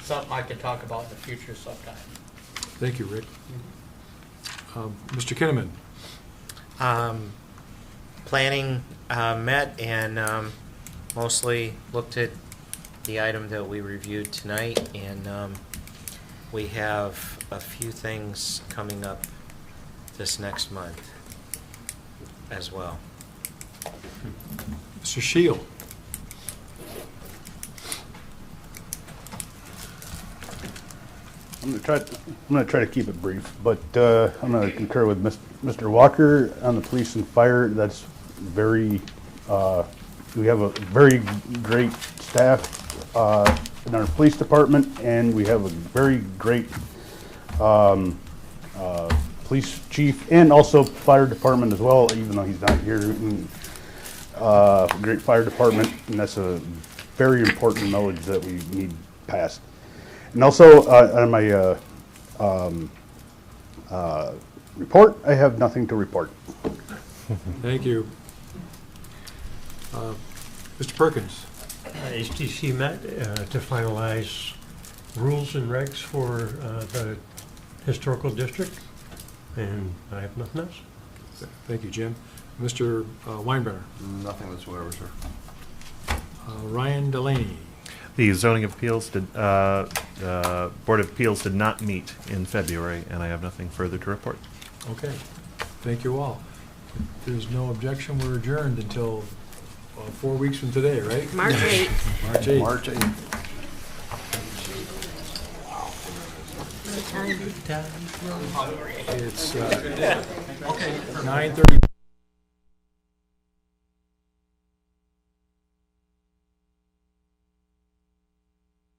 something I can talk about in the future sometime. Thank you, Rick. Mr. Kinnaman. Planning met and mostly looked at the item that we reviewed tonight, and we have a few things coming up this next month as well. Mr. Shield. I'm going to try to keep it brief, but I'm going to concur with Mr. Walker on the police and fire. That's very, we have a very great staff in our police department, and we have a very great police chief and also fire department as well, even though he's not here. Great fire department, and that's a very important knowledge that we need passed. And also, on my report, I have nothing to report. Thank you. Mr. Perkins. HTC met to finalize rules and regs for the historical district, and I have nothing else. Thank you, Jim. Mr. Weinbrenner. Nothing whatsoever, sir. Ryan Delaney. The zoning appeals did, Board of Appeals did not meet in February, and I have nothing further to report. Okay. Thank you all. If there's no objection, we're adjourned until 4 weeks from today, right? March 8th. March 8th. March 8th. It's 9:30.